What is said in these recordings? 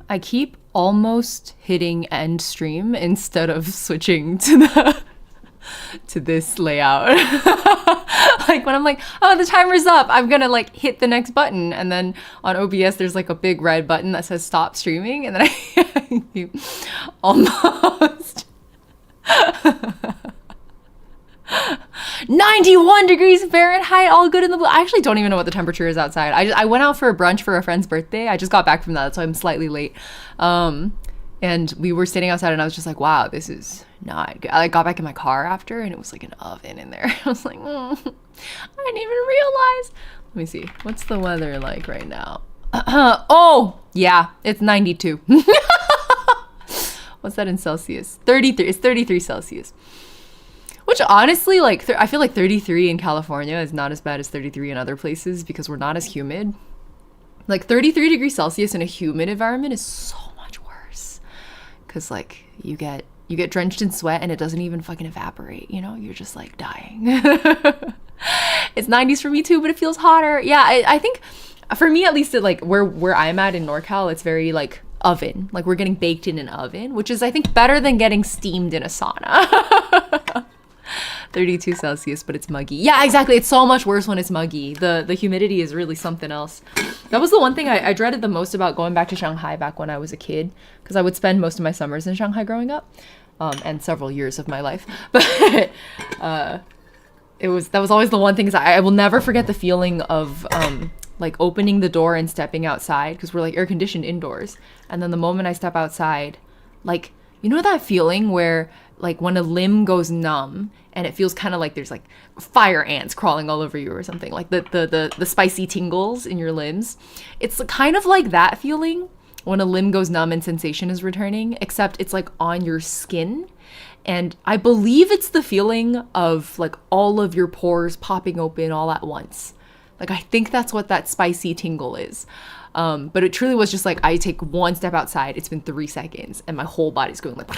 I keep almost hitting end stream instead of switching to this layout. Like when I'm like, oh, the timer's up, I'm gonna like hit the next button, and then on OBS there's like a big red button that says stop streaming, and then I keep almost 91 degrees Fahrenheit, all good in the blue. I actually don't even know what the temperature is outside. I went out for a brunch for a friend's birthday. I just got back from that, so I'm slightly late. And we were sitting outside, and I was just like, wow, this is not good. I got back in my car after, and it was like an oven in there. I was like, I didn't even realize. Let me see. What's the weather like right now? Oh, yeah, it's 92. What's that in Celsius? 33. It's 33 Celsius. Which honestly, like, I feel like 33 in California is not as bad as 33 in other places because we're not as humid. Like 33 degrees Celsius in a humid environment is so much worse. Cause like you get drenched in sweat and it doesn't even fucking evaporate, you know? You're just like dying. It's 90s for me too, but it feels hotter. Yeah, I think for me at least, it, like where I'm at in NorCal, it's very like oven. Like we're getting baked in an oven, which is I think better than getting steamed in a sauna. 32 Celsius, but it's muggy. Yeah, exactly. It's so much worse when it's muggy. The humidity is really something else. That was the one thing I dreaded the most about going back to Shanghai back when I was a kid, because I would spend most of my summers in Shanghai growing up, and several years of my life. But that was always the one thing, is I will never forget the feeling of like opening the door and stepping outside, because we're like air conditioned indoors, and then the moment I step outside, like, you know that feeling where like when a limb goes numb and it feels kind of like there's like fire ants crawling all over you or something, like the spicy tingles in your limbs. It's kind of like that feeling when a limb goes numb and sensation is returning, except it's like on your skin. And I believe it's the feeling of like all of your pores popping open all at once. Like I think that's what that spicy tingle is. But it truly was just like, I take one step outside, it's been 3 seconds, and my whole body's going like,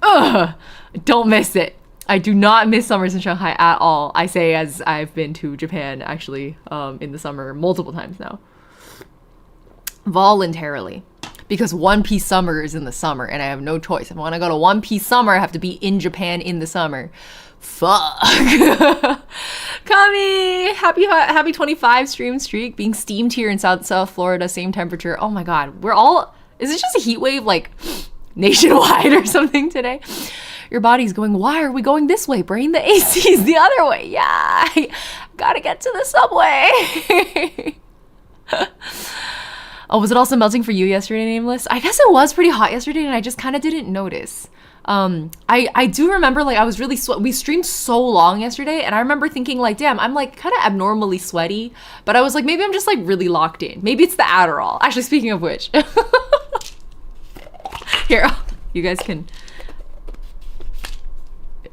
ugh, don't miss it. I do not miss summers in Shanghai at all. I say as I've been to Japan, actually, in the summer multiple times now. Voluntarily. Because One Piece summer is in the summer, and I have no choice. If I want to go to One Piece summer, I have to be in Japan in the summer. Fuck. Kami, happy 25 stream streak. Being steamed here in South Florida, same temperature. Oh my god, is it just a heat wave like nationwide or something today? Your body's going, why are we going this way, brain? The AC's the other way. Yeah, I gotta get to the subway. Oh, was it also melting for you yesterday, Nameless? I guess it was pretty hot yesterday, and I just kind of didn't notice. I do remember, like, I was really we streamed so long yesterday, and I remember thinking, like, damn, I'm, like, kind of abnormally sweaty, but I was like, maybe I'm just, like, really locked in. Maybe it's the Adderall. Actually, speaking of which. Here, you guys can...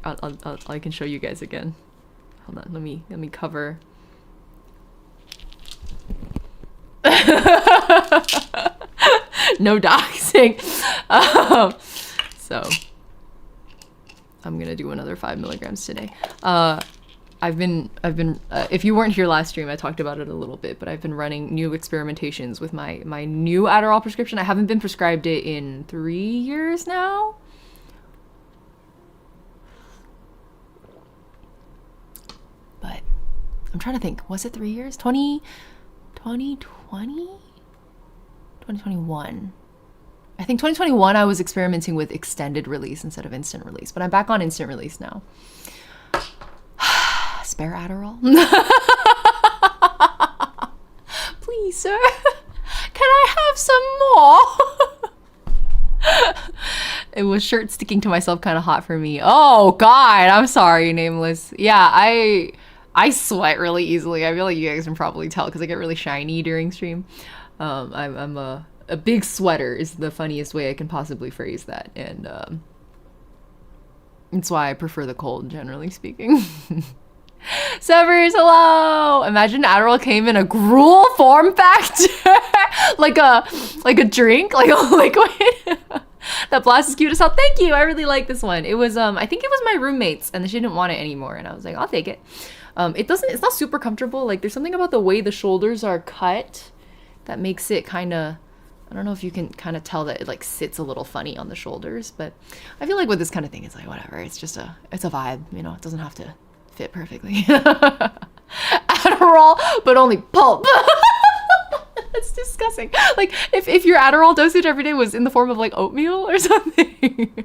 I can show you guys again. Hold on, let me cover... No doxing. So I'm gonna do another 5 milligrams today. I've been if you weren't here last stream, I talked about it a little bit, but I've been running new experimentations with my new Adderall prescription. I haven't been prescribed it in 3 years now. But I'm trying to think, was it 3 years? 2020? 2021. I think 2021 I was experimenting with extended release instead of instant release, but I'm back on instant release now. Spare Adderall? Please, sir. Can I have some more? It was shirt sticking to myself kind of hot for me. Oh God, I'm sorry, nameless. Yeah, I sweat really easily. I feel like you guys can probably tell because I get really shiny during stream. I'm a big sweater is the funniest way I can possibly phrase that, and it's why I prefer the cold, generally speaking. Severs, hello! Imagine Adderall came in a gruel form factor, like a drink, like a liquid. That blast is cute as hell. Thank you. I really like this one. It was I think it was my roommate's, and she didn't want it anymore, and I was like, I'll take it. It's not super comfortable. Like there's something about the way the shoulders are cut that makes it kind of, I don't know if you can kind of tell that it like sits a little funny on the shoulders, but I feel like with this kind of thing, it's like whatever. It's just it's a vibe, you know. It doesn't have to fit perfectly. Adderall, but only pulp. That's disgusting. Like if your Adderall dosage every day was in the form of like oatmeal or something.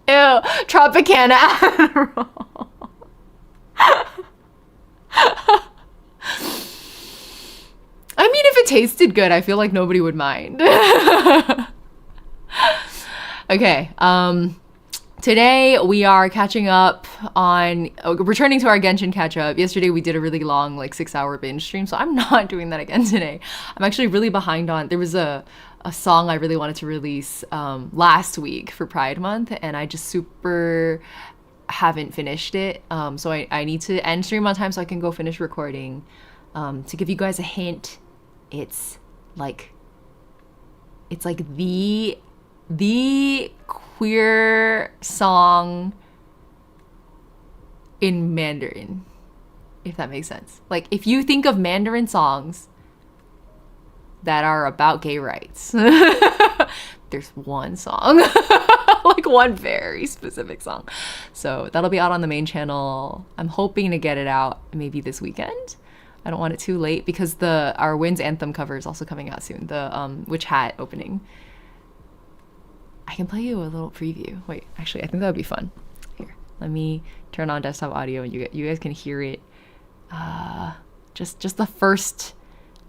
Ew, Tropicana Adderall. I mean, if it tasted good, I feel like nobody would mind. Okay, today we are catching up on, returning to our Genshin catch-up. Yesterday we did a really long, like 6-hour binge stream, so I'm not doing that again today. I'm actually really behind on, there was a song I really wanted to release last week for Pride Month, and I just super haven't finished it. So I need to end stream on time so I can go finish recording. To give you guys a hint, it's like the queer song in Mandarin, if that makes sense. Like if you think of Mandarin songs that are about gay rights, there's one song, like one very specific song. So that'll be out on the main channel. I'm hoping to get it out maybe this weekend. I don't want it too late because our Winds Anthem cover is also coming out soon. The Witch Hat opening. I can play you a little preview. Wait, actually, I think that would be fun. Here, let me turn on desktop audio and you guys can hear it. Just the first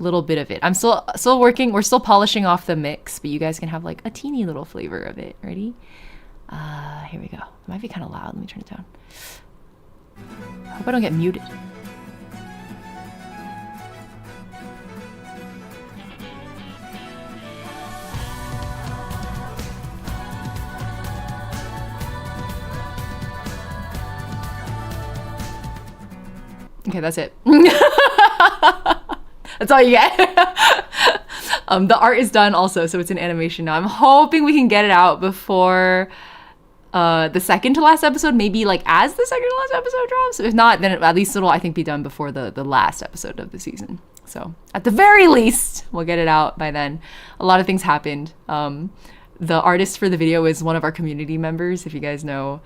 little bit of it. I'm still working. We're still polishing off the mix, but you guys can have like a teeny little flavor of it. Ready? Here we go. It might be kind of loud. Let me turn it down. Hope I don't get muted. Okay, that's it. That's all you get. The art is done also, so it's in animation now. I'm hoping we can get it out before the second to last episode, maybe like as the second to last episode drops. If not, then at least it'll, I think, be done before the last episode of the season. So at the very least, we'll get it out by then. A lot of things happened. The artist for the video is one of our community members. If you guys know,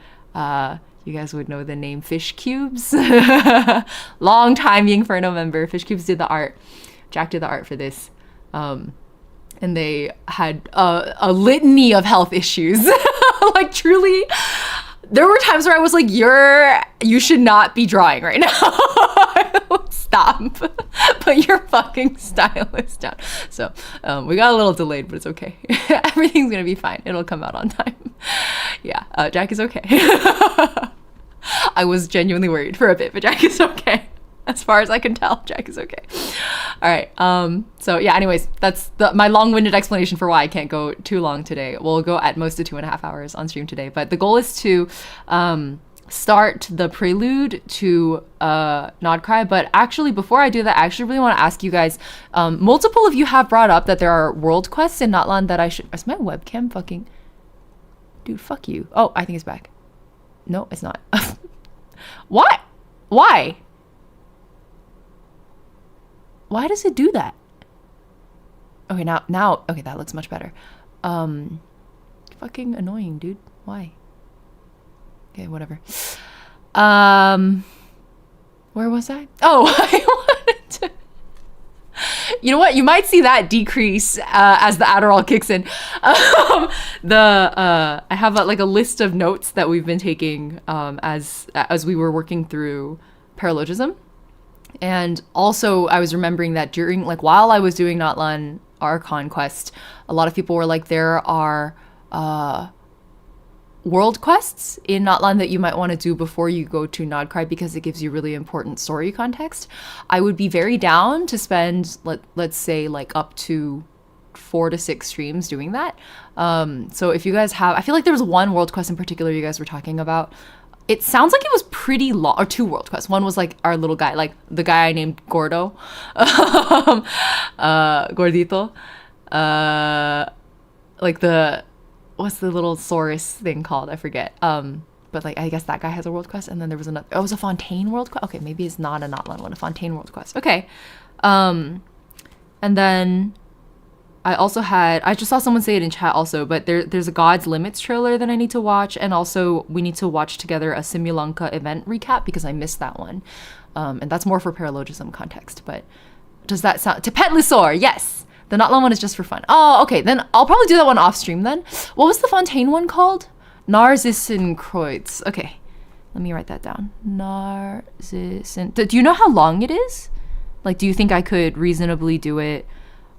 you guys would know the name Fish Cubes. Long time Ying member. Fish Cubes did the art. Jack did the art for this. And they had a litany of health issues. Like truly, there were times where I was like, you should not be drawing right now. Stop. Put your fucking stylus down. So we got a little delayed, but it's okay. Everything's gonna be fine. It'll come out on time. Yeah, Jack is okay. I was genuinely worried for a bit, but Jack is okay. As far as I can tell, Jack is okay. All right. So yeah, anyways, that's my long-winded explanation for why I can't go too long today. We'll go at most of 2.5 hours on stream today, but the goal is to start the prelude to Nod Cry. But actually, before I do that, I actually really want to ask you guys, multiple of you have brought up that there are world quests in Notland that I should... Is my webcam fucking... Dude, fuck you. Oh, I think it's back. No, it's not. What? Why? Why does it do that? Okay, now, okay, that looks much better. Fucking annoying, dude. Why? Okay, whatever. Where was I? Oh, I wanted to... You know what? You might see that decrease as the Adderall kicks in. I have like a list of notes that we've been taking as we were working through paralogism. And also I was remembering that during, like, while I was doing Notlan Archon quest, a lot of people were like, there are world quests in Natlan that you might want to do before you go to Nodcry because it gives you really important story context, I would be very down to spend, let's say, like up to 4 to 6 streams doing that. So if you guys have, I feel like there was one world quest in particular you guys were talking about. It sounds like it was pretty long, or 2 world quests. One was like our little guy, like the guy I named Gordo, Gordito, like the, what's the little Saurus thing called? I forget. But like, I guess that guy has a world quest. And then there was another, oh, it was a Fontaine world quest. Okay, maybe it's not a Notland one, a Fontaine world quest. Okay. And then I also had, I just saw someone say it in chat also, but there's a God's Limits trailer that I need to watch. And also we need to watch together a Simulanka event recap because I missed that one. And that's more for paralogism context. But does that sound, Tepet Lisor, yes. The Notland one is just for fun. Oh, okay. Then I'll probably do that one off stream then. What was the Fontaine one called? Narzissen-Kreuz. Okay. Let me write that down. Narzissen. Do you know how long it is? Like, do you think I could reasonably do it?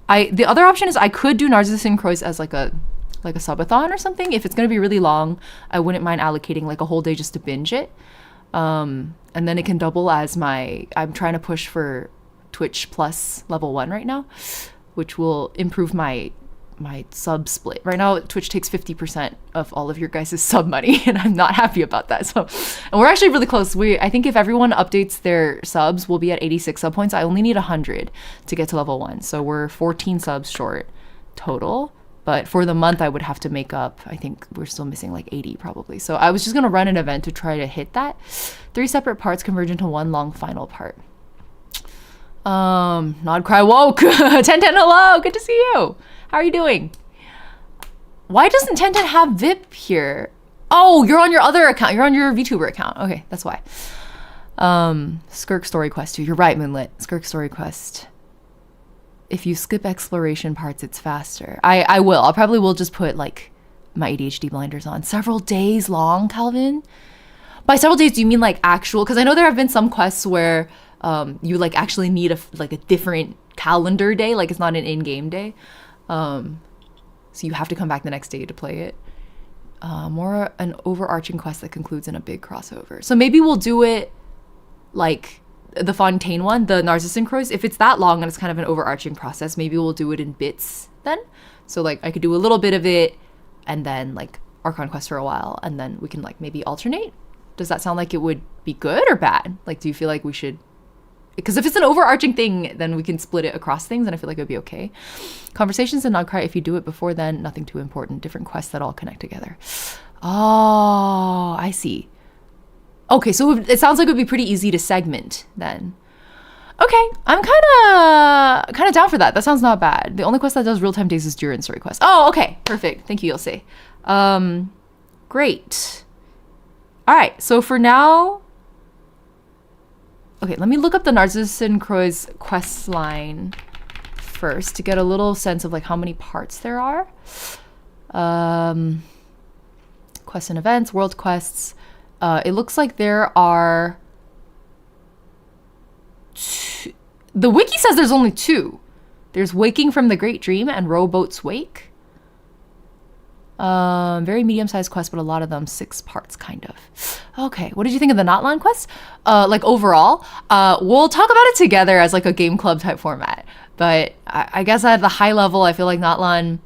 The other option is I could do Narzissen-Kreuz as like a subathon or something. If it's going to be really long, I wouldn't mind allocating like a whole day just to binge it. And then it can double as I'm trying to push for Twitch Plus level 1 right now, which will improve my sub split. Right now, Twitch takes 50% of all of your guys' sub money, and I'm not happy about that. So, and we're actually really close. I think if everyone updates their subs, we'll be at 86 sub points. I only need 100 to get to level 1. So we're 14 subs short total. But for the month, I would have to make up, I think we're still missing like 80 probably. So I was just going to run an event to try to hit that. 3 separate parts converge into one long final part. Nodcry woke. 1010, hello, good to see you. How are you doing? Why doesn't 1010 have VIP here? Oh, you're on your other account. You're on your VTuber account. Okay, that's why. Skirk story quest too. You're right, Moonlit. Skirk story quest. If you skip exploration parts, it's faster. I will. I'll probably will just put like my ADHD blinders on. Several days long, Calvin? By several days, do you mean like actual? Because I know there have been some quests where you like actually need a different calendar day, like it's not an in-game day, so you have to come back the next day to play it. More an overarching quest that concludes in a big crossover. So maybe we'll do it like the Fontaine one, the Narzissen-Kreuz. If it's that long and it's kind of an overarching process, maybe we'll do it in bits then. So like I could do a little bit of it and then like Archon quest for a while, and then we can like maybe alternate. Does that sound like it would be good or bad? Like, do you feel like we should? Because if it's an overarching thing, then we can split it across things, and I feel like it would be okay. Conversations in Nodcry, if you do it before then, nothing too important. Different quests that all connect together. Oh, I see. Okay, so it sounds like it would be pretty easy to segment then. Okay, I'm kind of down for that. That sounds not bad. The only quest that does real-time days is durin story quest. Oh, okay, perfect. Thank you, Yosei. Great. All right, so for now. Okay, let me look up the Narzissen-Kreuz quest line first to get a little sense of like how many parts there are. Quests and events, world quests. It looks like there are the wiki says there's only 2. There's Waking from the Great Dream and Rowboat's Wake. Very medium-sized quest, but a lot of them 6 parts, kind of. Okay, what did you think of the Notland quest? Like overall, we'll talk about it together as like a game club type format. But I guess at the high level, I feel like Notland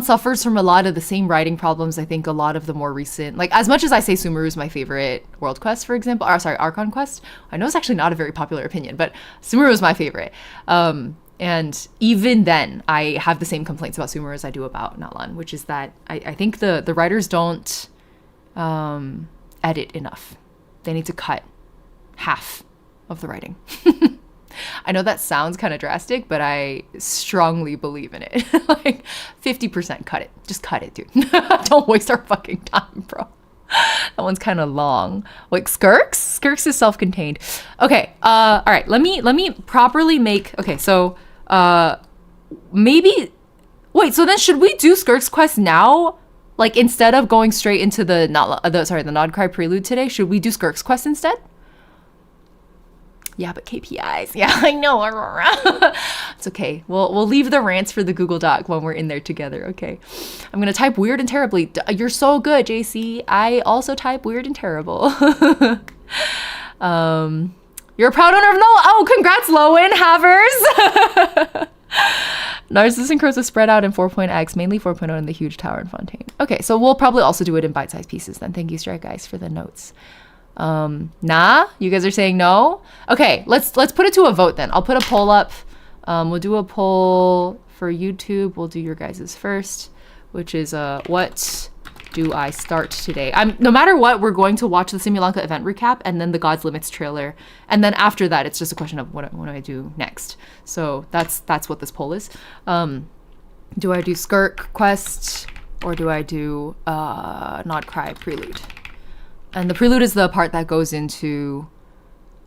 suffers from a lot of the same writing problems. I think a lot of the more recent, like as much as I say Sumeru is my favorite world quest, for example, or sorry, Archon quest. I know it's actually not a very popular opinion, but Sumeru is my favorite. And even then, I have the same complaints about Sumeru as I do about Notland, which is that I think the writers don't edit enough. They need to cut half of the writing. I know that sounds kind of drastic, but I strongly believe in it. Like 50% cut it. Just cut it, dude. Don't waste our fucking time, bro. That one's kind of long. Like Skirks is self-contained. Okay. All right. Let me properly make. Okay. So maybe. Wait. So then, should we do Skirks quest now? Like instead of going straight into the Nodcry prelude today, should we do Skirks quest instead? Yeah, but KPIs. Yeah, I know, Aurora. It's okay. We'll leave the rants for the Google Doc when we're in there together, okay? I'm gonna type weird and terribly. You're so good, JC. I also type weird and terrible. You're a proud owner of Nola. Oh, congrats, Lowen Havers. Narcissus and Crows is spread out in 4.x, mainly 4.0 in the huge tower in Fontaine. Okay, so we'll probably also do it in bite-sized pieces then. Thank you, Strike Guys, for the notes. Nah, you guys are saying no. Okay, let's put it to a vote then. I'll put a poll up. We'll do a poll for YouTube. We'll do your guys's first, which is what do I start today? No matter what, we're going to watch the Simulanka event recap and then the God's Limits trailer, and then after that, it's just a question of what do I do next. So that's what this poll is. Do I do Skirk quest or do I do Not Cry prelude? And the prelude is the part that goes into,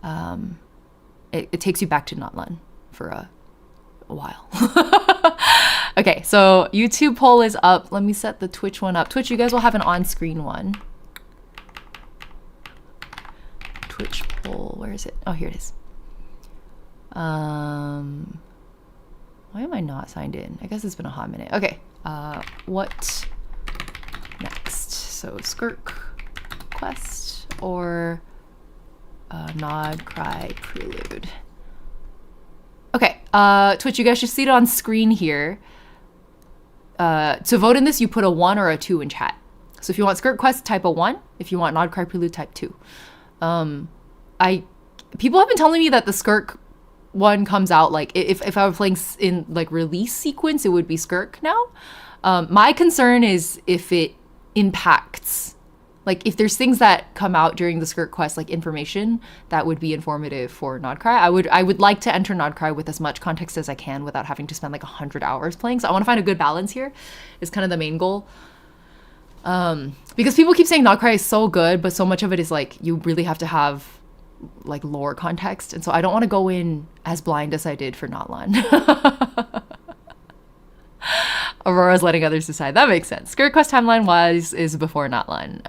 it takes you back to Notlan for a while. Okay, so YouTube poll is up. Let me set the Twitch one up. Twitch, you guys will have an on-screen one. Twitch poll, where is it? Oh, here it is. Why am I not signed in? I guess it's been a hot minute. Okay, what next? So Skirk quest or Nod Cry prelude. Okay, Twitch, you guys should see it on screen here. To vote in this, you put a 1 or a 2 in chat. So if you want Skirk quest, type a 1. If you want Nod Cry prelude, type 2. People have been telling me that the Skirk one comes out like if I were playing in like release sequence, it would be Skirk now. My concern is if it impacts, like if there's things that come out during the Skirk quest, like information that would be informative for Nodcry. I would like to enter Nodcry with as much context as I can without having to spend like 100 hours playing. So I want to find a good balance here is kind of the main goal. Because people keep saying Nodcry is so good, but so much of it is like you really have to have like lore context, and so I don't want to go in as blind as I did for Notlan. Aurora's letting others decide. That makes sense. Skirk quest timeline wise is before Notlan.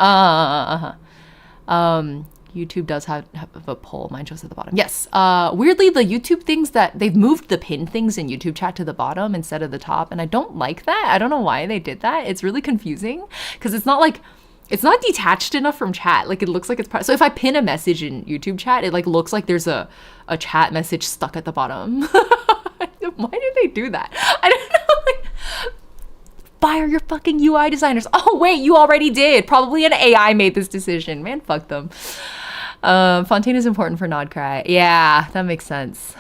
YouTube does have a poll. Mine shows at the bottom. Yes. Weirdly, the YouTube things that they've moved the pin things in YouTube chat to the bottom instead of the top, and I don't like that. I don't know why they did that. It's really confusing because it's not like it's not detached enough from chat. Like it looks like it's so if I pin a message in YouTube chat, it like looks like there's a chat message stuck at the bottom. Why did they do that? I don't know. Like, fire your fucking UI designers. Oh wait, you already did. Probably an AI made this decision. Man, fuck them. Fontaine is important for Nodcry. Yeah, that makes sense.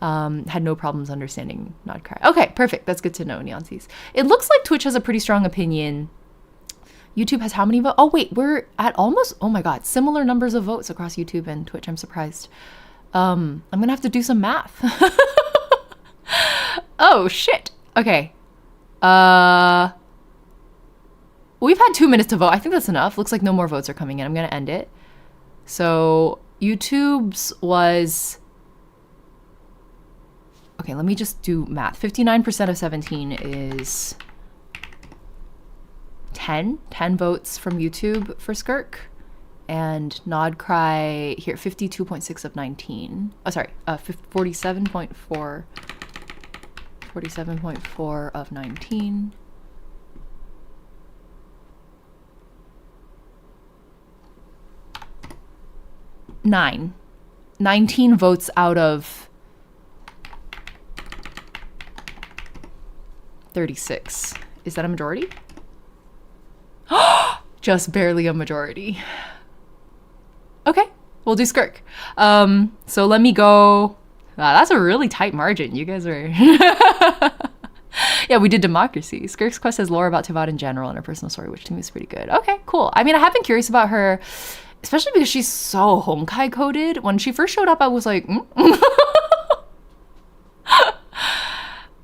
Had no problems understanding Nodcry. Okay, perfect. That's good to know, Neonsies. It looks like Twitch has a pretty strong opinion. YouTube has how many votes? Oh wait, we're at almost, oh my god, similar numbers of votes across YouTube and Twitch. I'm surprised. I'm gonna have to do some math. Oh shit. Okay. We've had 2 minutes to vote. I think that's enough. Looks like no more votes are coming in. I'm gonna end it. So YouTube's was, okay, let me just do math. 59% of 17 is 10 votes from YouTube for Skirk, and Nodcry here 52.6 of 19. Oh, sorry, 47.4 of 19. Nine. 19 votes out of 36. Is that a majority? Just barely a majority. Okay, we'll do Skirk. So let me go. Wow, that's a really tight margin. You guys are... Yeah, we did democracy. Skirk's quest has lore about Tivat in general and her personal story, which to me is pretty good. Okay, cool. I mean, I have been curious about her, especially because she's so Honkai coded. When she first showed up, I was like, All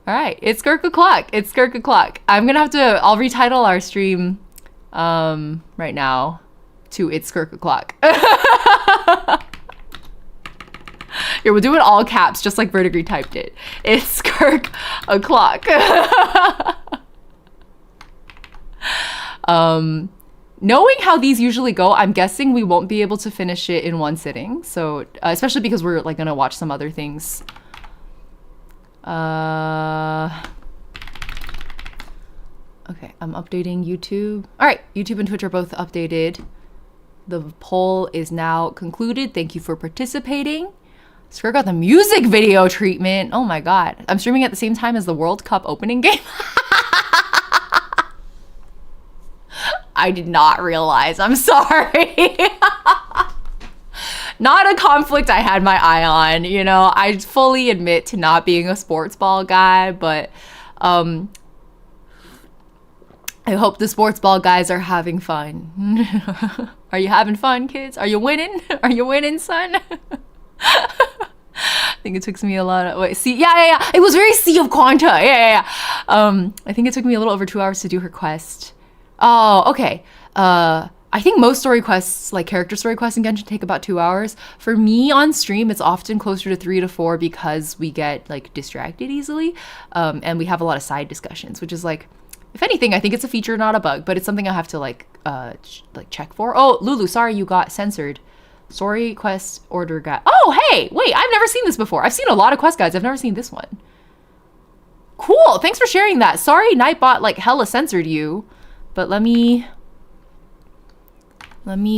right, it's Skirk o'clock. It's Skirk o'clock. I'm gonna have to, I'll retitle our stream right now to It's Skirk o'clock. Here, we'll do it all caps, just like Verdigris typed it. It's Skirk o'clock. knowing how these usually go, I'm guessing we won't be able to finish it in one sitting. So, especially because we're like gonna watch some other things. Okay, I'm updating YouTube. All right, YouTube and Twitch are both updated. The poll is now concluded. Thank you for participating. Skirk got the music video treatment. Oh my god. I'm streaming at the same time as the World Cup opening game. I did not realize. I'm sorry. Not a conflict I had my eye on. You know, I fully admit to not being a sports ball guy, but I hope the sports ball guys are having fun. Are you having fun, kids? Are you winning? Are you winning, son? I think it took me a lot of, wait, see, yeah. It was very Sea of Quanta. Yeah. I think it took me a little over 2 hours to do her quest. Oh, okay. I think most story quests, like character story quests in Genshin, take about 2 hours. For me on stream, it's often closer to 3 to 4 because we get like distracted easily. And we have a lot of side discussions, which is like, if anything, I think it's a feature, not a bug, but it's something I have to like check for. Oh, Lulu, sorry you got censored. Story quest order guide. Oh, hey, wait, I've never seen this before. I've seen a lot of quest guides. I've never seen this one. Cool, thanks for sharing that. Sorry Nightbot like hella censored you, but let me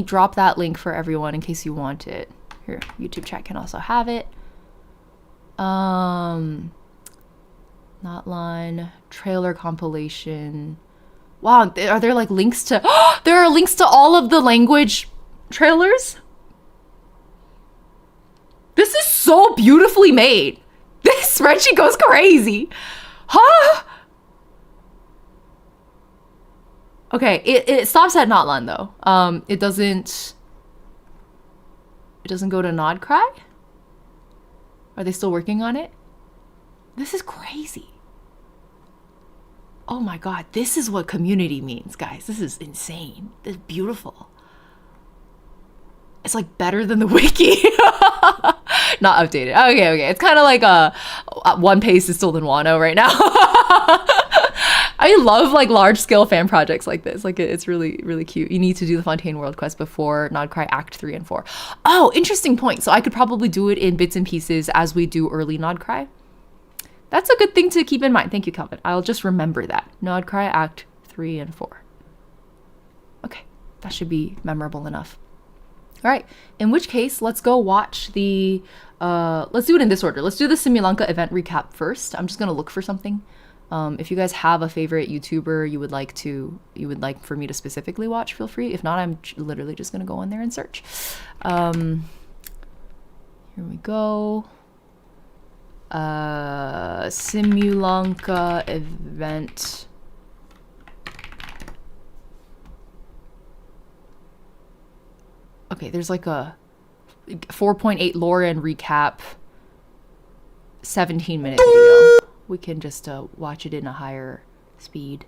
drop that link for everyone in case you want it. Here, YouTube chat can also have it. Not line, trailer compilation. Wow, are there like links to, there are links to all of the language trailers? This is so beautifully made. This spreadsheet goes crazy. Huh? Okay, it stops at Notlan though. It doesn't go to Nodcry? Are they still working on it? This is crazy. Oh my god, this is what community means, guys. This is insane. This is beautiful. It's like better than the wiki. Not updated. Okay. It's kind of like One Pace is still in Wano right now. I love like large scale fan projects like this. Like it's really, really cute. You need to do the Fontaine World quest before Nodcry Act 3 and 4. Oh, interesting point. So I could probably do it in bits and pieces as we do early Nodcry. That's a good thing to keep in mind. Thank you, Calvin. I'll just remember that. Nodcry Act 3 and 4. Okay, that should be memorable enough. All right, in which case, let's go watch the, let's do it in this order. Let's do the Simulanka event recap first. I'm just gonna look for something. If you guys have a favorite YouTuber you would like for me to specifically watch, feel free. If not, I'm literally just gonna go in there and search. Here we go. Simulanka event. Okay, there's like a 4.8 Lauren recap, 17-minute video. We can just watch it in a higher speed.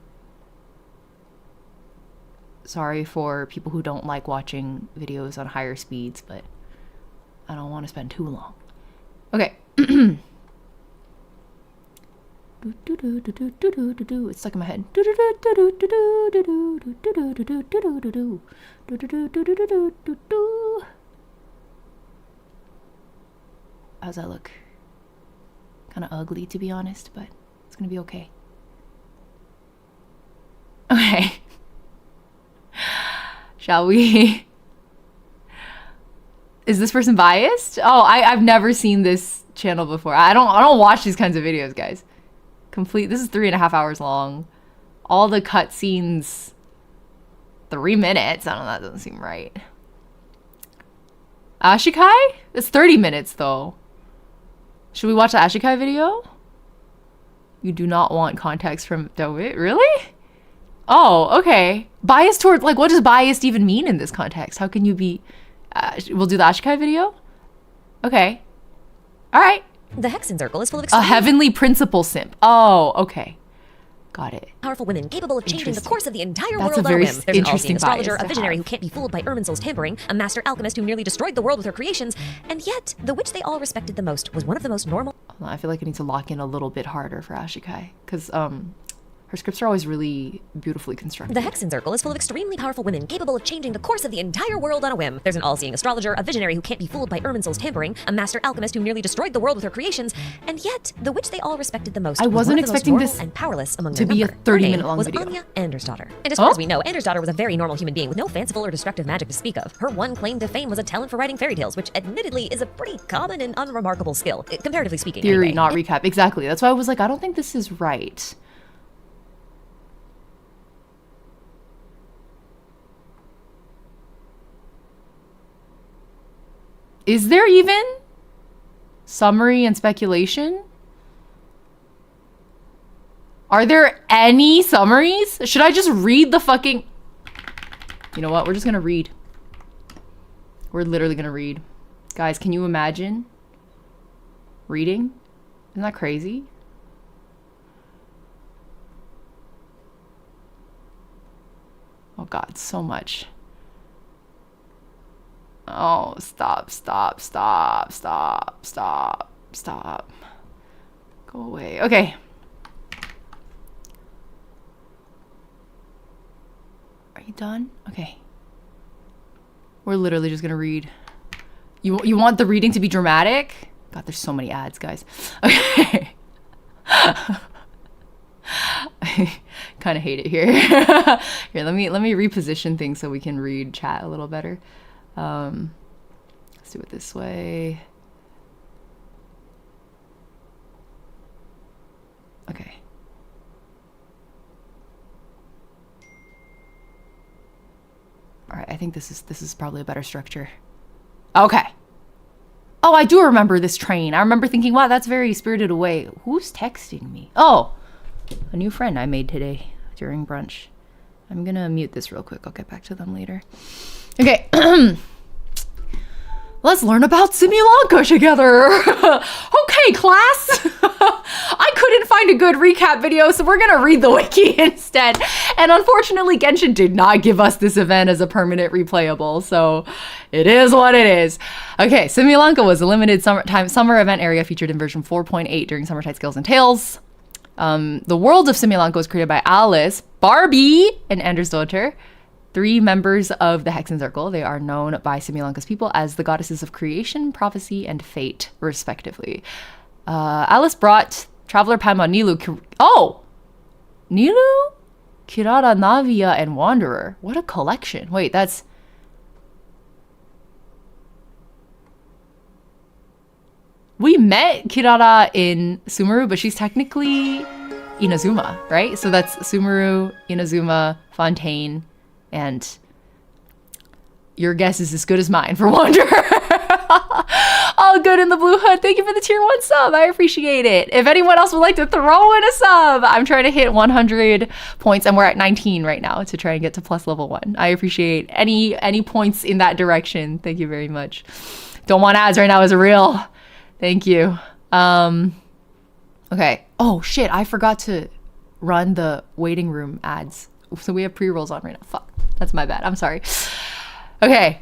Sorry for people who don't like watching videos on higher speeds, but I don't want to spend too long. Okay. It's stuck in my head. How's that look? Kind of ugly, to be honest, but it's gonna be okay. Okay. Shall we? Is this person biased? Oh, I've never seen this channel before. I don't watch these kinds of videos, guys. This is 3.5 hours long. All the cutscenes, 3 minutes. I don't know, that doesn't seem right. Ashikai? It's 30 minutes though. Should we watch the Ashikai video? You do not want context from Dawit? Really? Oh, okay. Biased toward, like, what does biased even mean in this context? How can you be, we'll do the Ashikai video? Okay. All right. The Hexen Circle is full of a heavenly principle simp. Oh, okay. Got it. Powerful women capable of changing the course of the entire That's world. A very There's an all-seeing astrologer, bias a visionary who can't be fooled by Irminsul's tampering, a master alchemist who nearly destroyed the world with her creations, and yet the witch they all respected the most was one of the most normal. I feel like I need to lock in a little bit harder for Ashikai, because Her scripts are always really beautifully constructed. The Hexen Circle is full of extremely powerful women capable of changing the course of the entire world on a whim. There's an all-seeing astrologer, a visionary who can't be fooled by Irminsul's tampering, a master alchemist who nearly destroyed the world with her creations, and yet the witch they all respected the most. I wasn't expecting this and powerless among to their be a number. 30-minute long was video. Anya Andersdotter. And as far as we know, Andersdotter was a very normal human being with no fanciful or destructive magic to speak of. Her one claim to fame was a talent for writing fairy tales, which admittedly is a pretty common and unremarkable skill, comparatively speaking. Theory, anyway. not recap. Exactly. That's why I was like, I don't think this is right. Is there even summary and speculation? Are there any summaries? Should I just read the fucking... You know what? We're just gonna read. We're literally gonna read. Guys, can you imagine reading? Isn't that crazy? Oh God, so much. Oh, stop. Go away. Okay. Are you done? Okay. We're literally just gonna read. You want the reading to be dramatic? God, there's so many ads, guys. Okay. I kind of hate it here. Here, let me reposition things so we can read chat a little better. Let's do it this way. Okay. All right, I think this is probably a better structure. Okay. Oh, I do remember this train. I remember thinking, wow, that's very Spirited Away. Who's texting me? Oh, a new friend I made today during brunch. I'm gonna mute this real quick. I'll get back to them later. Okay. Let's learn about Simulanka together. Okay, class. I couldn't find a good recap video, so we're gonna read the wiki instead. And unfortunately, Genshin did not give us this event as a permanent replayable, so it is what it is. Okay, Simulanka was a limited summer event area featured in version 4.8 during Summertide Scales and Tales. The world of Simulanka was created by Alice, Barbie, and Andersdotter, 3 members of the Hexen Circle. They are known by Simulanka's people as the goddesses of creation, prophecy, and fate, respectively. Alice brought traveler Paimon Nilu... Nilu? Kirara, Navia, and Wanderer. What a collection. Wait, that's... We met Kirara in Sumeru, but she's technically Inazuma, right? So that's Sumeru, Inazuma, Fontaine, and your guess is as good as mine for Wanderer. All good in the blue hood. Thank you for the tier 1 sub. I appreciate it. If anyone else would like to throw in a sub, I'm trying to hit 100 points, and we're at 19 right now to try and get to plus level 1. I appreciate any points in that direction. Thank you very much. Don't want ads right now is real. Thank you. Okay. Oh shit, I forgot to run the waiting room ads. So we have pre-rolls on right now. Fuck. That's my bad. I'm sorry. Okay.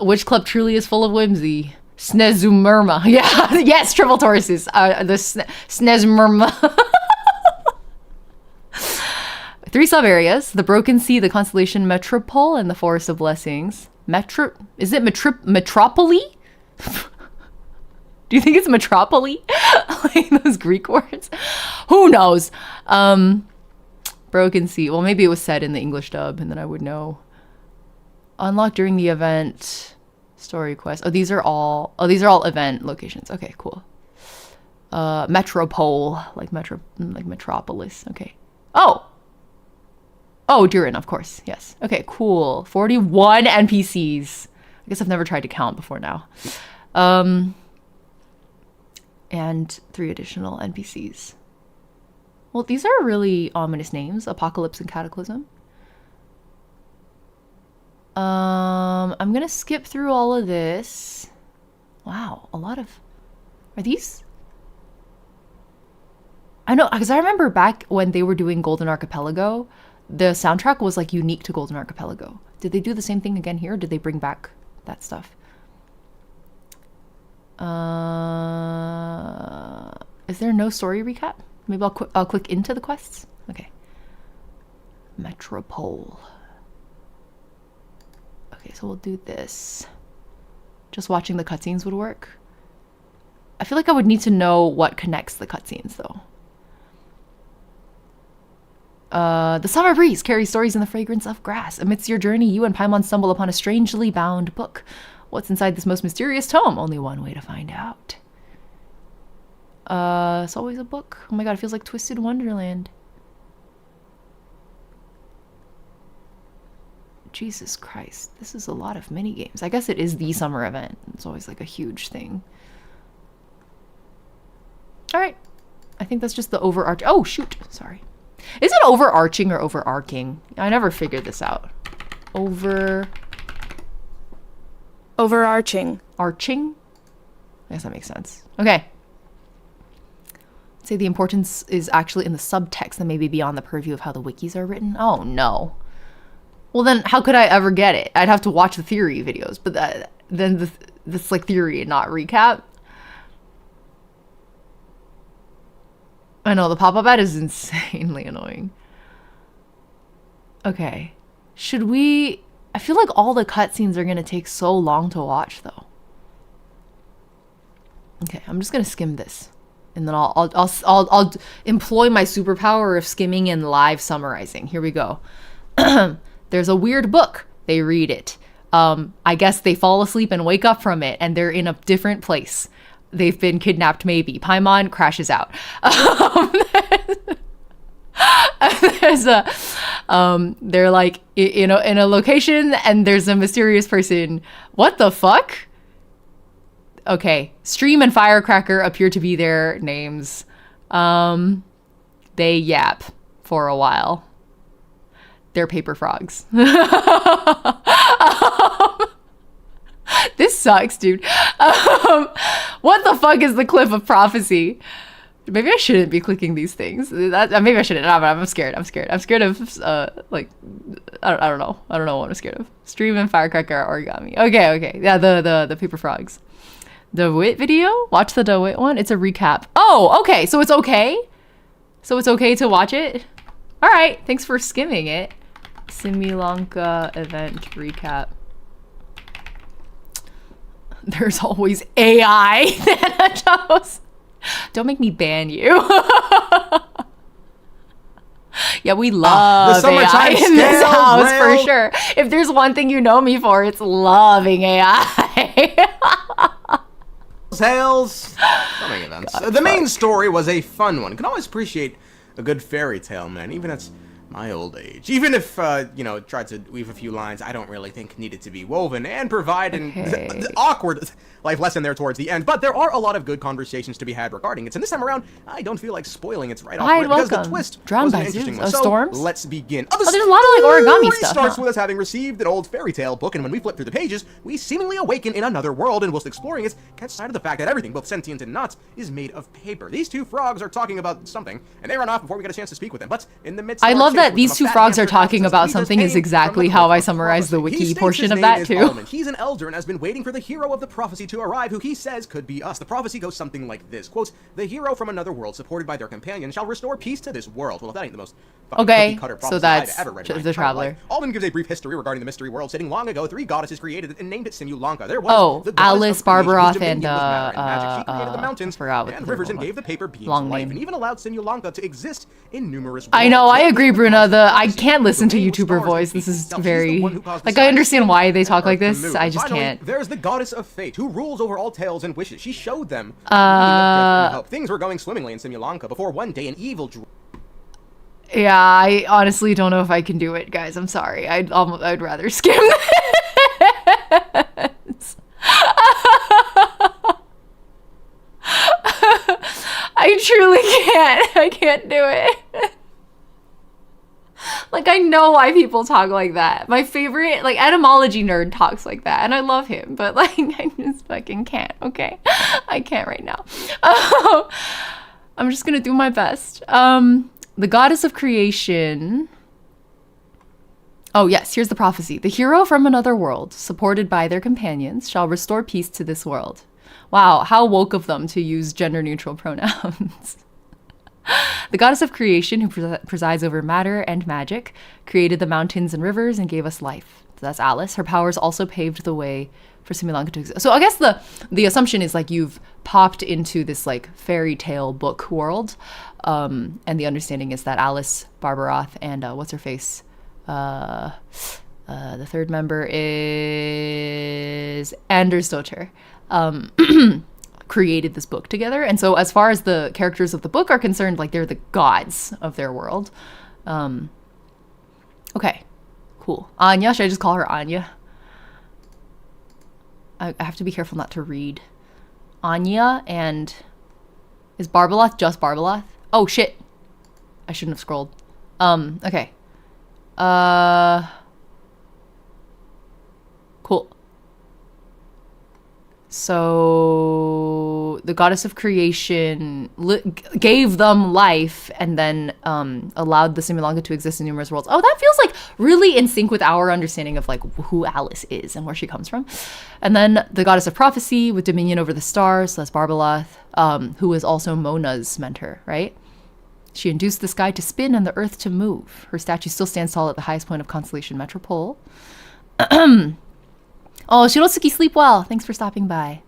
Which club truly is full of whimsy? Snezumurma. Yeah. Yes, triple Tauruses. The Snezumurma. 3 sub areas: the Broken Sea, the constellation Metropole, and the Forest of Blessings. Is it Metropoly? Do you think it's Metropoly? Like those Greek words? Who knows? Broken Sea. Well, maybe it was said in the English dub, and then I would know. Unlocked during the event. Story quest. Oh, these are all event locations. Okay, cool. Metropole, like Metropolis. Okay. Oh, Durin, of course. Yes. Okay, cool. 41 NPCs. I guess I've never tried to count before now. And 3 additional NPCs. Well, these are really ominous names. Apocalypse and Cataclysm. I'm gonna skip through all of this. Wow, a lot of... Are these... I know, because I remember back when they were doing Golden Archipelago, the soundtrack was like unique to Golden Archipelago. Did they do the same thing again here? Or did they bring back that stuff? Is there no story recap? Maybe I'll click into the quests. Metropole. Okay, so we'll do this. Just watching the cutscenes would work. I feel like I would need to know what connects the cutscenes, though. The summer breeze carries stories in the fragrance of grass. Amidst your journey, you and Paimon stumble upon a strangely bound book. What's inside this most mysterious tome? Only one way to find out. It's always a book. Oh my god, it feels like Twisted Wonderland. Jesus Christ, this is a lot of mini games. I guess it is the summer event. It's always like a huge thing. All right, I think that's just the overarch. Oh shoot, sorry. Is it overarching or overarching? I never figured this out. Overarching. Arching? I guess that makes sense. Okay. Say the importance is actually in the subtext and maybe beyond the purview of how the wikis are written. Oh no. Well then, how could I ever get it? I'd have to watch the theory videos, but that's like theory and not recap. I know, the pop-up ad is insanely annoying. Okay. Should we... I feel like all the cutscenes are going to take so long to watch, though. Okay, I'm just going to skim this. And then I'll employ my superpower of skimming and live summarizing. Here we go. There's a weird book. They read it. I guess they fall asleep and wake up from it, and they're in a different place. They've been kidnapped, maybe. Paimon crashes out. There's a, they're like, you know, in a location, and there's a mysterious person. What the fuck? Okay, Stream and Firecracker appear to be their names. They yap for a while. They're paper frogs. This sucks, dude. What the fuck is the Cliff of Prophecy? Maybe I shouldn't be clicking these things. Maybe I shouldn't. No, but I'm scared. I'm scared. I'm scared of like I don't know. I don't know what I'm scared of. Stream and Firecracker are origami. Okay. Yeah, the paper frogs. DeWitt video? Watch the DeWitt one. It's a recap. Oh, okay. So it's okay. So it's okay to watch it. All right. Thanks for skimming it. Simulanka event recap. There's always AI. Don't make me ban you. Yeah, we love AI in this house for sure. If there's one thing you know me for, it's loving AI. Tales, coming events. The main story was a fun one. You can always appreciate a good fairy tale, man, even at my old age. Even if, you know, tried to weave a few lines I don't really think needed to be woven and provide an awkward life lesson there towards the end. But there are a lot of good conversations to be had regarding it. And this time around, I don't feel like spoiling it right off because the twist was an interesting one. So let's begin. Oh, there's a lot of like origami stuff. Starts with us having received an old fairy tale book, and when we flip through the pages, we seemingly awaken in another world, and whilst exploring it, catch sight of the fact that everything, both sentient and not, is made of paper. These two frogs are talking about something, and they run off before we get a chance to speak with them. But in the midst of I love that these two frogs are talking about something is exactly how I summarize the wiki portion of that too. He's an elder and has been waiting for the hero of the prophecy to arrive, who he says could be us. The prophecy goes something like this, quote, "The hero from another world, supported by their companion, shall restore peace to this world." Well, that ain't the most okay, cutter so that's the traveler. Alden gives a brief history regarding the mystery world, stating long ago 3 goddesses created it and named it Simulanka. There was the Alice Barbaroth and magic. She created the mountains and rivers and gave the paper beings life, and even allowed Simulanka to exist in numerous worlds. I know, I agree, Bruna. I can't listen to YouTuber voice. This is very like, I understand why they talk like this. I just can't. There's the goddess of fate, who rules over all tales and wishes. She showed them things were going swimmingly in Simulanka before one day an evil. Yeah, I honestly don't know if I can do it, guys. I'm sorry. I'd rather skim this. I truly can't. I can't do it. Like, I know why people talk like that. My favorite, like, etymology nerd talks like that, and I love him, but, like, I just fucking can't, okay? I can't right now. I'm just gonna do my best. The goddess of creation... Oh, yes, here's the prophecy. The hero from another world, supported by their companions, shall restore peace to this world. Wow, how woke of them to use gender-neutral pronouns. The goddess of creation who presides over matter and magic created the mountains and rivers and gave us life. So that's Alice. Her powers also paved the way for Simulanka to exist. So I guess the assumption is like you've popped into this like fairy tale book world. And the understanding is that Alice, Barbaroth, and what's her face? The third member is Anders Dotter. Created this book together, and so as far as the characters of the book are concerned, like they're the gods of their world. Okay, cool. Anya, should I just call her Anya? I have to be careful not to read. Anya, and is Barbaloth just Barbaloth? Oh shit, I shouldn't have scrolled. Okay. Cool. So the goddess of creation gave them life and then allowed the Simulanka to exist in numerous worlds. Oh, that feels like really in sync with our understanding of like who Alice is and where she comes from. And then the goddess of prophecy with dominion over the stars, so that's Barbaloth, who was also Mona's mentor, right? She induced the sky to spin and the earth to move. Her statue still stands tall at the highest point of Constellation Metropole. Oh, Shirotsuki, sleep well. Thanks for stopping by.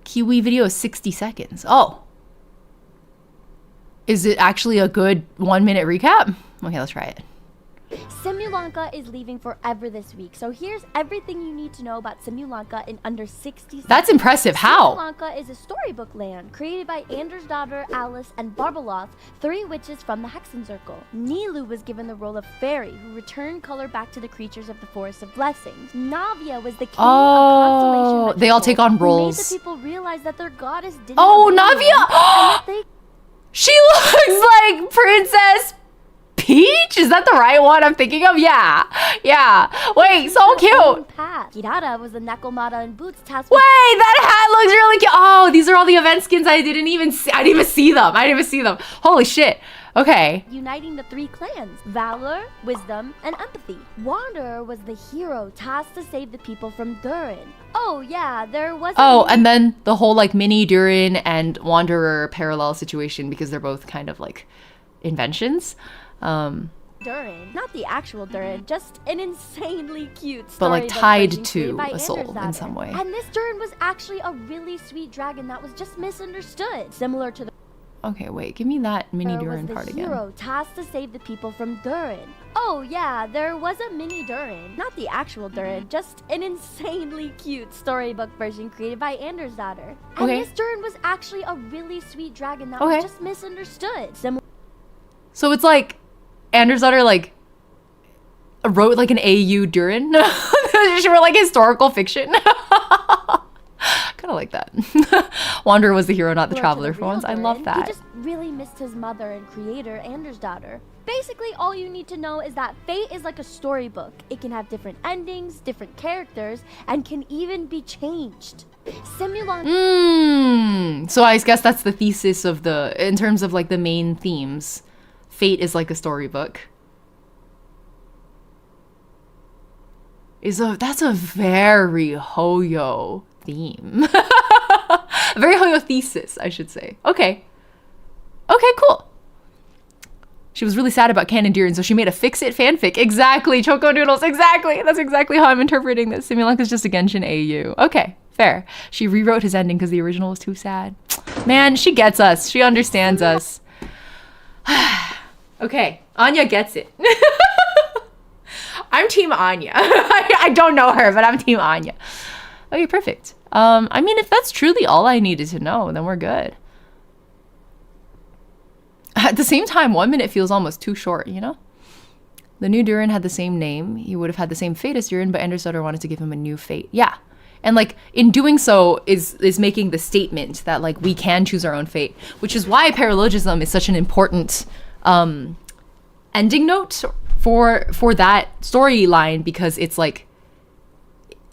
Kiwi video is 60 seconds. Oh. Is it actually a good 1 minute recap? Okay, let's try it. Simulanka is leaving forever this week, so here's everything you need to know about Simulanka in under 60 seconds. That's impressive. How? Simulanka is a storybook land created by Anders' daughter Alice and Barbaloth, 3 witches from the Hexen Circle. Nilu was given the role of fairy, who returned color back to the creatures of the Forest of Blessings. Navia was the king of Constellation. They all take on roles. Made the people realize that their goddess didn't. Oh, Navia! She looks like Princess Peach? Is that the right one I'm thinking of? Yeah. Yeah. Wait, so cute. Kirara was the Nakomata and Boots tasked. Wait, that hat looks really cute. Oh, these are all the event skins I didn't even see them. Holy shit. Okay. Uniting the 3 clans, valor, wisdom, and empathy. Wanderer was the hero tasked to save the people from Durin. Oh yeah, there was. Oh, and then the whole like mini Durin and Wanderer parallel situation because they're both kind of like inventions. Durin, not the actual Durin, just an insanely cute story, but like tied to a soul in some way. And this Durin was actually a really sweet dragon that was just misunderstood, similar to the. Okay, wait, give me that mini Durin part again. Hero tasked to save the people from Durin. Oh yeah, there was a mini Durin, not the actual Durin, just an insanely cute storybook version created by Anders' daughter. And this Durin was actually a really sweet dragon that was just misunderstood. So it's like Anders' daughter like wrote like an AU Durin. She wrote like historical fiction. Kind of like that. Wanderer was the hero, not the traveler for once. I love that. He just really missed his mother and creator, Anders' daughter. Basically, all you need to know is that Fate is like a storybook. It can have different endings, different characters, and can even be changed. Simulanka. So I guess that's the thesis of in terms of like the main themes. Fate is like a storybook. That's a very Hoyo theme. A very Hoyo thesis, I should say. Okay, cool. She was really sad about Canon Durin, so she made a fix-it fanfic. Exactly, Choco Noodles, exactly. That's exactly how I'm interpreting this. Simulanka's just a Genshin AU. Okay, fair. She rewrote his ending because the original was too sad. Man, she gets us. She understands us. Okay, Anya gets it. I'm Team Anya. I don't know her, but I'm Team Anya. Okay, perfect. I mean, if that's truly all I needed to know, then we're good. At the same time, 1 minute feels almost too short, you know? The new Durin had the same name. He would have had the same fate as Durin, but Anders' daughter wanted to give him a new fate. Yeah. And like in doing so is making the statement that like we can choose our own fate, which is why paralogism is such an important ending note for that storyline, because it's like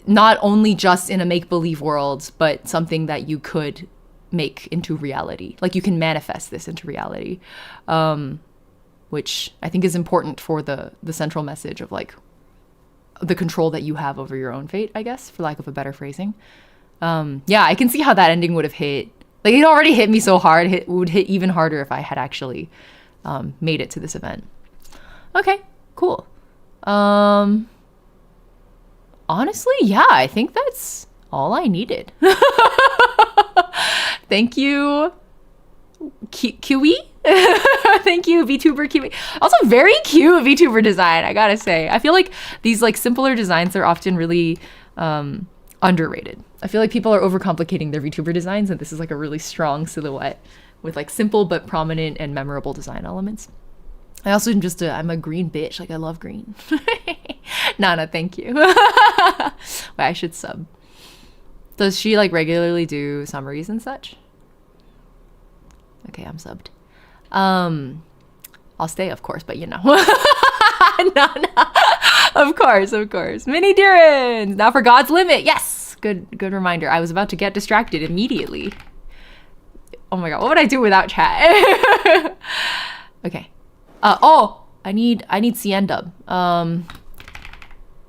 not only just in a make-believe world, but something that you could make into reality. Like you can manifest this into reality, which I think is important for the central message of like the control that you have over your own fate, I guess, for lack of a better phrasing. Yeah, I can see how that ending would have hit Like, it already hit me so hard. It would hit even harder if I had actually made it to this event. Okay, cool. Honestly, yeah, I think that's all I needed. Thank you, Kiwi. Thank you, VTuber Kiwi. Also, very cute VTuber design, I gotta say. I feel like these like simpler designs are often really underrated. I feel like people are overcomplicating their VTuber designs, and this is like a really strong silhouette with like simple but prominent and memorable design elements. I also am I'm a green bitch. Like, I love green. Nana, thank you. Wait, I should sub. Does she like regularly do summaries and such? Okay, I'm subbed. I'll stay, of course, but you know. No. Of course. Mini Durins! Now for God's Limit. Yes! Good reminder. I was about to get distracted immediately. Oh my god, what would I do without chat? Okay. I need CN dub.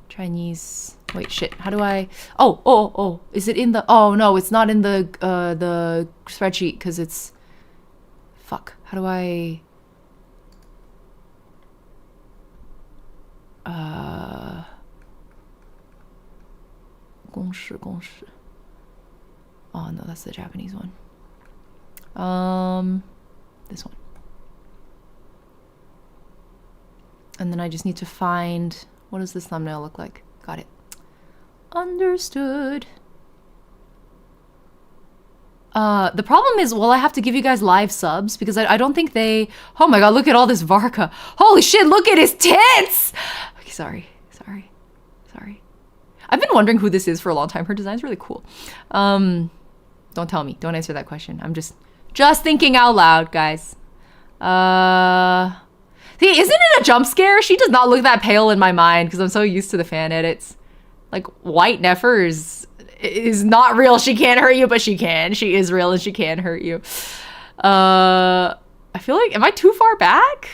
Chinese. Wait, shit. How do I? Oh. Is it in the? Oh no, it's not in the spreadsheet because it's. Fuck. How do I? Gongshi. Oh no, that's the Japanese one. This one. And then I just need to find, what does this thumbnail look like? Got it. Understood. The problem is, well, I have to give you guys live subs because I don't think they, oh my god, look at all this Varka. Holy shit, look at his tits! Okay, sorry. I've been wondering who this is for a long time. Her design's really cool. Don't tell me. Don't answer that question. I'm just thinking out loud, guys. See, isn't it a jump scare? She does not look that pale in my mind because I'm so used to the fan edits. Like, White Nefer is not real. She can't hurt you, but she can. She is real and she can hurt you. I feel like, am I too far back?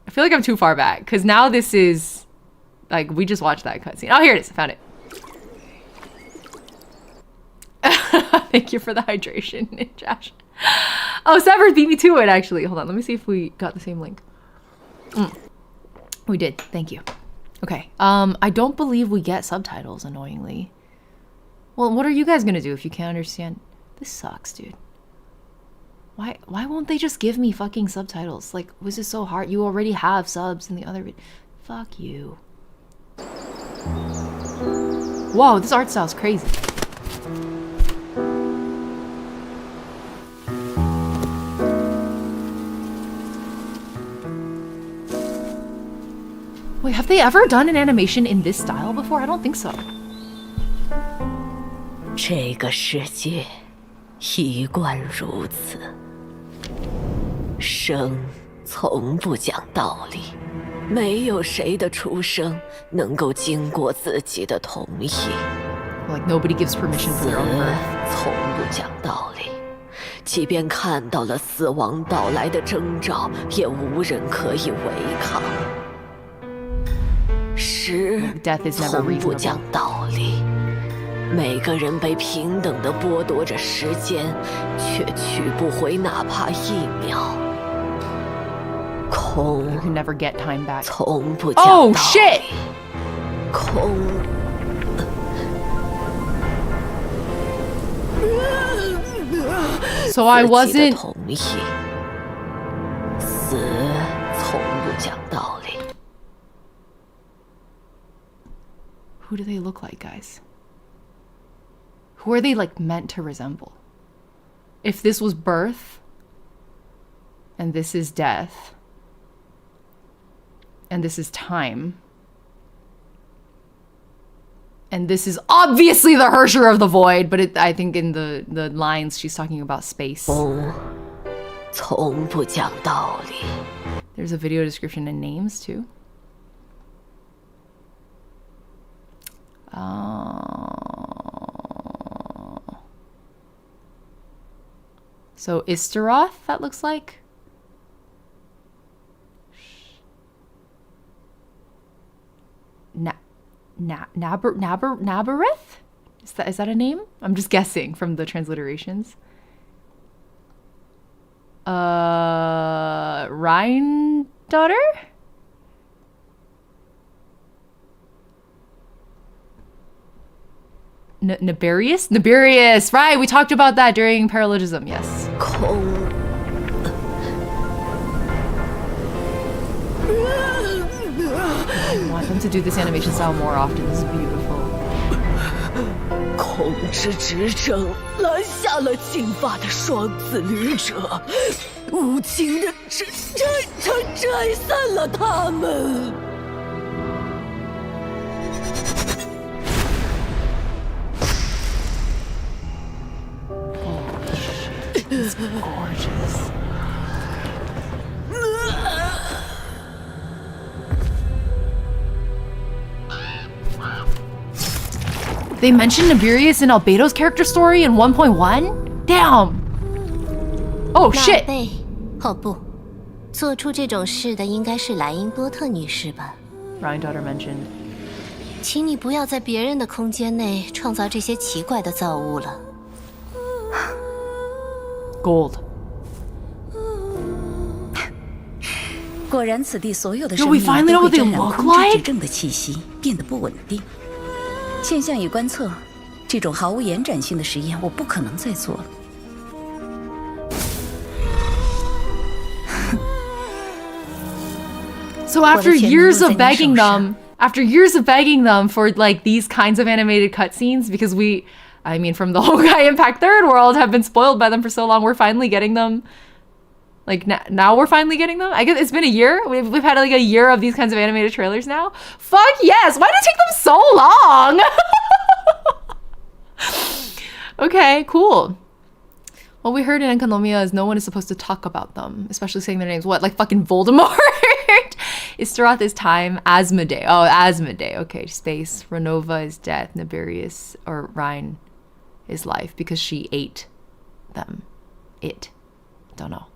I feel like I'm too far back because now this is, like, we just watched that cutscene. Oh, here it is. I found it. Thank you for the hydration, Josh. Oh, Severed beat me to it, actually. Hold on, let me see if we got the same link. We did. Thank you. Okay. I don't believe we get subtitles, annoyingly. Well, what are you guys gonna do if you can't understand? This sucks, dude. Why won't they just give me fucking subtitles? Like, was this so hard? You already have subs in the other fuck you. Whoa, this art style's crazy. Wait, have they ever done an animation in this style before? I don't think so. 这个世界一贯如此，生从不讲道理，没有谁的出生能够经过自己的同意。Like nobody gives permission for their own birth. 从不讲道理，即便看到了死亡到来的征兆，也无人可以违抗。时从不讲道理。 每个人被平等地剥夺着时间，却取不回哪怕一秒。空从不讲道理。空。So I wasn't. 同意。死从不讲道理。 Who do they look like, guys? Who are they like meant to resemble? If this was birth, and this is death, and this is time, and this is obviously the Hersher of the Void, but I think in the lines she's talking about space. There's a video description and names too. So Istaroth, that looks like. Nabareth? Is that a name? I'm just guessing from the transliterations. Rhine daughter? Naberius? Naberius! Right, we talked about that during paralogism, yes. I want them to do this animation style more often. This is beautiful. 空之之争拦下了金发的双子旅者，无情的拆散了他们。 It's gorgeous. They mentioned Naberius in Albedo's character story in 1.1? Damn! Oh shit! 哦不，做出这种事的应该是莱茵多特女士吧 Ryan daughter mentioned. 请你不要在别人的空间内创造这些奇怪的造物了。 Gold. 果然，此地所有的 Yo, 生 we 命 finally 都 know 会 what they 沾染 look 空之 like? 执政的气息，变得不稳定。现象已观测，这种毫无延展性的实验，我不可能再做了。 So after years of begging them for like these kinds of animated cutscenes, because I mean, from the Honkai Impact Third World have been spoiled by them for so long, we're finally getting them. Like now we're finally getting them. I guess it's been a year. We've had like a year of these kinds of animated trailers now. Fuck yes! Why did it take them so long? Okay, cool. What we heard in Enkanomiya is no one is supposed to talk about them, especially saying their names. What, like fucking Voldemort? Istaroth is time. Asmodee. Oh, Asmodee. Okay, space. Renova is death. Naberius or Rhine is life because she ate them. Don't know.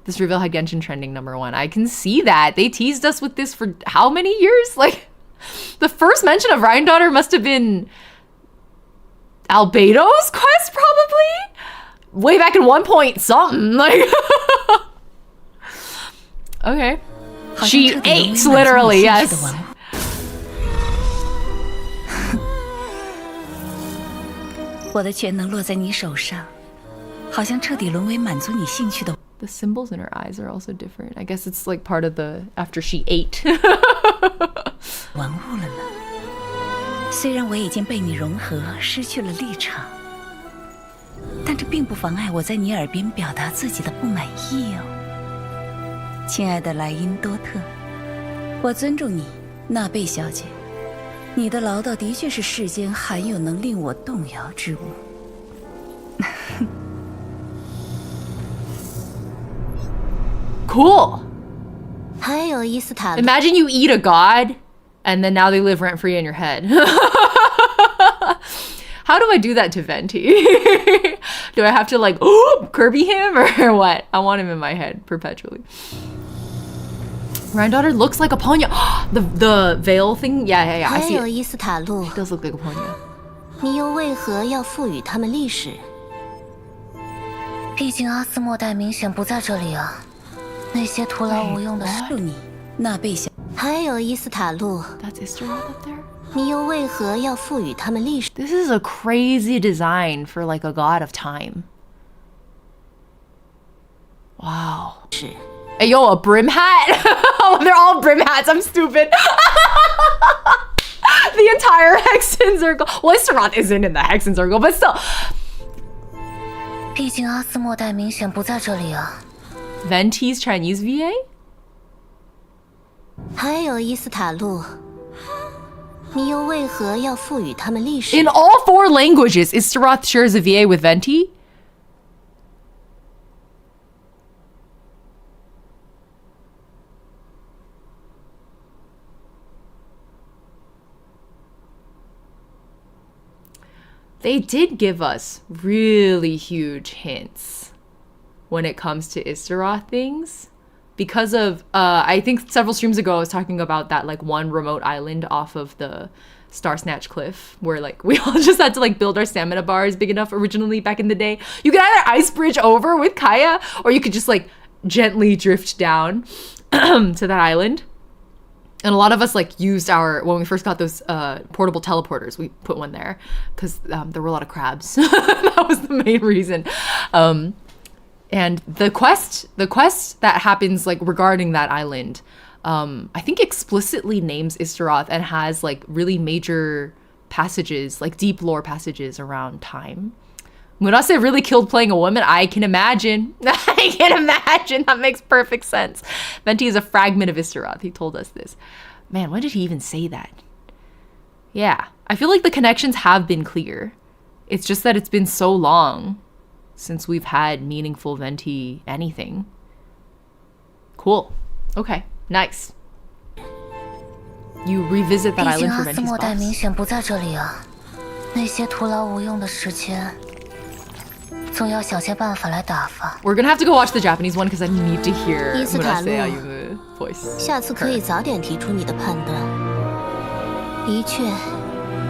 This reveal had Genshin trending #1. I can see that. They teased us with this for how many years? Like, the first mention of Rhine daughter must have been Albedo's quest, probably? Way back in 1 point something. Like, okay. She ate, literally, yes. 我的全能落在你手上，好像彻底沦为满足你兴趣的。 The symbols in her eyes are also different. I guess it's like part of the after she ate. 玩物了呢。虽然我已经被你融合，失去了立场，但这并不妨碍我在你耳边表达自己的不满意哦。亲爱的莱茵多特，我尊重你，纳贝小姐。你的唠叨的确是世间罕有能令我动摇之物。Cool. 还有伊斯塔， Imagine you eat a god, and then now they live rent free in your head. How do I do that to Venti? Do I have to like Kirby him or what? I want him in my head perpetually. Rhine daughter looks like a Ponya. The veil thing? Yeah. I 还 see 有 it. 伊斯塔路， It does look like a Ponya. 你又为何要赋予他们历史？毕竟阿斯莫代明显不在这里啊。那些徒劳无用的事，你纳贝小，还有伊斯塔路， That's Istaroth up there? 你又为何要赋予他们历史？ This is a crazy design for like a god of time. Wow. Hey, yo, a brim hat? They're all brim hats. I'm stupid. The entire Hexen Circle. Well, Istaroth isn't in the Hexen Circle, but still. 毕竟阿斯莫代明显不在这里啊。 Venti's Chinese VA? 还有伊斯塔路，你又为何要赋予他们历史？ In all 4 languages, Istaroth shares a VA with Venti? They did give us really huge hints when it comes to Istaroth things. Because of, I think several streams ago I was talking about that like one remote island off of the Star Snatch Cliff, where like we all just had to like build our stamina bars big enough originally back in the day. You could either ice bridge over with Kaya, or you could just like gently drift down to that island. And a lot of us like used when we first got those portable teleporters, we put one there because there were a lot of crabs. That was the main reason. And the quest that happens like regarding that island, I think explicitly names Istaroth and has like really major passages, like deep lore passages around time. Murase really killed playing a woman. I can imagine. I can imagine. That makes perfect sense. Venti is a fragment of Istaroth. He told us this. Man, when did he even say that? Yeah. I feel like the connections have been clear. It's just that it's been so long since we've had meaningful Venti anything. Cool. Okay. Nice. You revisit that island for Venti's boss. We're gonna have to go watch the Japanese one because I need to hear Murase Ayumu voice. 下次可以早点提出你的判断。的确，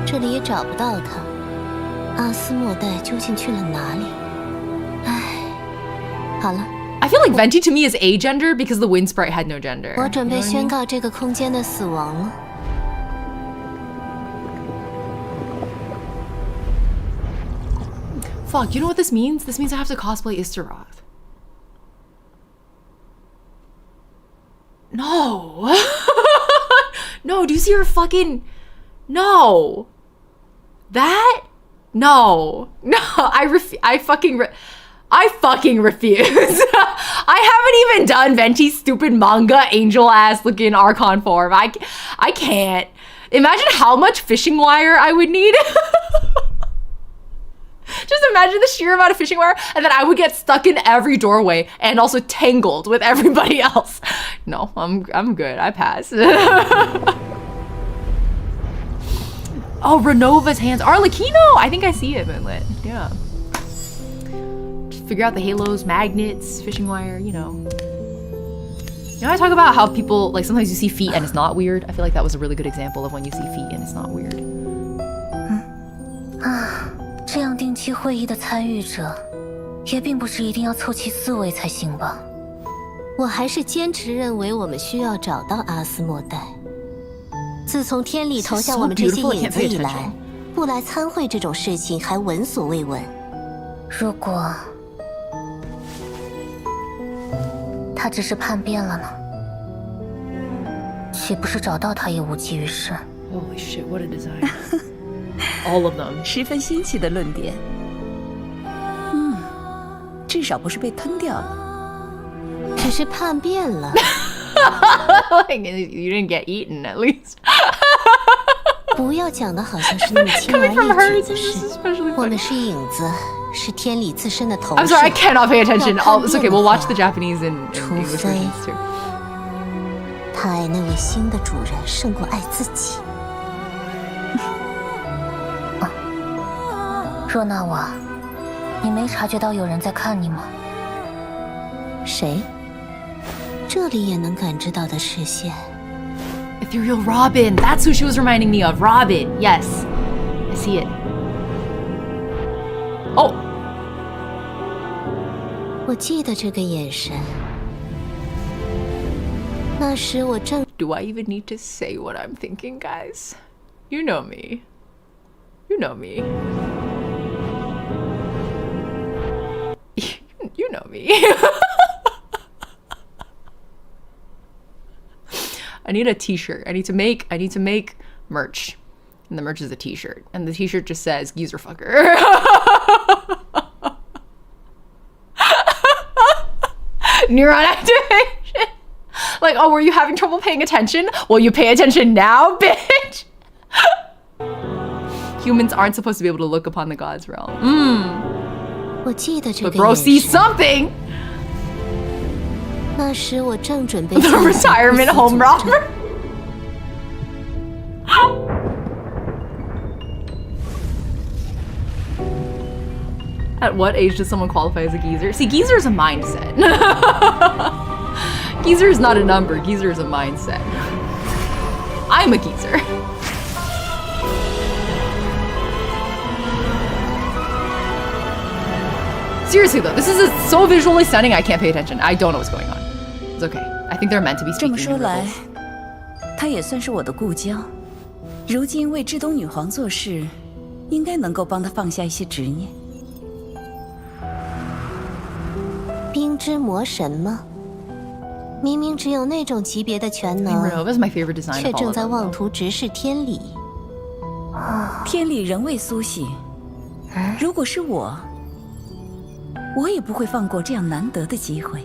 这里也找不到他。阿斯莫代究竟去了哪里？唉，好了。 I feel like Venti to me is agender because the wind sprite had no gender. 我准备宣告这个空间的死亡了。 Fuck, you know what this means? This means I have to cosplay Istaroth. No. No, do you see her fucking... No. That? No. No, I fucking refuse. I haven't even done Venti's stupid manga angel ass looking Archon form. I can't. Imagine how much fishing wire I would need. Just imagine the sheer amount of fishing wire, and then I would get stuck in every doorway and also tangled with everybody else. No, I'm good. I pass. Oh, Renova's hands. Arlecchino! I think I see it, Moonlit. Yeah. Just figure out the halos, magnets, fishing wire, you know. You know, I talk about how people, like, sometimes you see feet and it's not weird. I feel like that was a really good example of when you see feet and it's not weird. 这样定期会议的参与者，也并不是一定要凑齐4位才行吧？我还是坚持认为我们需要找到阿斯莫代。自从天力投向我们这些影子以来，不来参会这种事情还闻所未闻。如果他只是叛变了呢？岂不是找到他也无济于事 ？Holy shit! What a design! All of them. 十分新奇的论点。至少不是被吞掉了。只是叛变了。Like, you didn't get eaten at least. 不要讲的好像是那么轻而易举的事。我们是影子，是天理自身的投射。I'm sorry, I cannot pay attention. Oh, it's okay. We'll watch the Japanese and English versions too. 他爱那位新的主人胜过爱自己。若纳瓦，你没察觉到有人在看你吗？谁？这里也能感知到的视线。Ethereal Robin. That's who she was reminding me of. Robin. Yes. I see it. Oh. 我记得这个眼神。那时我正。Do I even need to say what I'm thinking, guys? You know me. You know me. You know me. I need a t-shirt. I need to make merch. And the merch is a t-shirt. And the t-shirt just says geezer fucker. Neuron activation. Like, oh, were you having trouble paying attention? Well, you pay attention now, bitch. Humans aren't supposed to be able to look upon the gods' realm. But bro sees something. 那时我正准备 The retirement home robber. At what age does someone qualify as a geezer? See, geezer is a mindset. Geezer is not a number. Geezer is a mindset. I'm a geezer. Seriously though, this is so visually stunning I can't pay attention. I don't know what's going on. It's okay. I think they're meant to be 这么 speaking 说 in 来， riddles. 她也算是我的故交。如今为至东女皇做事，应该能够帮她放下一些执念。冰之魔神吗？明明只有那种级别的全 I mean, 能， Renova is my favorite design 却 of all 正 of 在 them, 妄 though. 图直视天理。天理仍未苏醒，如果是我，我也不会放过这样难得的机会。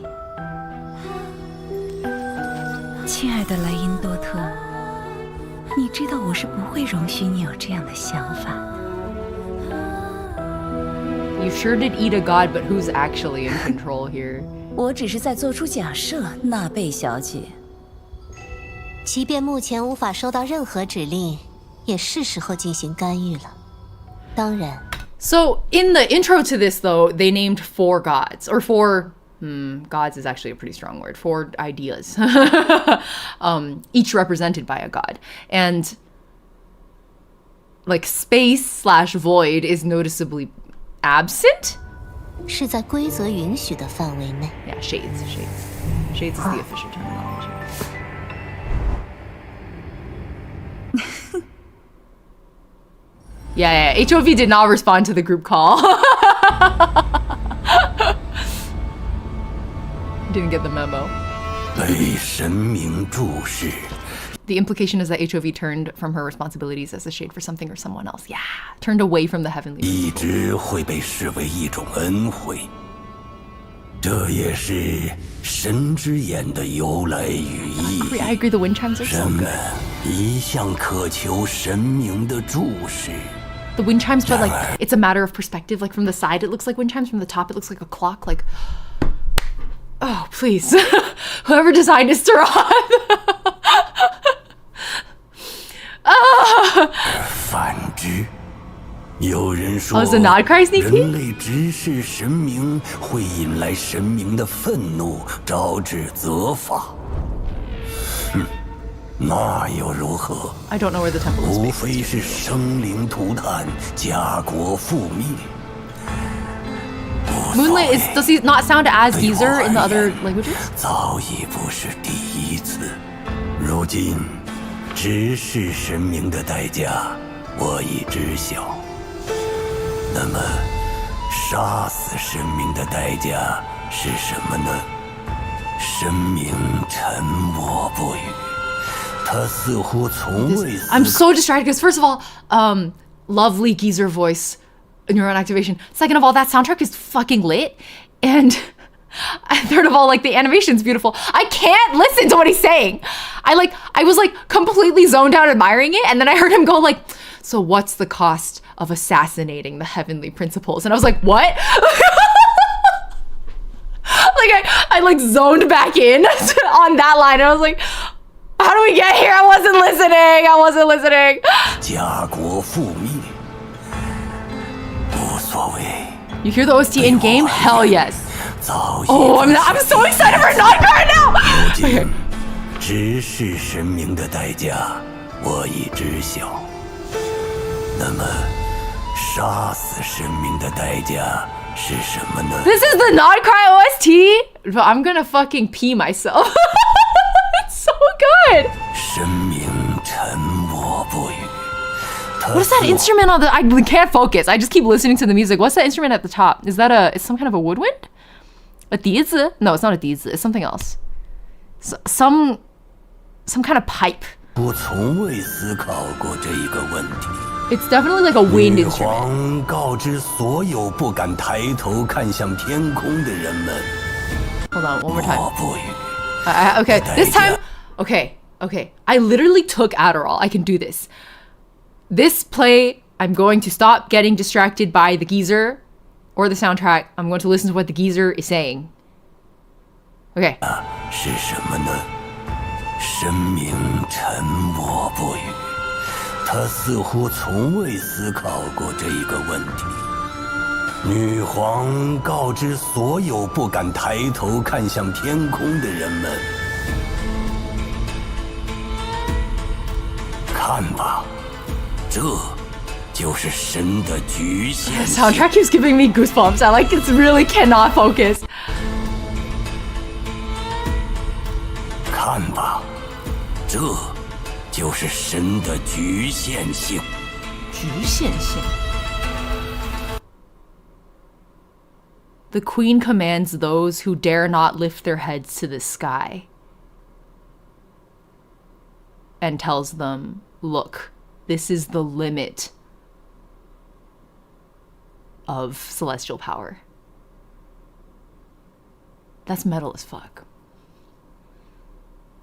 亲爱的莱茵多特，你知道我是不会容许你有这样的想法的。 You sure did eat a god, but who's actually in control here? 我只是在做出假设，纳贝小姐。即便目前无法收到任何指令，也是时候进行干预了。当然， So in the intro to this, though, they named 4 gods, or 4. Gods is actually a pretty strong word. 4 ideas, each represented by a god, and like space/void is noticeably absent. 是在规则允许的范围内。 Yeah, shades is the official terminology. Yeah, HOV did not respond to the group call. Didn't get the memo. 被神明注视， The implication is that HOV turned from her responsibilities as a shade for something or someone else. Yeah, turned away from the heavenly. 一直会被视为一种恩惠。这也是神之眼的由来与意义。 I agree, the wind chimes are so 人们 good. 一向渴求神明的注视。 The wind chimes, but like it's a matter of perspective. Like from the side, it looks like wind chimes. From the top, it looks like a clock. Like, oh please, whoever designed istaroth. 反之，有人说 Oh, is the nod cry sneak peek? 人类直视神明会引来神明的愤怒，招致责罚。那又如何？ I don't know where the temple is 无 based. 非是生灵涂炭，家国覆灭。 Moonlit is, does he not sound as geezer in the other languages? 早已不是第一次，如今直视神明的代价我已知晓。那么，杀死神明的代价是什么呢？神明沉默不语，他似乎从未思 I'm so distracted because first of all, lovely geezer voice, neuron activation. Second of all, that soundtrack is fucking lit, and third of all, like the animation's beautiful. I can't listen to what he's saying. I was like completely zoned out admiring it, and then I heard him go like, "So what's the cost of assassinating the heavenly principles?" And I was like, "What?" Like I like zoned back in on that line, and I was like, "How do we get here? I wasn't listening." 家国覆灭，无所谓。 You hear the OST in game? Hell yes. 早已 Oh, I'm so excited for Nod right now. 如今直视神明的代价我已知晓。那么，杀死神明的代价是什么呢？ This is the Nod Cry OST? But I'm gonna fucking pee myself. It's so good. 神明沉默不语。 What's that instrument on the... I can't focus. I just keep listening to the music. What's that instrument at the top? Is that it's some kind of a woodwind? A 笛子? No, it's not a 笛子. It's something else. Some kind of pipe. 我从未思考过这一个问题。 It's definitely like a wind 女 instrument. 皇告知所有不敢抬头看向天空的人们， Hold on, one more time. 默不语。 Okay, this time... Okay. I literally took Adderall. I can do this. This play, I'm going to stop getting distracted by the geezer or the soundtrack. I'm going to listen to what the geezer is saying. Okay. 是什么呢？神明沉默不语，他似乎从未思考过这一个问题。女皇告知所有不敢抬头看向天空的人们：看吧，这就是神的局限 Soundtrack keeps giving me goosebumps. I like it really cannot focus. 看吧，这就是神的局限性。局限性. The queen commands those who dare not lift their heads to the sky and tells them, look, this is the limit of celestial power. That's metal as fuck.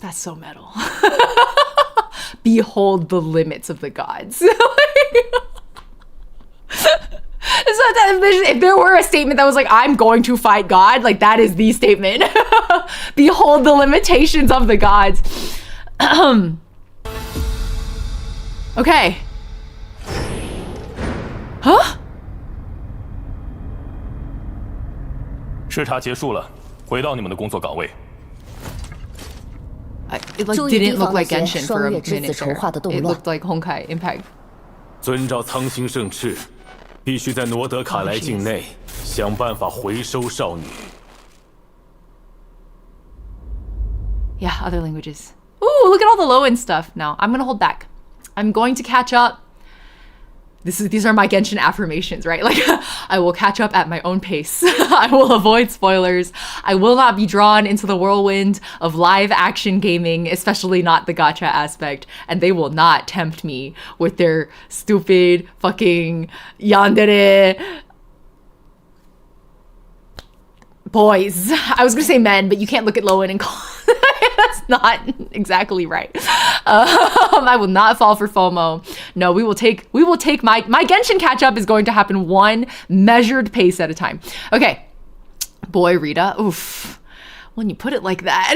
That's so metal. Behold the limits of the gods. So if there were a statement that was like, I'm going to fight God, like that is the statement. Behold the limitations of the gods. Okay. Huh? 视察结束了，回到你们的工作岗位。 It like didn't look like Genshin for a minute there. It looked like Honkai Impact. 遵照苍星圣敕，必须在罗德卡莱境内想办法回收少女。 Yeah, other languages. Ooh, look at all the low-end stuff now. I'm gonna hold back. I'm going to catch up. These are my Genshin affirmations, right? Like, I will catch up at my own pace. I will avoid spoilers. I will not be drawn into the whirlwind of live action gaming, especially not the gacha aspect. And they will not tempt me with their stupid fucking yandere boys. I was gonna say men, but you can't look at Lowen and call that's not exactly right. I will not fall for FOMO. No, we will take my Genshin catch up is going to happen one measured pace at a time. Okay. Boy, Rita. Oof. When you put it like that.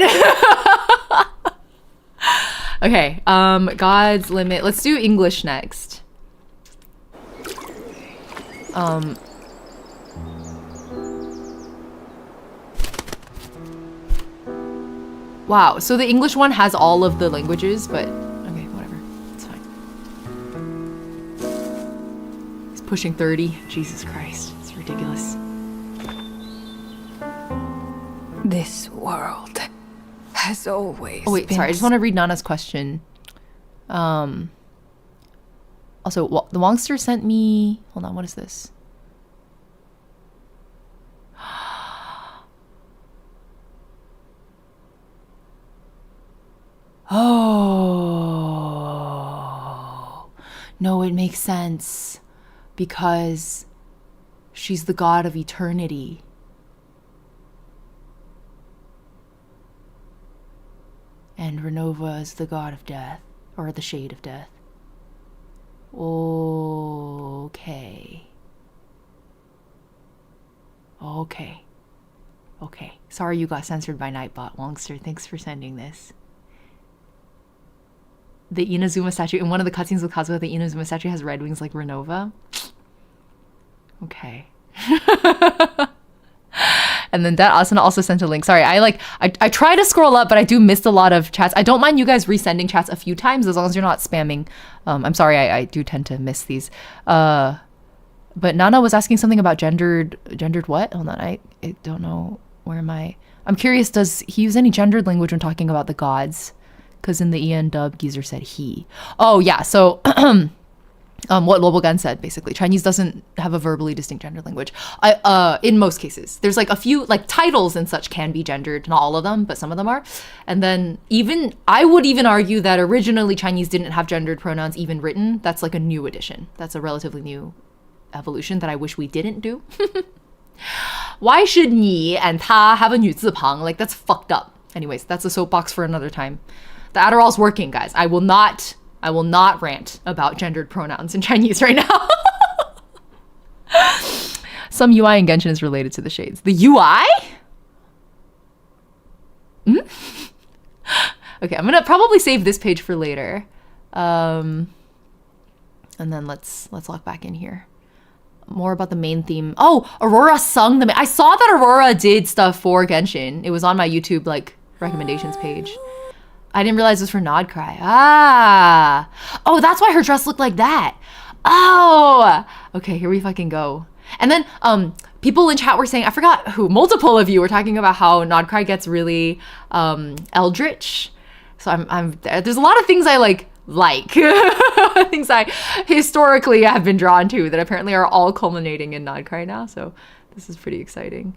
Okay. God's limit. Let's do English next. Wow, so the English one has all of the languages, but okay, whatever. It's fine. He's pushing 30. Jesus Christ, it's ridiculous. This world has always Oh wait, sorry, I just want to read Nana's question. Also, the Wongster sent me... Hold on, what is this? Oh, no, it makes sense because she's the god of eternity. And Renova is the god of death, or the shade of death. Okay. Okay. Okay. Sorry you got censored by Nightbot, Wongster. Thanks for sending this. The Inazuma statue, in one of the cutscenes with Kazuha, the Inazuma statue has red wings like Renova. Okay. And then that Asuna also sent a link. Sorry, I try to scroll up, but I do miss a lot of chats. I don't mind you guys resending chats a few times as long as you're not spamming. I'm sorry, I do tend to miss these. But Nana was asking something about gendered what? Hold on, I don't know where I'm curious, does he use any gendered language when talking about the gods? Because in the EN dub, Geezer said he. Oh, yeah. So what Lobogan said, basically. Chinese doesn't have a verbally distinct gender language. In most cases. There's like a few, like titles and such can be gendered. Not all of them, but some of them are. And then I would even argue that originally Chinese didn't have gendered pronouns even written. That's like a new addition. That's a relatively new evolution that I wish we didn't do. Why should 你 and 他 have a 女字旁? Like, that's fucked up. Anyways, that's a soapbox for another time. The Adderall's working, guys. I will not rant about gendered pronouns in Chinese right now. Some UI in Genshin is related to the shades. The UI? Okay, I'm gonna probably save this page for later. And then let's lock back in here. More about the main theme. Oh, Aurora sung I saw that Aurora did stuff for Genshin. It was on my YouTube recommendations page. I didn't realize it was for Nod Cry. Ah. Oh, that's why her dress looked like that. Oh, okay, here we fucking go. And then people in chat were saying, I forgot who, multiple of you were talking about how Nodcry gets really eldritch. So there's a lot of things I like things I historically have been drawn to that apparently are all culminating in Nodcry now. So this is pretty exciting.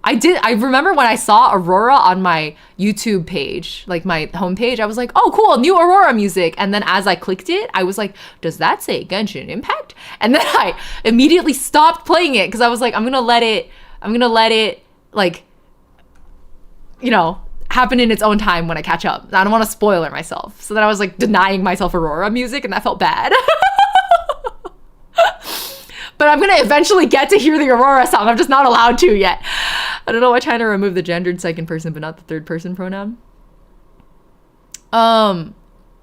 I remember when I saw Aurora on my YouTube page, like my homepage, I was like, oh, cool, new Aurora music. And then as I clicked it, I was like, does that say Genshin Impact? And then I immediately stopped playing it because I was like, I'm gonna let it like, you know, happen in its own time when I catch up. I don't want to spoil it myself. So then I was like denying myself Aurora music, and that felt bad. But I'm gonna eventually get to hear the Aurora song. I'm just not allowed to yet. I don't know why trying to remove the gendered second person but not the third person pronoun.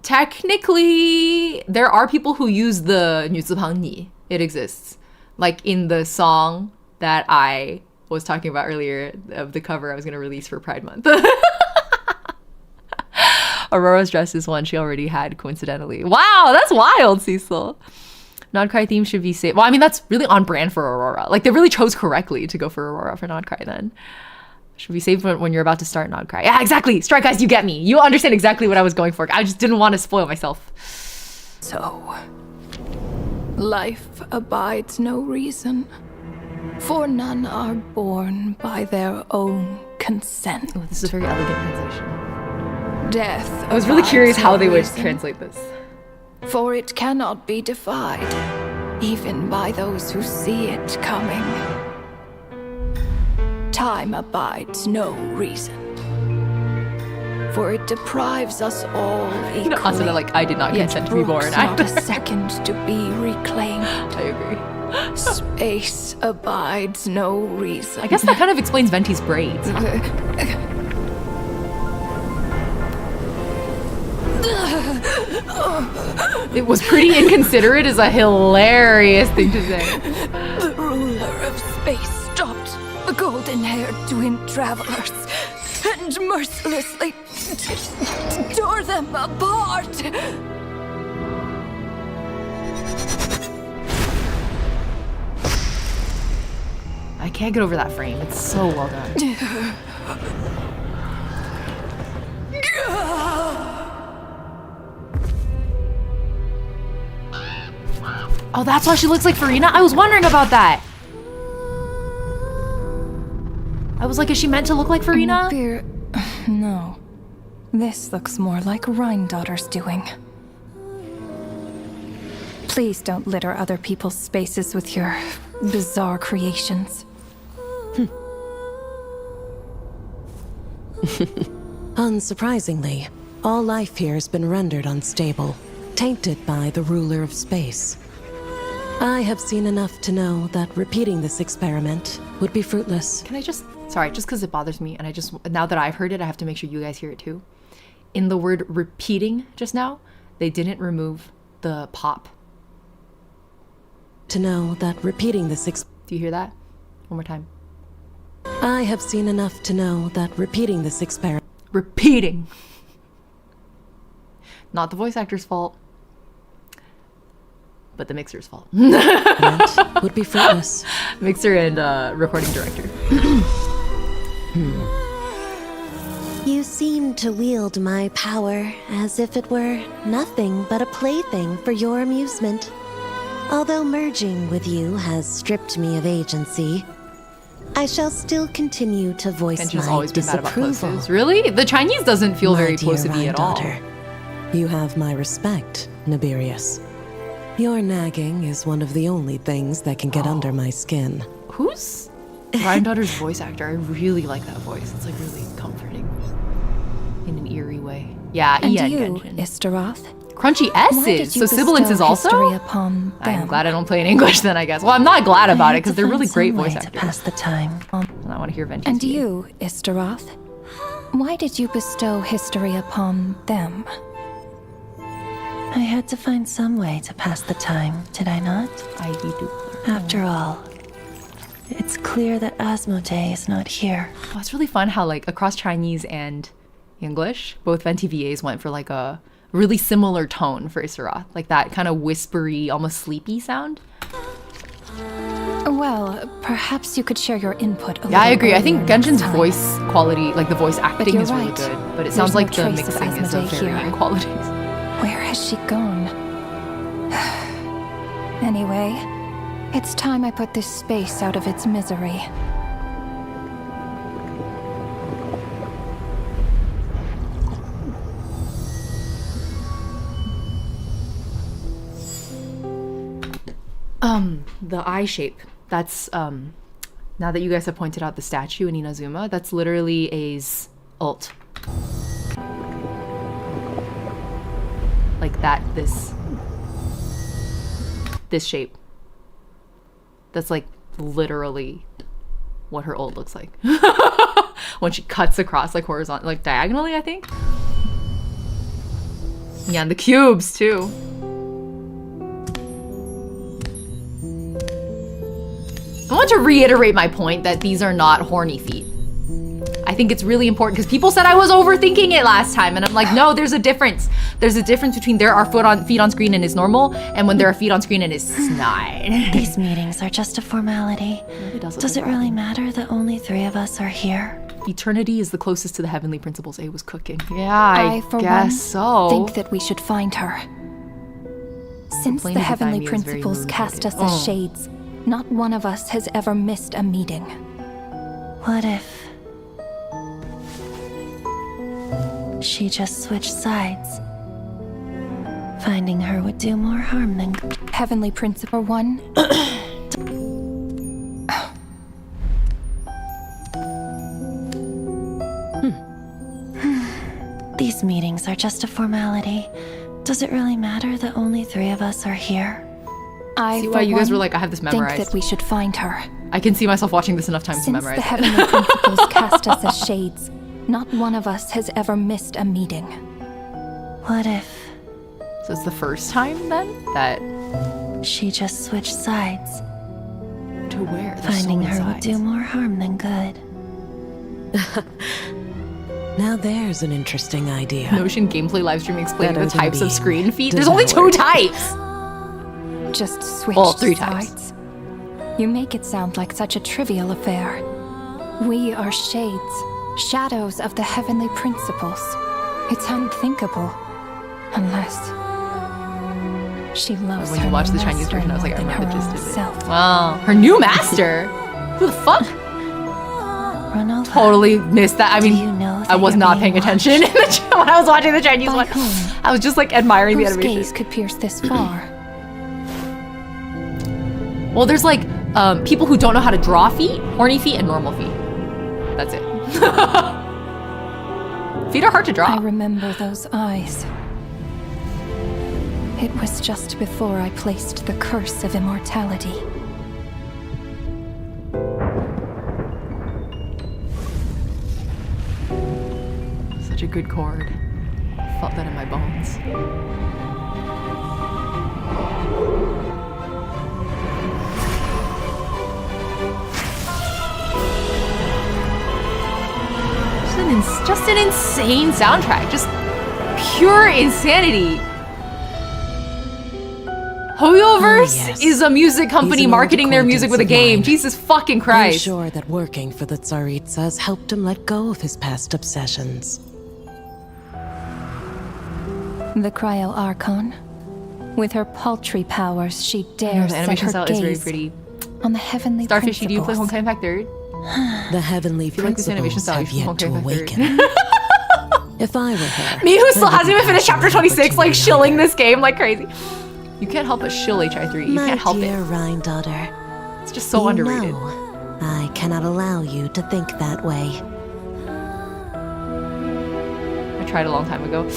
Technically, there are people who use the 女字旁你. It exists. Like in the song that I was talking about earlier of the cover I was gonna release for Pride Month. Aurora's dress is one she already had, coincidentally. Wow, that's wild, Cecil. Nodcry theme should be saved. Well, I mean, that's really on brand for Aurora. Like, they really chose correctly to go for Aurora for Nodcry then. Should be saved when you're about to start Nodcry. Yeah, exactly. Strike Guys, you get me. You understand exactly what I was going for. I just didn't want to spoil myself. So, life abides no reason, for none are born by their own consent. Oh, this is a very elegant translation. Death. I was really curious how they would reason, translate this. For it cannot be defied, even by those who see it coming. Time abides no reason, for it deprives us all equally. You know, Asuna, like, I did not consent to be born. Not a second to be reclaimed. I agree. Space abides no reason. I guess that kind of explains Venti's braids. It was pretty inconsiderate is a hilarious thing to say. The ruler of space stopped the golden-haired twin travelers and mercilessly tore them apart. I can't get over that frame. It's so well done. Oh, that's why she looks like Farina? I was wondering about that. I was like, is she meant to look like Farina? No. This looks more like Rhine-daughter's doing. Please don't litter other people's spaces with your bizarre creations. Unsurprisingly, all life here has been rendered unstable, tainted by the ruler of space. I have seen enough to know that repeating this experiment would be fruitless. Can I just, sorry, just because it bothers me, and now that I've heard it, I have to make sure you guys hear it too. In the word repeating just now, they didn't remove the pop. To know that repeating this Do you hear that? One more time. I have seen enough to know that repeating this experiment. Repeating. Not the voice actor's fault, but the mixer's fault. Would be fruitless. Mixer and recording director. You seem to wield my power as if it were nothing but a plaything for your amusement. Although merging with you has stripped me of agency, I shall still continue to voice my disapproval. Really? The Chinese doesn't feel very plosive at all. You have my respect, Nibirius. Your nagging is one of the only things that can get under my skin. Who's Rhine-daughter's voice actor? I really like that voice. It's like really comforting in an eerie way. Yeah, and Ian you, Genshin. Istaroth? Crunchy S's. So sibilance is also? Upon I'm glad I don't play in English then, I guess. Well, I'm not glad about it because they're really great voice actors. To pass the time. And I want to hear Venti's And you, Istaroth? Why did you bestow history upon them? I had to find some way to pass the time, did I not? I do. After all, it's clear that Asmodee is not here. Oh, it's really fun how like across Chinese and English, both Venti VAs went for like a really similar tone for Istaroth, like that kind of whispery, almost sleepy sound. Well, perhaps you could share your input a little. Yeah, I agree. I think earlier next Genshin's time. voice quality, like the voice acting, you're is really right. good. But it There's sounds no like the trace of mixing is of Asmodee varying here. qualities. Where has she gone? Anyway, it's time I put this space out of its misery. The eye shape. That's now that you guys have pointed out the statue in Inazuma, that's literally A's ult. Like that, this shape. That's like literally what her ult looks like. When she cuts across like horizontal, like diagonally, I think. Yeah, and the cubes too. I want to reiterate my point that these are not horny feet. I think it's really important because people said I was overthinking it last time, and I'm like, no, there's a difference. There's a difference between there are feet on screen and is normal, and when there are feet on screen and is not. These meetings are just a formality. Does it really matter that only 3 of us are here? Eternity is the closest to the heavenly principles A was cooking. Yeah, I for guess one, so. think that we should find her. Since plane the of heavenly Daimyo is very principles cast us moon-headed. as shades, not one of us has ever missed a meeting. What if she just switched sides? Finding her would do more harm than good. Heavenly Principle 1. These meetings are just a formality. Does it really matter that only 3 of us are here? I, See for why you guys one, were like, I have this think memorized. that we should find her. I can see myself watching this enough times to Since memorize the it. heavenly principles cast us as shades, not one of us has ever missed a meeting. What if So it's the first time then that she just switched sides? to where? There's so Finding many her would sides. do more harm than good. Now there's an interesting idea. Notion gameplay livestream explaining the Better than types of being screen feet. There's only 2 devoured. types. Just switched Well, 3 types. sides. You make it sound like such a trivial affair. We are shades, shadows of the heavenly principles. It's unthinkable. Unless she loves When her you watch new the Chinese master version, I was like, I more than remember the her gist own of it. self. Wow, her new master. Who the fuck? Ronaldo, Totally missed that. I mean, you know I that was you're not being paying attention in the when I was watching the Chinese By one. whom? I was just like admiring the Whose animation. gaze could pierce this far? Well, there's like people who don't know how to draw feet, horny feet, and normal feet. That's it. Feet are hard to I draw. remember those eyes. It was just before I placed the curse of immortality. Such a good chord. Felt that in my bones. Just an insane soundtrack. Just pure insanity. Hoyoverse yes. is a music company He's an old marketing their music with a acquaintance of game. mine. Jesus fucking I'm Christ. sure that working for the Tsaritsas helped him let go of his past obsessions. The Cryo Archon. With her paltry powers, she I know, dares the set animation her style is very gaze pretty. on the heavenly Starfishy, do you play principles. Honkai Impact 3rd? The heavenly If you like this animation principles style, you have should yet to Honkai Impact 3rd. awaken. If I were her, Me who still I hasn't even wouldn't finished have chapter that 26, like opportunity shilling either. this game like crazy. You can't help but shill HI3. You My can't help dear it. Rhine daughter, It's just so you underrated. know, I cannot allow you to think that way. I tried a long time ago.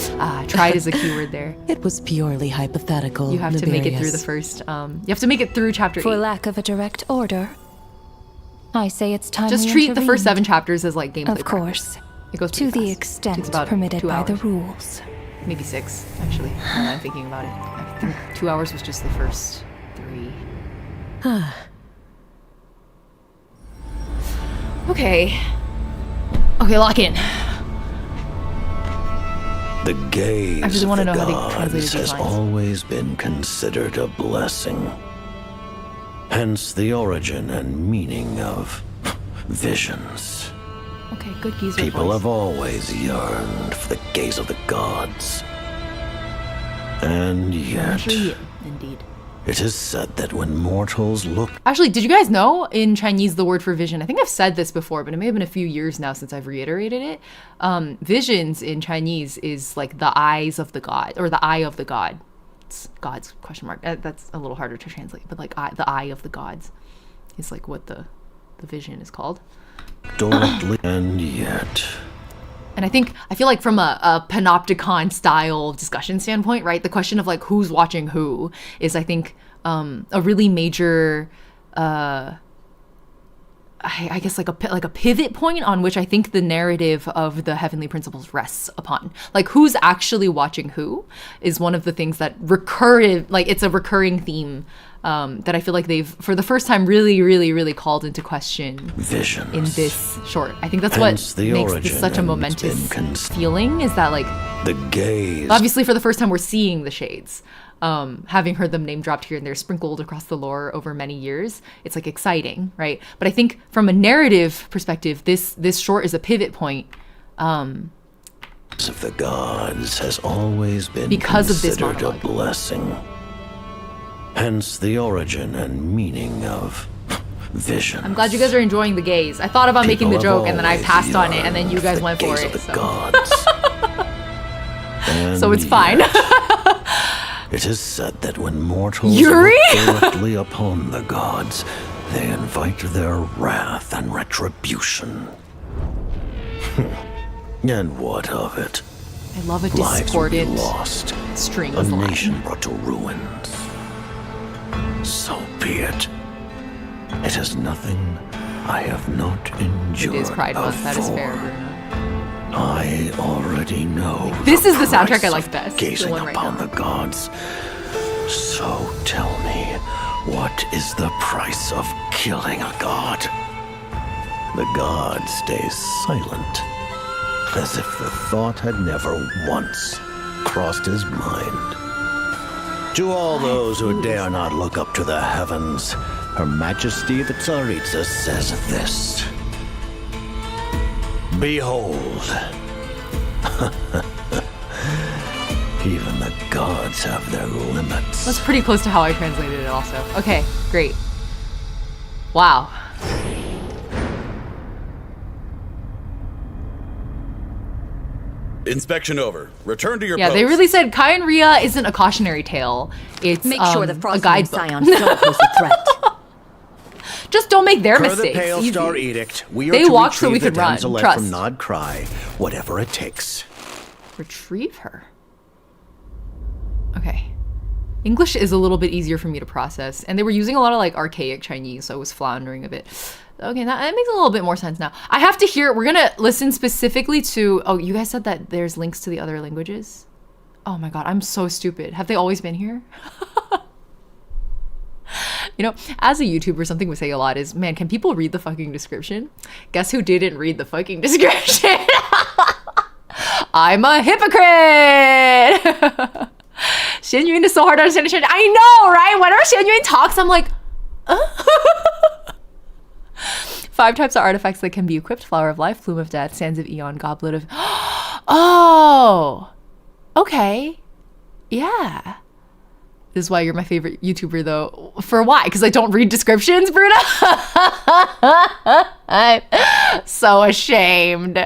Tried is a keyword there. It was purely hypothetical. You have to make it through the Nefarious. first. You have to make it through chapter 8. For lack of a direct order, I say it's time Just we treat the first intervened. 7 chapters as like gameplay. Of course, It goes to pretty the fast. extent Takes about permitted 2 by the hours. rules. Maybe 6, actually. Now that I'm thinking about it. I think 2 hours was just the first 3. Okay. Okay, lock in. The gaze I really want to know how they gods translated these has lines. always been considered a blessing. Hence the origin and meaning of visions. Okay, good geezer People voice. have always yearned for the gaze of the gods. And yet, Actually, indeed. it is said that when mortals look... Actually, did you guys know in Chinese the word for vision? I think I've said this before, but it may have been a few years now since I've reiterated it. Visions in Chinese is like the eyes of the god, or the eye of the god. It's gods, question mark. That's a little harder to translate, but like the eye of the gods is like what the vision is called. Directly, and yet... And I feel like from a panopticon style discussion standpoint, right, the question of like who's watching who is, I think, a really major, I guess like a pivot point on which I think the narrative of the heavenly principles rests upon. Like who's actually watching who is one of the things that it's a recurring theme that I feel like they've, for the first time, really, really, really called into question visions in this short. I think that's what makes this such a momentous feeling, is that like the gaze. Obviously, for the first time, we're seeing the shades. Having heard them name dropped here and there, sprinkled across the lore over many years, it's like exciting, right? But I think from a narrative perspective, this short is a pivot point. Of the gods has always been because of this considered a monologue. blessing. Hence the origin and meaning of vision. I'm glad you guys are enjoying the gaze. I thought about making the joke and then I passed on it and then you guys went for it. So it's fine. It is said that when mortals Yuri? look directly upon the gods, they invite their wrath and retribution. And what of it? I love a Lives will be discordant lost, string a of line. nation brought to ruins. So be it. It is nothing I have not endured. It is Pride Month, that is fair, before. Bruno. I already know. This is the soundtrack price I like of best. Gazing The one right upon now. the gods. So tell me, what is the price of killing a god? The god stays silent, as if the thought had never once crossed his mind. To all those who dare not look up to the heavens, Her Majesty the Tsaritsa says this. Behold. Even the gods have their limits. That's pretty close to how I translated it also. Okay, great. Wow. Inspection over. Return to your Yeah, post. they really said Kai and Rhea isn't a cautionary tale. It's Make sure the a Frost guidebook. Scions don't pose a threat. Just don't make their Per mistakes. the Pale Easy. Star Edict, we are They to walked so we retrieve could the run. damselette Trust. from Nod Cry, whatever it takes. Retrieve her. Okay. English is a little bit easier for me to process, and they were using a lot of like archaic Chinese, so I was floundering a bit. Okay, that makes a little bit more sense now. I have to hear, we're gonna listen specifically to, oh, you guys said that there's links to the other languages? Oh my god, I'm so stupid. Have they always been here? You know, as a YouTuber, something we say a lot is, man, can people read the fucking description? Guess who didn't read the fucking description? I'm a hypocrite! Xian Yun is so hard to understand. I know, right? Whenever Xian Yun talks, I'm like, 5 types of artifacts that can be equipped: Flower of Life, Plume of Death, Sands of Eon, Goblet of... Oh! Okay. Yeah. This is why you're my favorite YouTuber, though. For why? Because I don't read descriptions, Bruno? I'm so ashamed.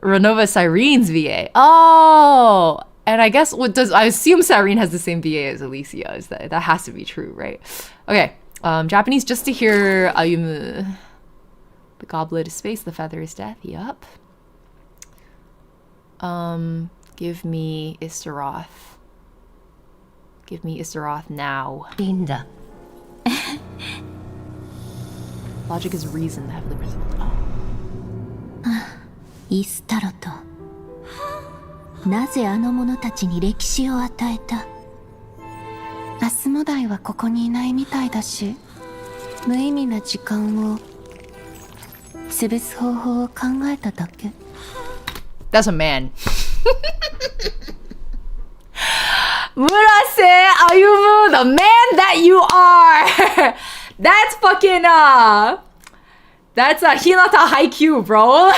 Renova Cyrene's VA. Oh! And I guess I assume Cyrene has the same VA as Alicia. Is that has to be true, right? Okay. Japanese, just to hear the goblet is space, the feather is death. Yup. Give me Istaroth. Give me Istaroth now. Linda. Logic is reason, the heavenly principle. Oh. イスタロト。なぜあの者たちに歴史を与えた？アスモダイはここにいないみたいだし、無意味な時間を潰す方法を考えただけ。 That's a man. Murase Ayumu, the man that you are. That's fucking that's a Hinata Haikyuu, bro.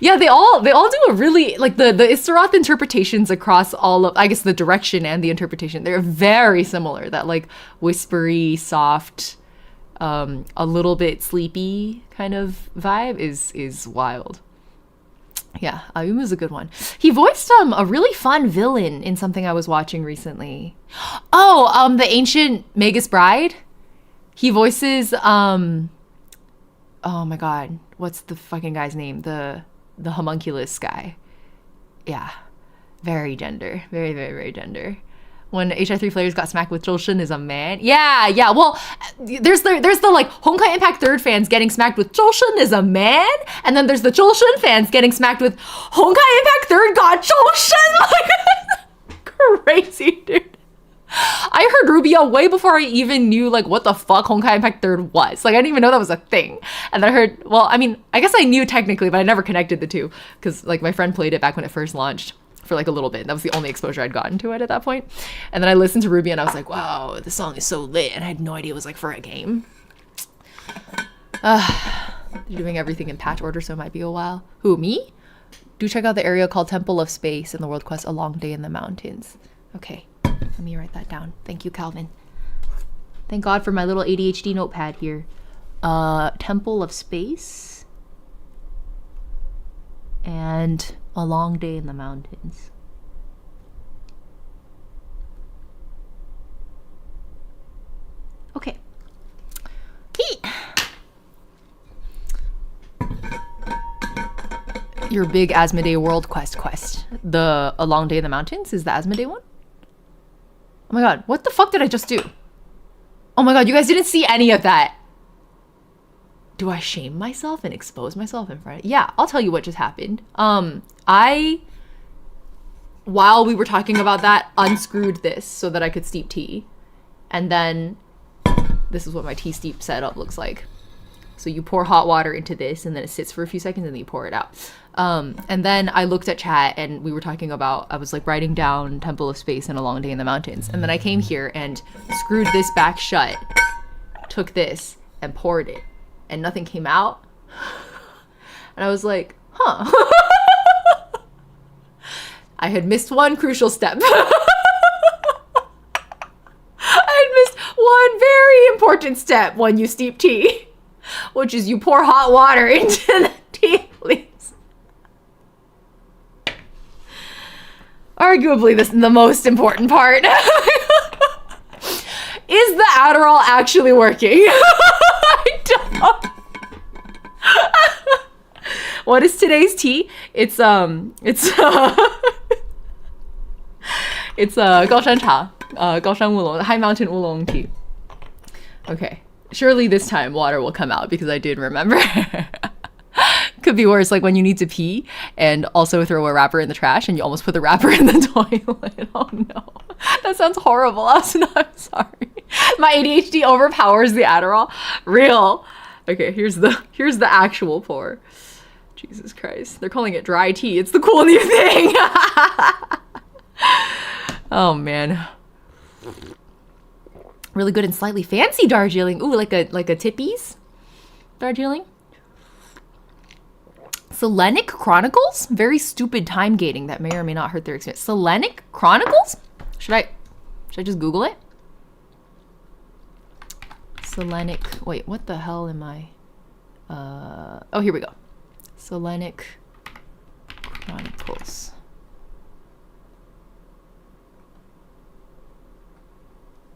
Yeah, they all do a really, like, the Istaroth interpretations across all of, I guess, the direction and the interpretation, they're very similar. That, like, whispery, soft, a little bit sleepy kind of vibe is wild. Yeah, Ayumu's a good one. He voiced a really fun villain in something I was watching recently. Oh, the ancient Magus Bride. He voices oh my god, what's the fucking guy's name? The homunculus guy. Yeah, very gender, very, very, very gender. When HI3 players got smacked with Joshin is a man. Yeah. Well, there's the like Honkai Impact 3rd fans getting smacked with Joshin is a man, and then there's the Joshin fans getting smacked with Honkai Impact 3rd god Joshin. Like, crazy, dude. I heard Rubio way before I even knew like what the fuck Honkai Impact 3rd was. Like, I didn't even know that was a thing. And then I heard, well, I mean, I guess I knew technically, but I never connected the two because like my friend played it back when it first launched for like a little bit. That was the only exposure I'd gotten to it at that point. And then I listened to Ruby and I was like, wow, this song is so lit. And I had no idea it was like for a game. They're doing everything in patch order, so it might be a while. Who, me? Do check out the area called Temple of Space in the world quest A Long Day in the Mountains. Okay, let me write that down. Thank you, Calvin. Thank God for my little ADHD notepad here. Temple of Space and A Long Day in the Mountains. Okay. Your big Asmodee World Quest. The A Long Day in the Mountains is the Asmodee one? Oh my god, what the fuck did I just do? Oh my god, you guys didn't see any of that. Do I shame myself and expose myself in front of... Yeah, I'll tell you what just happened. While we were talking about that, unscrewed this so that I could steep tea. And then this is what my tea steep setup looks like. So you pour hot water into this and then it sits for a few seconds and then you pour it out. And then I looked at chat and we were talking about, I was like writing down Temple of Space and A Long Day in the Mountains. And then I came here and screwed this back shut, took this and poured it. And nothing came out. And I was like, huh. I had missed one crucial step. I had missed one very important step when you steep tea, which is you pour hot water into the tea leaves. Arguably the most important part. Is the Adderall actually working? I don't. What is today's tea? It's Gaoshan cha, Gaoshan Oolong, High Mountain Oolong tea. Okay, surely this time water will come out because I did remember. Could be worse, like when you need to pee and also throw a wrapper in the trash and you almost put the wrapper in the toilet. Oh no, that sounds horrible. I'm sorry. My ADHD overpowers the Adderall. Real. Okay, here's the actual pour. Jesus Christ, they're calling it dry tea. It's the cool new thing. Oh man, really good and slightly fancy Darjeeling. Ooh, like a Tippies Darjeeling. Selenic Chronicles? Very stupid time gating that may or may not hurt their experience. Selenic Chronicles? Should I just Google it? Selenic, wait, what the hell am I? Oh, here we go. Selenic Chronicles.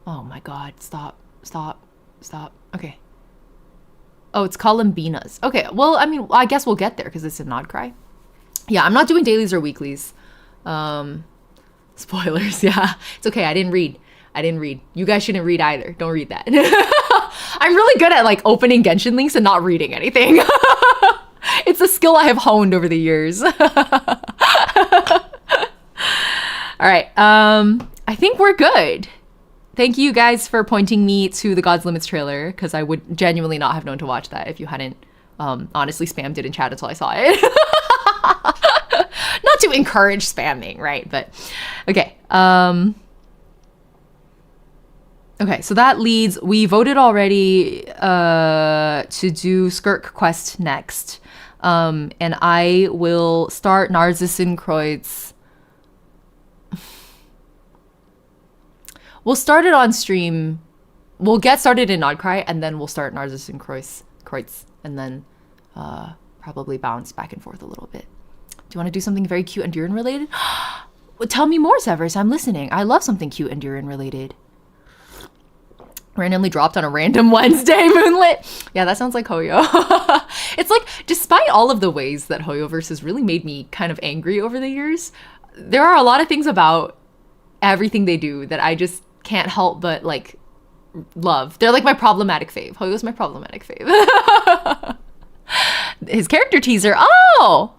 Oh my god, stop. Okay. Oh, it's Columbinas. Okay, well, I mean, I guess we'll get there because it's a nod cry. Yeah, I'm not doing dailies or weeklies. Spoilers, yeah. It's okay, I didn't read. You guys shouldn't read either. Don't read that. I'm really good at like opening Genshin links and not reading anything. It's a skill I have honed over the years. All right, I think we're good. Thank you guys for pointing me to the God's Limits trailer, because I would genuinely not have known to watch that if you hadn't honestly spammed it in chat until I saw it. encourage spamming, right? But okay. Okay, so that leads, we voted already to do Skirk quest next. And I will start Narzisenkreuz. We'll start it on stream. We'll get started in Nodcry, and then we'll start Narzisenkreuz, and then probably bounce back and forth a little bit. Do you want to do something very cute and Durin related? Well, tell me more, Severus. I'm listening. I love something cute and Durin related. Randomly dropped on a random Wednesday, Moonlit. Yeah, that sounds like Hoyo. It's like, despite all of the ways that Hoyoverse has really made me kind of angry over the years, there are a lot of things about everything they do that I just can't help but like love. They're like my problematic fave. Hoyo's my problematic fave. His character teaser. Oh!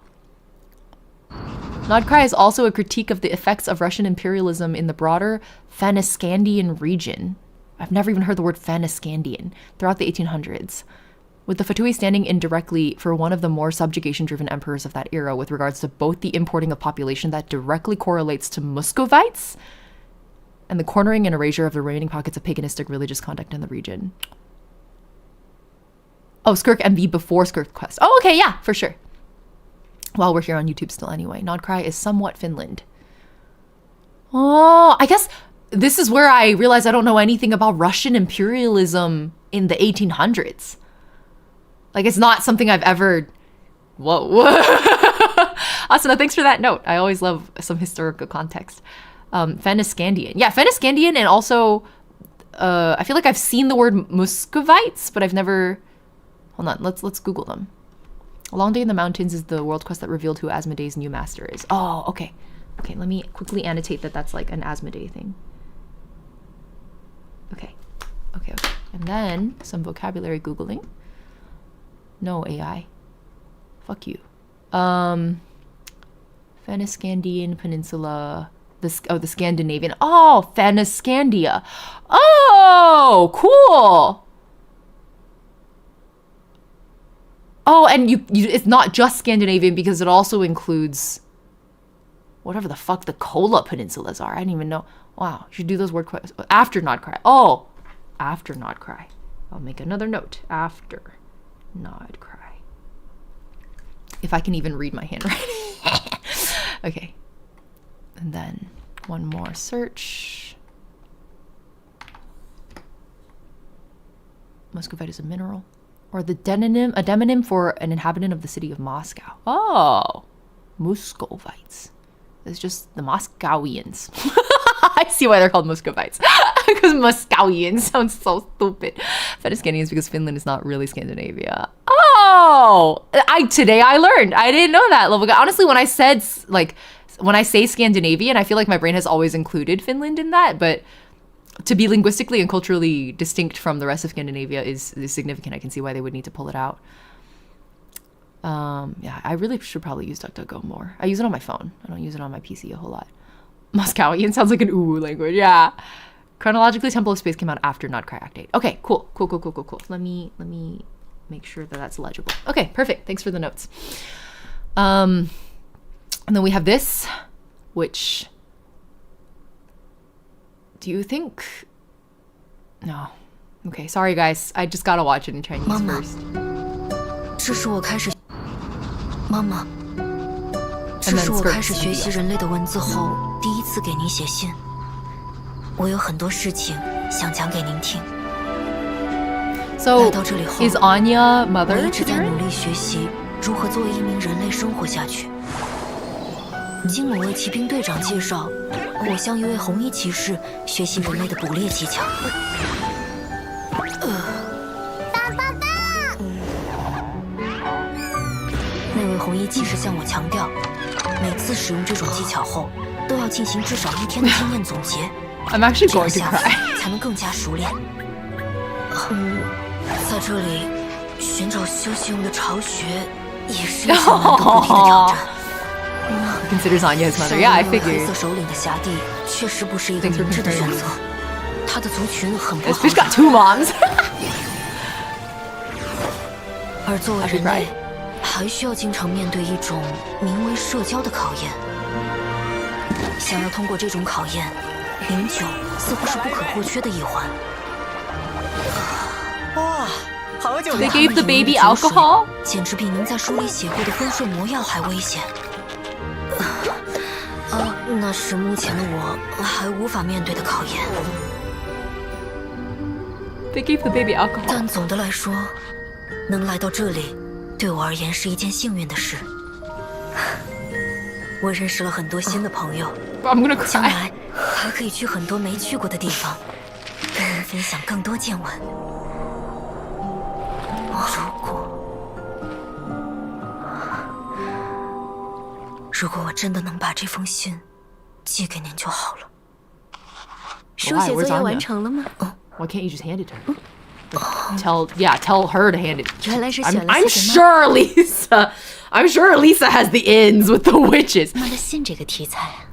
Nodcry is also a critique of the effects of Russian imperialism in the broader Fennoscandian region. I've never even heard the word Fennoscandian throughout the 1800s, with the Fatui standing indirectly for one of the more subjugation-driven emperors of that era with regards to both the importing of population that directly correlates to Muscovites and the cornering and erasure of the remaining pockets of paganistic religious conduct in the region. Oh, Skirk MV before Skirk Quest. Oh, okay, yeah, for sure. While we're here on YouTube still anyway. Nodcry is somewhat Finland. Oh, I guess this is where I realize I don't know anything about Russian imperialism in the 1800s. Like, it's not something I've ever... Whoa. Asuna, thanks for that note. I always love some historical context. Fennoscandian. Yeah, Fennoscandian, and also... I feel like I've seen the word Muscovites, but I've never... Hold on, let's Google them. A Long Day in the Mountains is the world quest that revealed who Asmodee's new master is. Oh, okay. Okay, let me quickly annotate that that's like an Asmodee thing. Okay. And then some vocabulary Googling. No AI. Fuck you. Fennoscandian Peninsula. The Scandinavian. Oh, Fennoscandia. Oh, cool. Oh, and you it's not just Scandinavian because it also includes whatever the fuck the Kola peninsulas are. I didn't even know. Wow, you should do those word questions after Nodcry. Oh, after Nodcry. I'll make another note. After Nodcry. If I can even read my handwriting. Okay. And then one more search. Muscovite is a mineral. Or the demonym, a demonym for an inhabitant of the city of Moscow. Oh, Muscovites. It's just the Moscowians. I see why they're called Muscovites. Because Moscowians sounds so stupid. Fennoscandians because Finland is not really Scandinavia. Oh, today I learned. I didn't know that. Honestly, when I say Scandinavian, I feel like my brain has always included Finland in that, but to be linguistically and culturally distinct from the rest of Scandinavia is significant. I can see why they would need to pull it out. Yeah, I really should probably use DuckDuckGo more. I use it on my phone. I don't use it on my PC a whole lot. Moscowian sounds like an ooh language. Yeah. Chronologically, Temple of Space came out after Nodcry Act 8. Okay, cool. Let me make sure that that's legible. Okay, perfect. Thanks for the notes. And then we have this, which... Do you think... No. Okay, sorry guys. I just gotta watch it in Chinese first. 这是我开始学习人类的文字后第一次给您写信。我有很多事情想讲给您听。 So, is Anya mother? 我一直在努力学习如何作为一名人类生活下去。经某位骑兵队长介绍，我向一位红衣骑士学习人类的捕猎技巧。那位红衣骑士向我强调，每次使用这种技巧后，都要进行至少1天的经验总结，I'm actually going to 这样下去才能更加熟练。在这里寻找休息用的巢穴也是一项难度不低的挑战。 Considers Anya his mother. Yeah, I figured. 黑色首领的辖地确实不是一个明智的选择。他的族群很不 This 好。 fish got 2 moms. 而作为人类，还需要经常面对一种名为社交的考验。想要通过这种考验，饮酒似乎是不可或缺的一环。哇，好久 They gave the baby alcohol? 简直比您在书里写过的昏睡魔药还危险。那是目前的我还无法面对的考验。They gave the baby alcohol. 但总的来说，能来到这里，对我而言是一件幸运的事。我认识了很多新的朋友， I'm gonna cry. 将来还可以去很多没去过的地方，跟人分享更多见闻。如果我真的能把这封信寄给您就好了。书写作业完成了吗？ Why can't you just hand it to her? Tell her to hand it. 原来是选了 I'm sure Lisa has the ins with the witches. 妈的信这个题材。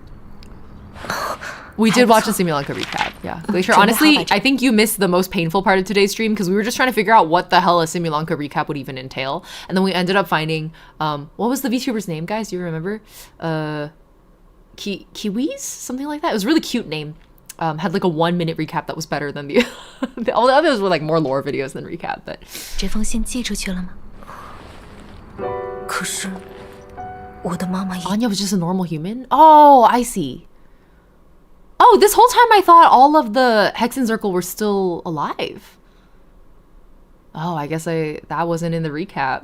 We did watch the Simulanka recap. Yeah. Glacier, honestly, I think you missed the most painful part of today's stream because we were just trying to figure out what the hell a Simulanka recap would even entail. And then we ended up finding, what was the VTuber's name, guys? Do you remember? Kiwis? Something like that. It was a really cute name. Had like a 1-minute recap that was better than the all the others were like more lore videos than recap. But 这封信寄出去了吗？可是我的妈妈 Anya was just a normal human? Oh, I see. Oh, this whole time I thought all of the Hexenzirkel were still alive. Oh, I guess that wasn't in the recap.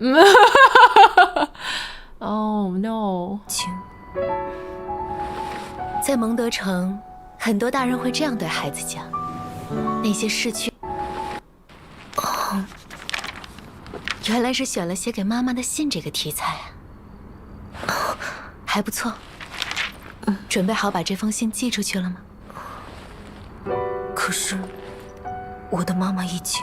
Oh, no. 在蒙德城，很多大人会这样对孩子讲：那些逝去。原来是选了写给妈妈的信这个题材啊，还不错。准备好把这封信寄出去了吗？可是我的妈妈已经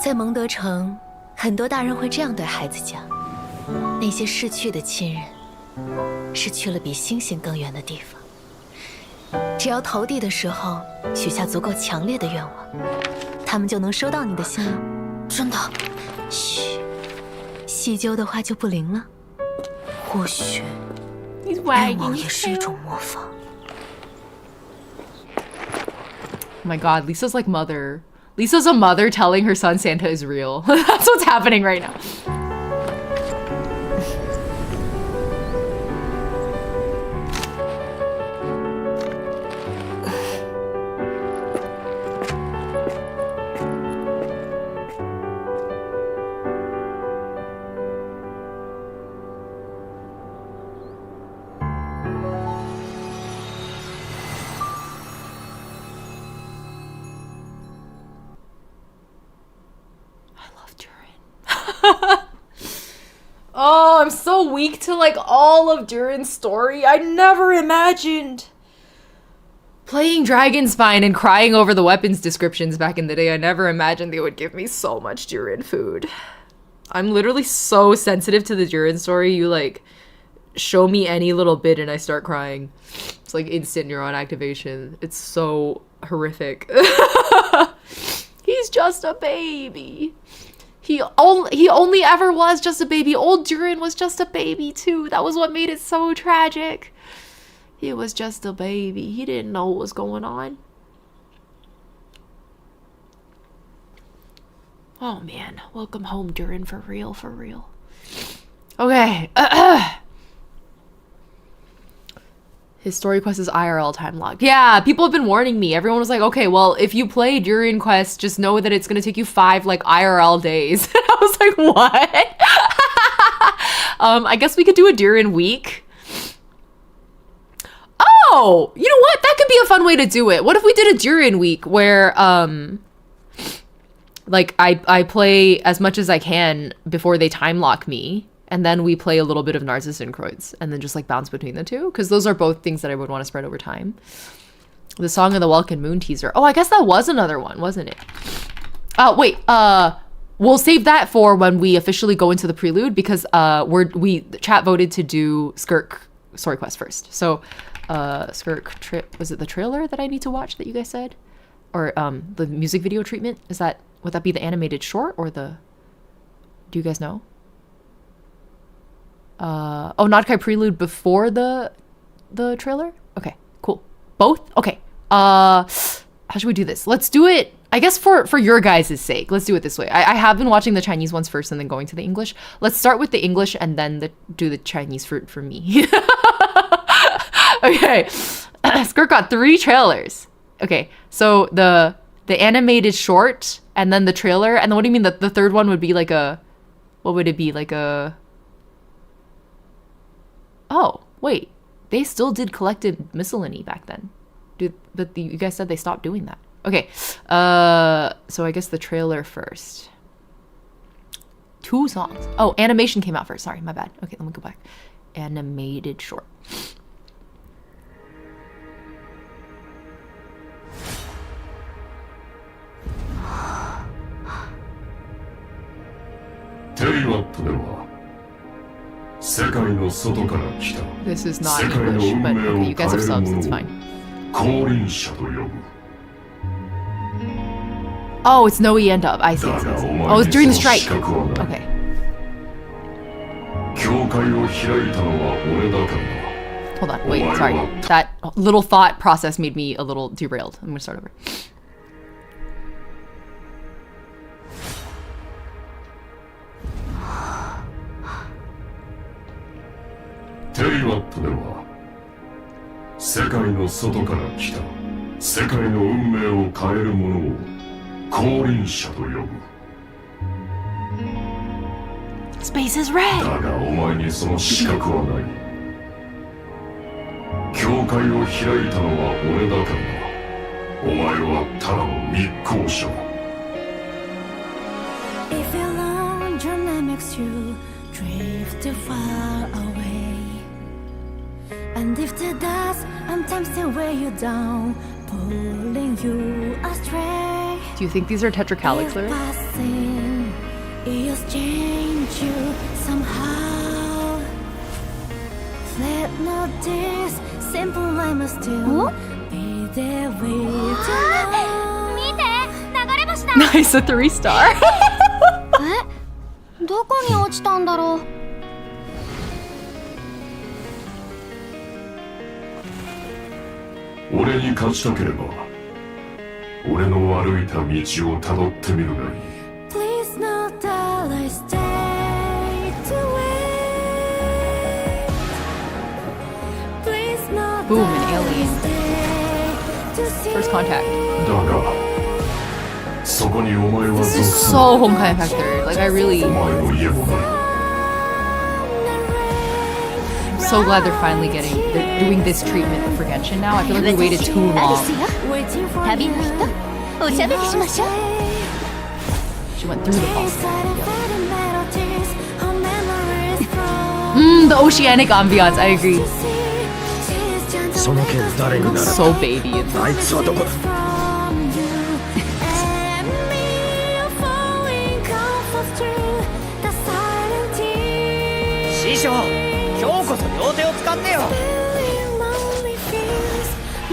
在蒙德城，很多大人会这样对孩子讲：那些逝去的亲人是去了比星星更远的地方。只要投递的时候许下足够强烈的愿望，他们就能收到你的信了。真的？嘘，细究的话就不灵了。或许愿望也是一种魔法。Oh my god, Lisa's like mother. Lisa's a mother telling her son Santa is real. That's what's happening right now. Oh, I'm so weak to like all of Durin's story. I never imagined playing Dragonspine and crying over the weapons descriptions back in the day. I never imagined they would give me so much Durin food. I'm literally so sensitive to the Durin story. You like show me any little bit and I start crying. It's like instant neuron activation. It's so horrific. He's just a baby. He only ever was just a baby. Old Durin was just a baby too. That was what made it so tragic. He was just a baby. He didn't know what was going on. Oh man, welcome home, Durin, for real, for real. Okay. His story quest is IRL time locked. Yeah, people have been warning me. Everyone was like, okay, well, if you play Durin quest, just know that it's gonna take you 5 like IRL days. I was like, what? I guess we could do a Durin week. Oh, you know what? That could be a fun way to do it. What if we did a Durin week where like I play as much as I can before they time lock me, and then we play a little bit of Narcissus and Kreuz, and then just like bounce between the two, because those are both things that I would want to spread over time. The Song of the Welkin Moon teaser. Oh, I guess that was another one, wasn't it? Wait, we'll save that for when we officially go into the prelude, because the chat voted to do Skirk story quest first. So Skirk trip, was it the trailer that I need to watch that you guys said? Or the music video treatment? Would that be the animated short or the, do you guys know? Oh, Notkai prelude before the the trailer? Okay, cool. Both? Okay. How should we do this? Let's do it, I guess for your guys' sake. Let's do it this way. I have been watching the Chinese ones first and then going to the English. Let's start with the English and then do the Chinese for me. Okay. Skirk got 3 trailers. Okay, so the animated short and then the trailer, and then what do you mean the third one would be like a, what would it be, like a, oh wait, they still did collected miscellany back then, but you guys said they stopped doing that. Okay, so I guess the trailer first. 2 songs. Oh, animation came out first. Sorry, my bad. Okay, let me go back. Animated short. This is not English, but okay, you guys have subs, it's fine. Oh, it's no E end up. I see. Oh, it's during the strike. Okay. Hold on, wait, sorry. That little thought process made me a little derailed. I'm gonna start over. Space is red. If your long journey makes you drift too far away, and if the dust and time still weigh you down, pulling you astray. Do you think these are Tetracalix lyrics? It'll change you somehow. Let not this simple life must still be there with you. Nice, a 3-star. どこに落ちたんだろう。俺に勝ちたければ、俺の歩いた道をたどってみるがいい。Please know that I stay to wait. Please know Boom, an alien. First contact. だが、そこにお前は This is so Honkai Impact 3. Like, I really... お前の家もない。 I'm so glad they're finally they're doing this treatment for Genshin now. I feel like we waited too long. She went through the false. The oceanic ambiance, I agree. So baby in this.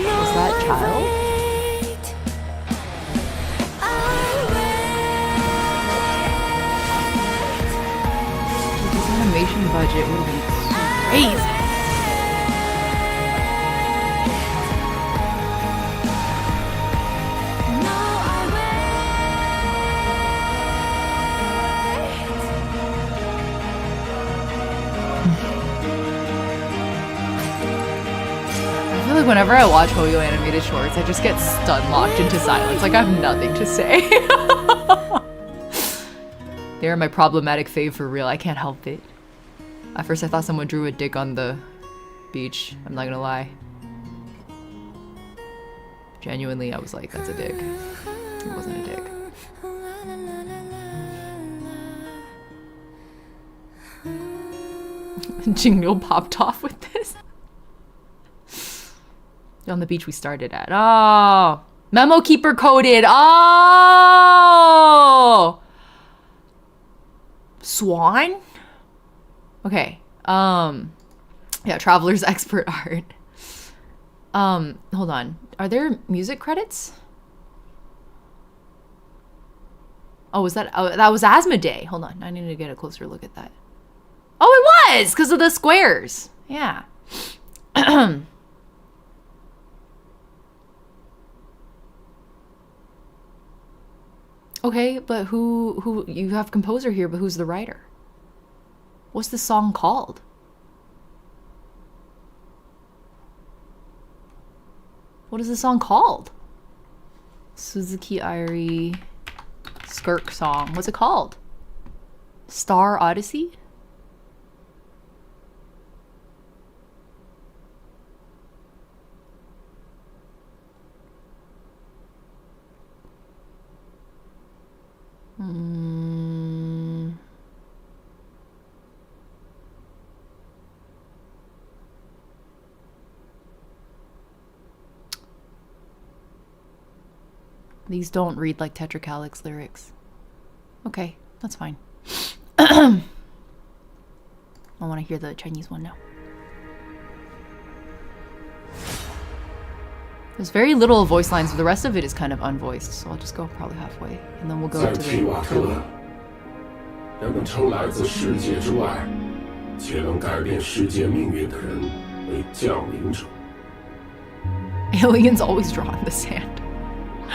Was that child? This animation budget would have been crazy. Whenever I watch Hoyo animated shorts, I just get stun locked into silence. Like I have nothing to say. They're my problematic fave for real. I can't help it. At first I thought someone drew a dick on the beach. I'm not gonna lie. Genuinely, I was like, that's a dick. It wasn't a dick. Jingle popped off with this. On the beach we started at. Oh, memo keeper coded. Oh, Swan. Okay. Yeah, Traveler's expert art. Hold on. Are there music credits? Oh, was that? Oh, that was Asmodee. Hold on. I need to get a closer look at that. Oh, it was because of the squares. Yeah. Okay, but who you have composer here, but who's the writer? What's the song called? What is the song called? Suzuki Irie Skirk song. What's it called? Star Odyssey? These don't read like Tetracalyx lyrics. Okay, that's fine. I want to hear the Chinese one now. There's very little voice lines, but the rest of it is kind of unvoiced, so I'll just go probably halfway, and then we'll go to the... 人们称来自世界之外且能改变世界命运的人为降临者。 Aliens always draw in the sand.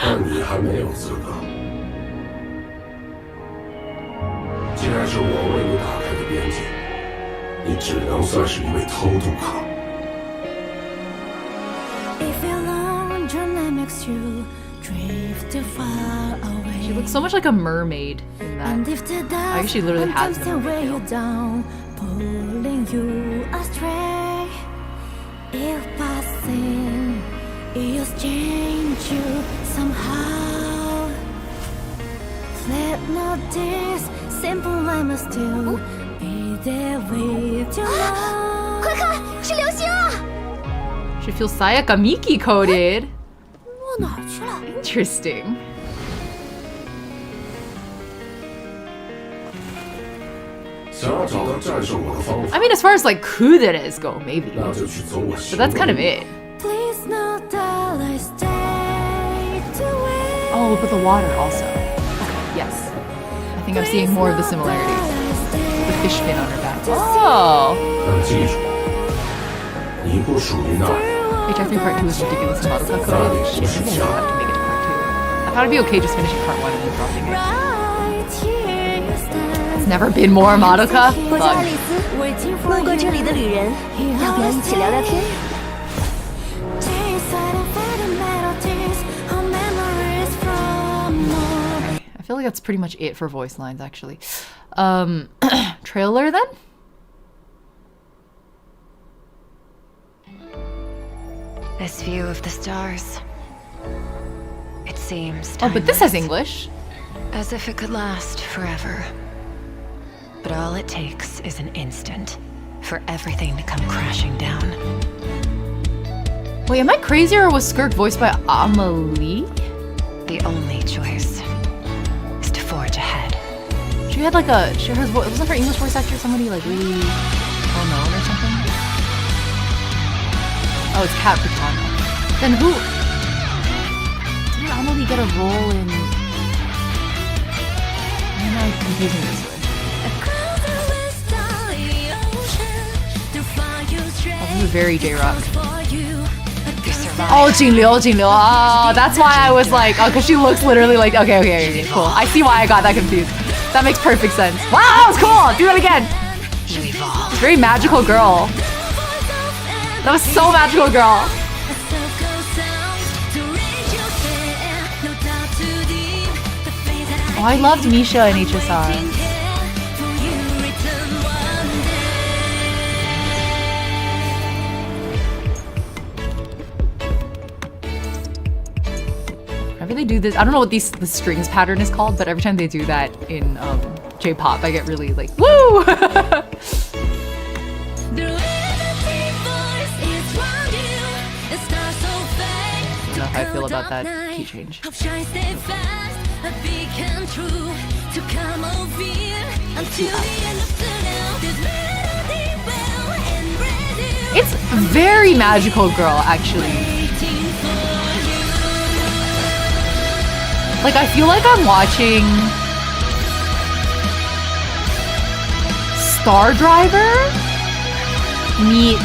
但你还没有资格。既然是我为你打开的边界，你只能算是一位偷渡客。 She looks so much like a mermaid in that. I guess she literally has the mermaid tail. Pulling you astray. If passing is change you somehow. Let notice simple I must still be there with you. 快看，是流星啊！ She feels Sayaka Miki coded. 落哪儿去了？ Interesting. I mean, as far as like kuderes go, maybe. But that's kind of it. Oh, but the water also. Okay, yes. I think I'm seeing more of the similarities. The fish fin on her back. Oh! HF3 Part 2 is ridiculous and Madoka coded. Shit, I think I'll have to make it to Part 2. I thought it'd be okay just finishing Part 1 and then dropping it. It's never been more Madoka. 我叫爱丽丝，路过这里的旅人，要不要一起聊聊天？ I feel like that's pretty much it for voice lines, actually. Trailer then? This view of the stars. It seems timeless. Oh, but this has English. As if it could last forever. But all it takes is an instant for everything to come crashing down. Wait, am I crazy or was Skirk voiced by Amelie? The only choice is to forge ahead. She had like a, wasn't her English voice actor somebody like really well known or something? Oh, it's Kat Picano. Then who? Did Amelie get a role in? Why am I confusing this with? Oh, this is very J-Rock. Oh, Jingling. Oh, that's why I was like, oh, because she looks literally like, okay, cool. I see why I got that confused. That makes perfect sense. Wow, that was cool. Do that again. Very magical girl. That was so magical, girl. Oh, I loved Misha and HSR. Whenever they do this, I don't know what the strings pattern is called, but every time they do that in J-pop, I get really like, woo! I don't know how I feel about that key change. It's very magical girl, actually. Like, I feel like I'm watching Star Driver meets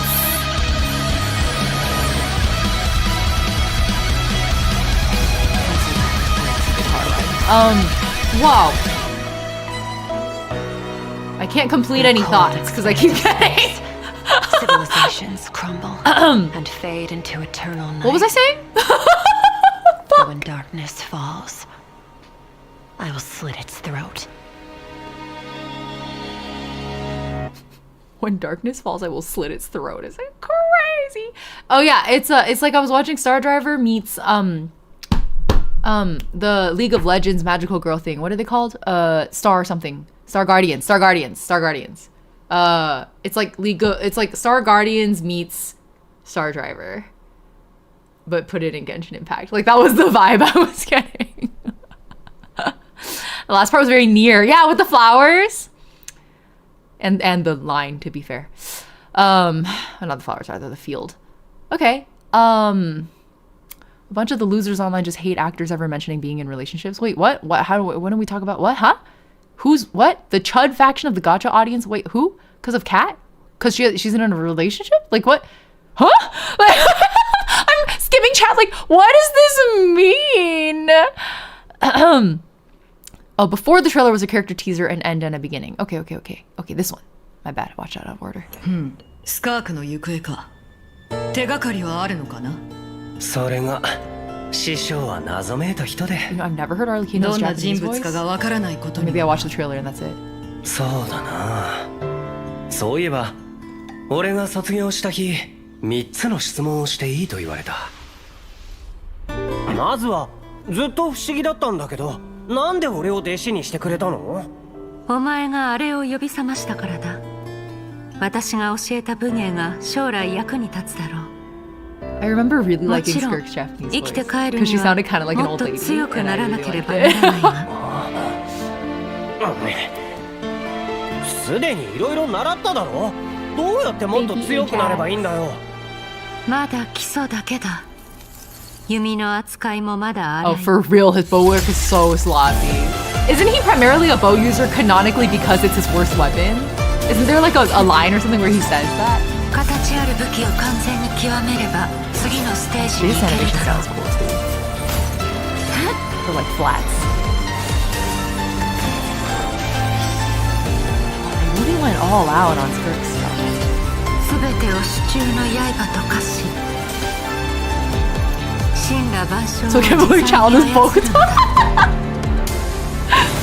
Wow. I can't complete any thoughts because I keep getting. Civilizations crumble and fade into eternal night. What was I saying? But when darkness falls, I will slit its throat. When darkness falls, I will slit its throat. Is it crazy? Oh yeah, it's like I was watching Star Driver meets the League of Legends magical girl thing. What are they called? Star something. Star Guardians. It's like Star Guardians meets Star Driver, but put it in Genshin Impact. Like that was the vibe I was getting. The last part was very near. Yeah, with the flowers. And the line, to be fair. Not the flowers, rather the field. Okay. A bunch of the losers online just hate actors ever mentioning being in relationships. Wait, what? When do we talk about what? Huh? Who's what? The Chud faction of the gacha audience? Wait, who? Because of Kat? Because she's in a relationship? Like what? Huh? Like, I'm skimming chat. Like, what does this mean? Oh, before the trailer was a character teaser, an end and a beginning. Okay, this one. My bad. Watch out of order. skirk の行方か。手がかりはあるのかな？それが師匠は謎めいた人で。I've never heard Arlecchino's Japanese voice. Maybe I watched the trailer and that's it. そうだな。そういえば、俺が卒業した日、3つの質問をしていいと言われた。まずは、ずっと不思議だったんだけど。なんで俺を弟子にしてくれたの？お前があれを呼び覚ましたからだ。私が教えた武芸が将来役に立つだろう。I remember really liking Skirk's Japanese voice because she sounded kind of like an old lady. 強くならなければならないが。すでにいろいろ習っただろ？どうやってもっと強くなればいいんだよ。まだ基礎だけだ。弓の扱いもまだ荒い。 Oh, for real, his bow work is so sloppy. Isn't he primarily a bow user canonically because it's his worst weapon? Isn't there like a line or something where he says that? 形ある武器を完全に極めれば次のステージに行 This ける animation だろう。 sounds cool too. For like flats. They really went all out on Skirk's stuff. すべてを手中の刃と化し。 So can't believe Childe is both.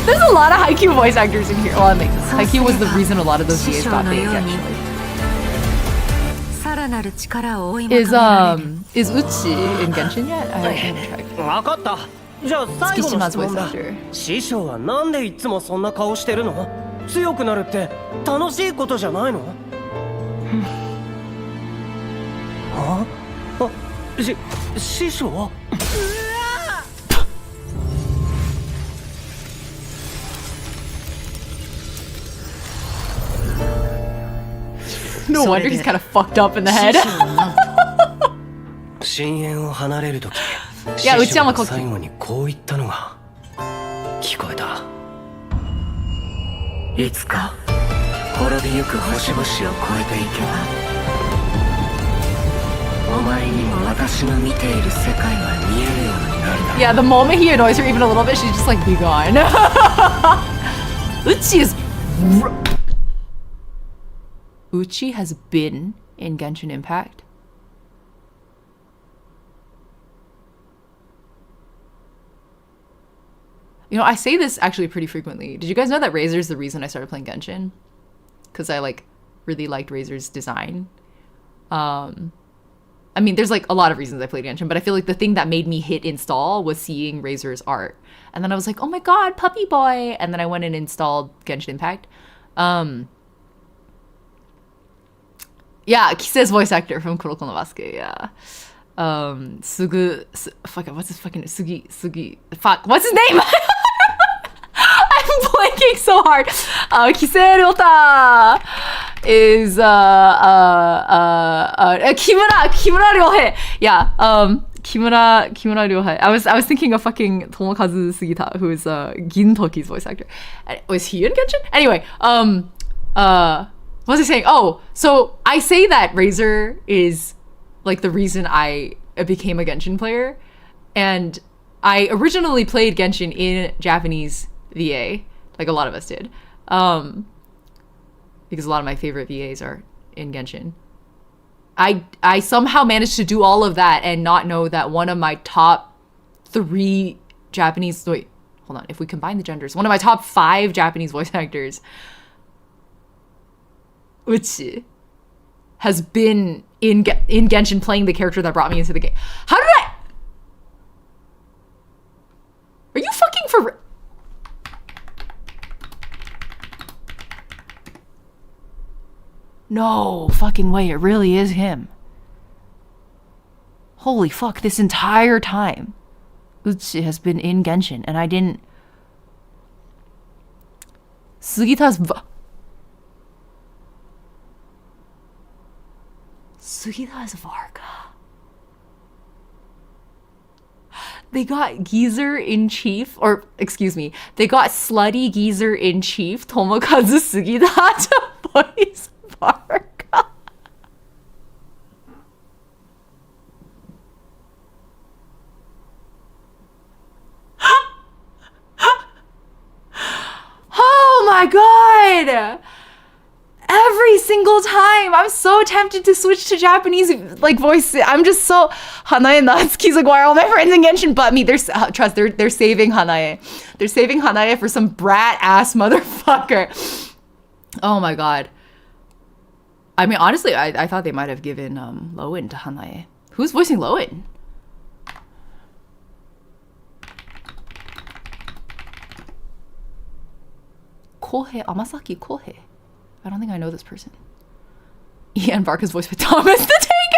There's a lot of Haikyuu voice actors in here. Well, that makes sense. Haikyuu was the reason a lot of those VAs got big, actually. Is ucchi in Genshin yet? I haven't checked. わかった。じゃあ最後の質問だ。 voice actor. 師匠はなんでいつもそんな顔してるの？強くなるって楽しいことじゃないの？あ？師匠？ No wonder he's kind of fucked up in the head. Yeah, Uchiyama called最後にこう言ったのが聞こえた。いつか滅びゆく星々を越えていけば、お前にも私の見ている世界は見えるようになるだろう。Yeah, the moment he annoys her even a little bit, she's just like, be gone. Uchi is... Uchi has been in Genshin Impact. You know, I say this actually pretty frequently. Did you guys know that Razor's the reason I started playing Genshin? Because I like really liked Razor's design. I mean, there's like a lot of reasons I played Genshin, but I feel like the thing that made me hit install was seeing Razor's art. And then I was like, oh my god, puppy boy! And then I went and installed Genshin Impact. Yeah, Kise's voice actor from Kuroko no Basuke, yeah. Fuck, what's his fucking... Fuck, what's his name? I'm blanking so hard. Kise Ryota is Kimura Ryohei. Yeah, Kimura Ryohei. I was thinking of fucking Tomokazu Sugita, who is Gintoki's voice actor. Was he in Genshin? Anyway, what was I saying? Oh, so I say that Razor is like the reason I became a Genshin player, and I originally played Genshin in Japanese VA, like a lot of us did, because a lot of my favorite VAs are in Genshin. I somehow managed to do all of that and not know that one of my top 3 Japanese, wait, hold on, if we combine the genders, one of my top 5 Japanese voice actors, ucchi, has been in Genshin playing the character that brought me into the game. How did I? Are you fucking for? No fucking way, it really is him. Holy fuck, this entire time ucchi has been in Genshin and I didn't. Sugita's Varga. They got geezer in chief, or excuse me, they got slutty geezer in chief Tomokazu Sugita to voice Varga. Oh my god! Every single time, I'm so tempted to switch to Japanese like voice. I'm just so Hanae and Natsuki's like, why are all my friends in Genshin but me? They're saving Hanae. They're saving Hanae for some brat ass motherfucker. Oh my god. I mean, honestly, I thought they might have given Lowen to Hanae. Who's voicing Lowen? Kohei, Amasaki Kohei. I don't think I know this person. Ian Barker's voiced by Thomas the Tank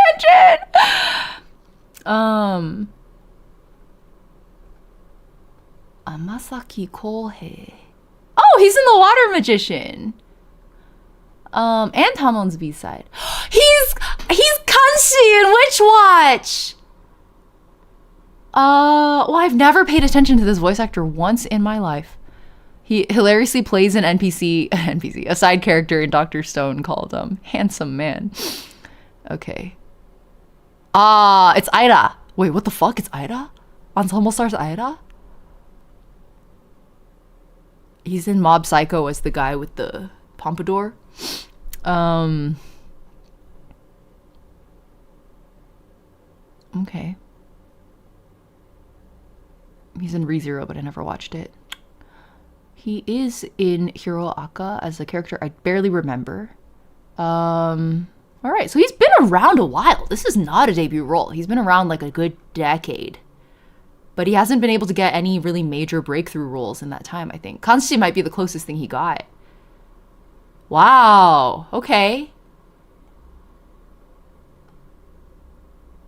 Engine. Amasaki Kohei. Oh, he's in The Water Magician. And Tamon's B-side. He's Kanshi in Witch Watch. Well, I've never paid attention to this voice actor once in my life. He hilariously plays an a side character in Dr. Stone called Handsome Man. Okay. It's Aira. Wait, what the fuck? It's Aira? Ensemble Stars Aira? He's in Mob Psycho as the guy with the pompadour. Okay. He's in ReZero, but I never watched it. He is in Hero Aka as a character I barely remember. All right, so he's been around a while. This is not a debut role. He's been around like a good decade. But he hasn't been able to get any really major breakthrough roles in that time, I think. Kanshi might be the closest thing he got. Wow, okay.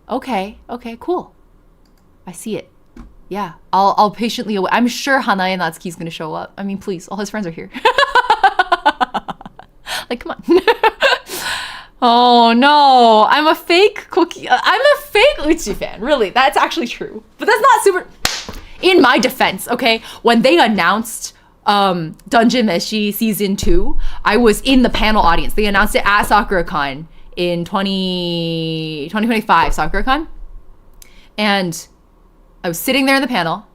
Okay, cool. I see it. Yeah, I'll patiently wait. I'm sure Hanae Natsuki's gonna show up. I mean, please, all his friends are here. Like, come on. Oh no, I'm a fake cookie. I'm a fake ucchi fan, really. That's actually true. But that's not super. In my defense, okay, when they announced Dungeon Meshi Season 2, I was in the panel audience. They announced it at SakuraCon in 2025 SakuraCon. And I was sitting there in the panel,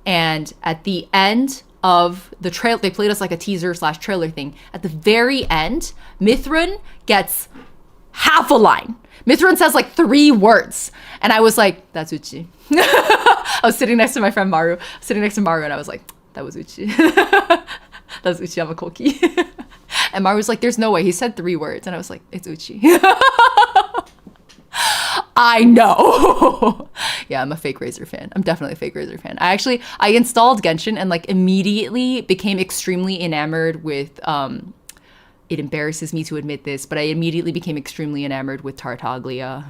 and at the end of the trail, they played us like a teaser / trailer thing. At the very end, Mithrin gets half a line. Mithrin says like 3 words, and I was like, that's ucchi. I was sitting next to my friend Maru, and I was like, that was ucchi. That was ucchi Yamakoki. And Maru was like, there's no way. He said 3 words, and I was like, it's ucchi. I know. Yeah, I'm a fake Razor fan. I'm definitely a fake Razor fan. I installed Genshin and like immediately became extremely enamored with, it embarrasses me to admit this, but I immediately became extremely enamored with Tartaglia.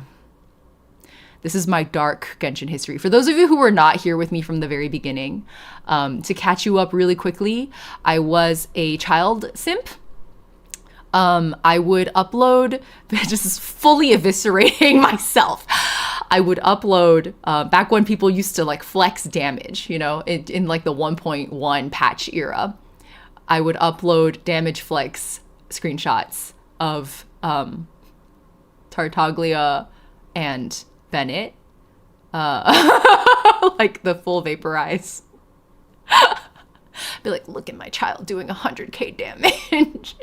This is my dark Genshin history. For those of you who were not here with me from the very beginning, to catch you up really quickly, I was a child simp. I would upload, just fully eviscerating myself. I would upload, back when people used to like flex damage, you know, in like the 1.1 patch era, I would upload damage flex screenshots of Tartaglia and Bennett. Like the full vaporize. Be like, look at my child doing 100k damage.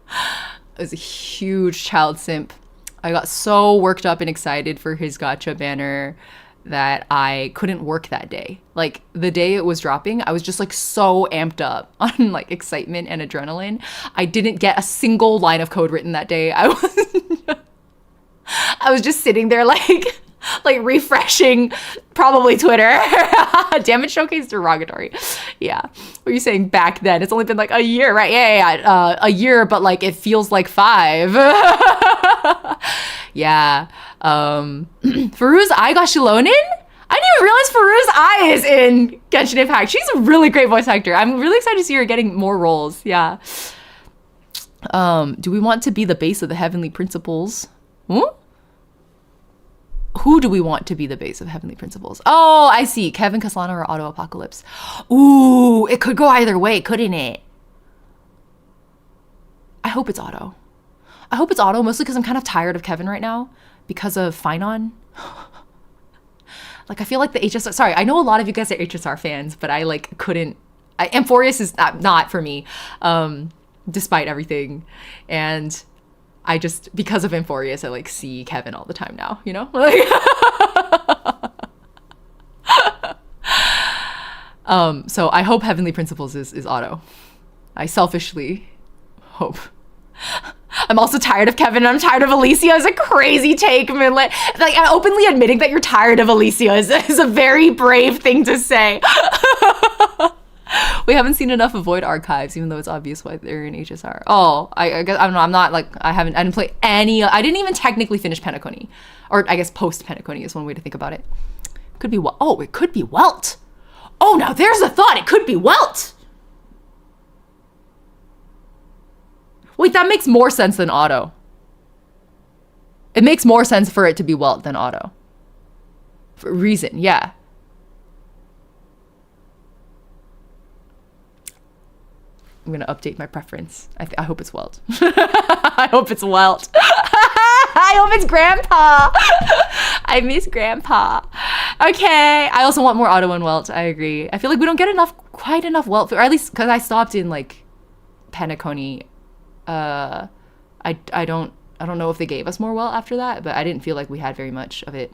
I was a huge child simp. I got so worked up and excited for his gacha banner that I couldn't work that day. Like the day it was dropping, I was just like so amped up on like excitement and adrenaline. I didn't get a single line of code written that day. I was just sitting there like refreshing probably Twitter. Damage showcase derogatory. Yeah. What are you saying back then? It's only been like a year, right? Yeah. A year, but like it feels like 5. Yeah. Faru's eye got Shilonen? I didn't even realize Faru's eye is in Genshin Impact. She's a really great voice actor. I'm really excited to see her getting more roles. Yeah. Do we want to be the base of the Heavenly Principles? Who do we want to be the base of Heavenly Principles? Oh, I see. Kevin, Caslana, or Auto Apocalypse. Ooh, it could go either way, couldn't it? I hope it's Auto. I hope it's Auto, mostly because I'm kind of tired of Kevin right now because of Finon. Like, I feel like the HSR... Sorry, I know a lot of you guys are HSR fans, but I, like, couldn't... Amphoreus is not for me, despite everything. And... I just, because of Amphoreus, I like see Kevin all the time now, you know? So I hope Heavenly Principles is Auto. I selfishly hope. I'm also tired of Kevin and I'm tired of Alicia is a crazy take, man. Like openly admitting that you're tired of Alicia is a very brave thing to say. We haven't seen enough of Void Archives, even though it's obvious why they're in HSR. Oh, I guess I don't know. I'm not like I didn't play any. I didn't even technically finish Penacony, or I guess post Penacony is one way to think about it. Could be oh, it could be Welt. Oh, now there's a thought. It could be Welt. Wait, that makes more sense than Auto. It makes more sense for it to be Welt than Auto. For a reason, yeah. I'm gonna update my preference. I hope it's Welt. I hope it's Welt. I hope it's Grandpa. I miss Grandpa. Okay. I also want more Auto and Welt. I agree. I feel like we don't get quite enough Welt, or at least because I stopped in like Penacony. I don't know if they gave us more Welt after that, but I didn't feel like we had very much of it.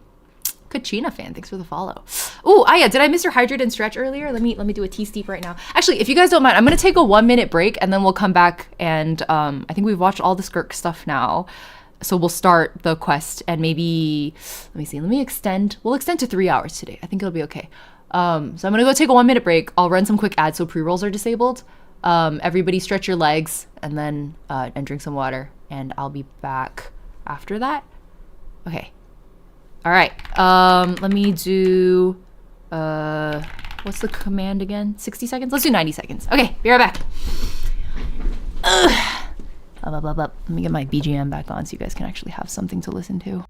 Kachina fan, thanks for the follow. Oh, Aya, did I miss your hydrate and stretch earlier? Let me do a tea steep right now. Actually, if you guys don't mind, I'm gonna take a 1-minute break and then we'll come back and I think we've watched all the skirk stuff now. So we'll start the quest and maybe we'll extend to 3 hours today. I think it'll be okay. So I'm gonna go take a 1-minute break. I'll run some quick ads so pre-rolls are disabled. Everybody stretch your legs and then and drink some water, and I'll be back after that. Okay. All right, let me do, what's the command again? 60 seconds? Let's do 90 seconds. Okay, be right back. Let me get my BGM back on so you guys can actually have something to listen to.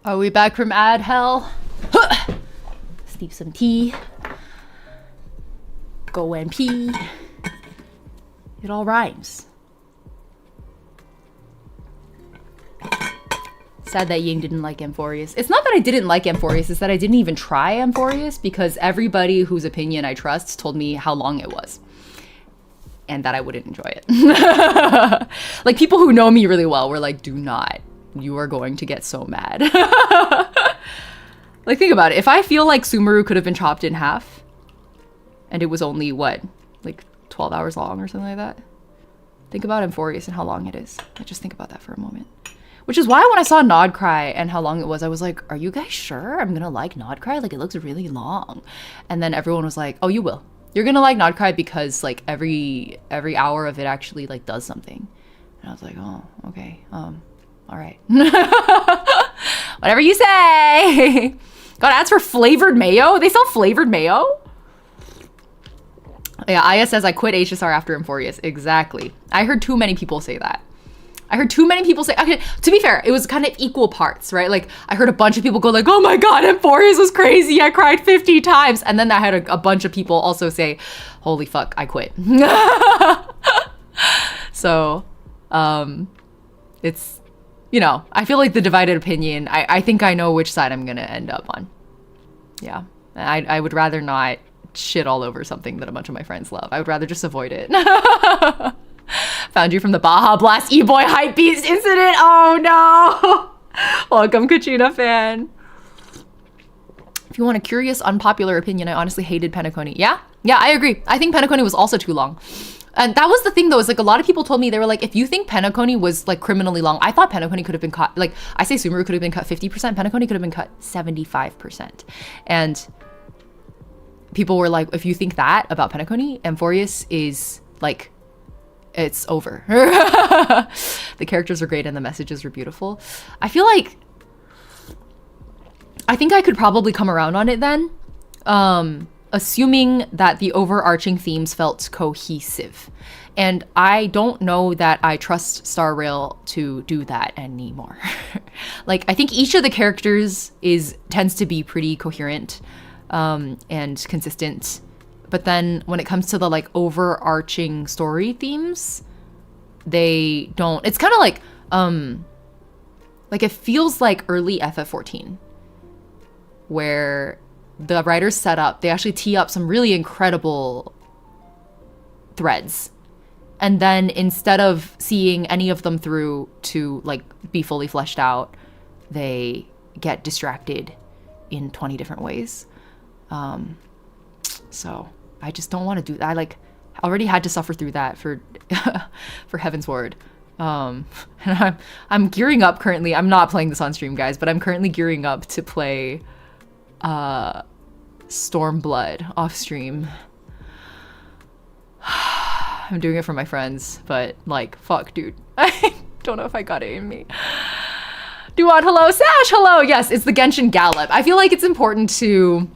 Are we back from ad hell? Steep some tea. Go and pee. It all rhymes. Sad that Ying didn't like amphoreus. It's not that I didn't like amphoreus, it's that I didn't even try amphoreus because everybody whose opinion I trust told me how long it was. And that I wouldn't enjoy it. Like, people who know me really well were like, do not. You are going to get so mad. Like, think about it. If I feel like Sumeru could have been chopped in half, and it was only, what, like 12 hours long or something like that? Think about amphoreus and how long it is. Just think about that for a moment. Which is why when I saw Nod Cry and how long it was, I was like, are you guys sure I'm gonna like Nod Cry? Like, it looks really long. And then everyone was like, oh, you will. You're gonna like Nod Cry because like every hour of it actually like does something. And I was like, oh, okay. All right. Whatever you say. God, ads for flavored mayo? They sell flavored mayo? Yeah, Aya says I quit HSR after amphoreus. Exactly. I heard too many people say that. I heard too many people say, okay, to be fair, it was kind of equal parts, right? Like, I heard a bunch of people go like, oh my God, amphoreus was crazy. I cried 50 times. And then I had a bunch of people also say, holy fuck, I quit. So, it's, you know, I feel like the divided opinion, I think I know which side I'm going to end up on. Yeah. I would rather not shit all over something that a bunch of my friends love. I would rather just avoid it. Found you from the Baja Blast E-Boy Hypebeast incident. Oh no. Welcome, Kachina fan. If you want a curious, unpopular opinion, I honestly hated Penacony. Yeah, I agree. I think Penacony was also too long. And that was the thing though, is like a lot of people told me, they were like, if you think Penacony was like criminally long, I thought Penacony could have been cut, like I say Sumeru could have been cut 50%, Penacony could have been cut 75%. And people were like, if you think that about Penacony, amphoreus is like, it's over. The characters are great and the messages are beautiful. I feel like, I think I could probably come around on it then, assuming that the overarching themes felt cohesive. And I don't know that I trust Star Rail to do that anymore. Like, I think each of the characters tends to be pretty coherent and consistent. But then when it comes to the like overarching story themes, they don't. It's kind of like it feels like early FF14, where the writers they actually tee up some really incredible threads. And then instead of seeing any of them through to like be fully fleshed out, they get distracted in 20 different ways. So I just don't want to do that. I like already had to suffer through that for for Heaven's Ward. And I'm gearing up currently. I'm not playing this on stream, guys, but I'm currently gearing up to play Stormblood off stream. I'm doing it for my friends, but like, fuck, dude. I don't know if I got it in me. Duat, hello. Sash, hello. Yes, it's the Genshin Gallop. I feel like it's important to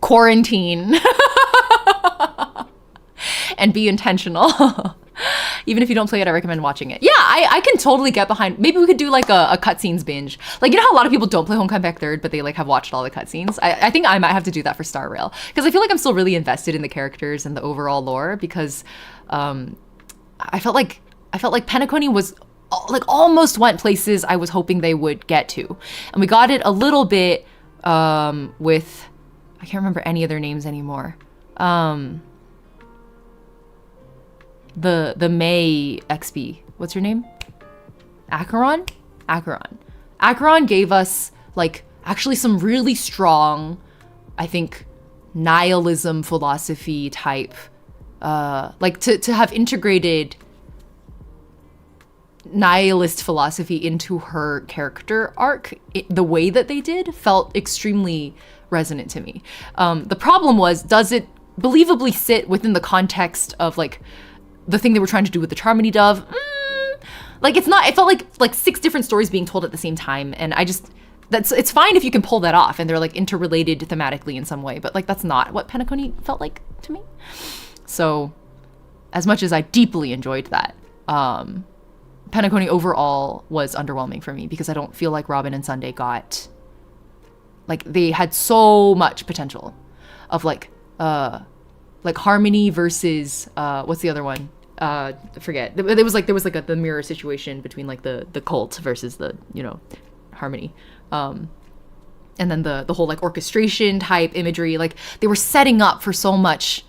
quarantine and be intentional. Even if you don't play it, I recommend watching it. Yeah, I can totally get behind. Maybe we could do like a cutscenes binge. Like, you know how a lot of people don't play Honkai Impact 3rd, but they like have watched all the cutscenes? I think I might have to do that for Star Rail. Because I feel like I'm still really invested in the characters and the overall lore, because I felt like Penacony was like almost went places I was hoping they would get to. And we got it a little bit with, I can't remember any of their names anymore. The May XP. What's your name? Acheron? Acheron gave us like actually some really strong, I think, nihilism philosophy type, like to have integrated nihilist philosophy into her character arc, the way that they did felt extremely resonant to me. The problem was, does it believably sit within the context of like the thing they were trying to do with the Charmony Dove? Like, it's not. It felt like 6 different stories being told at the same time, and it's fine if you can pull that off and they're like interrelated thematically in some way, but like that's not what Penacony felt like to me. So as much as I deeply enjoyed that, Penacony overall was underwhelming for me because I don't feel like Robin and Sunday got Like they had so much potential of like harmony versus what's the other one? I forget. There was like the mirror situation between like the cult versus the, you know, harmony. And then the whole like orchestration type imagery, like they were setting up for so much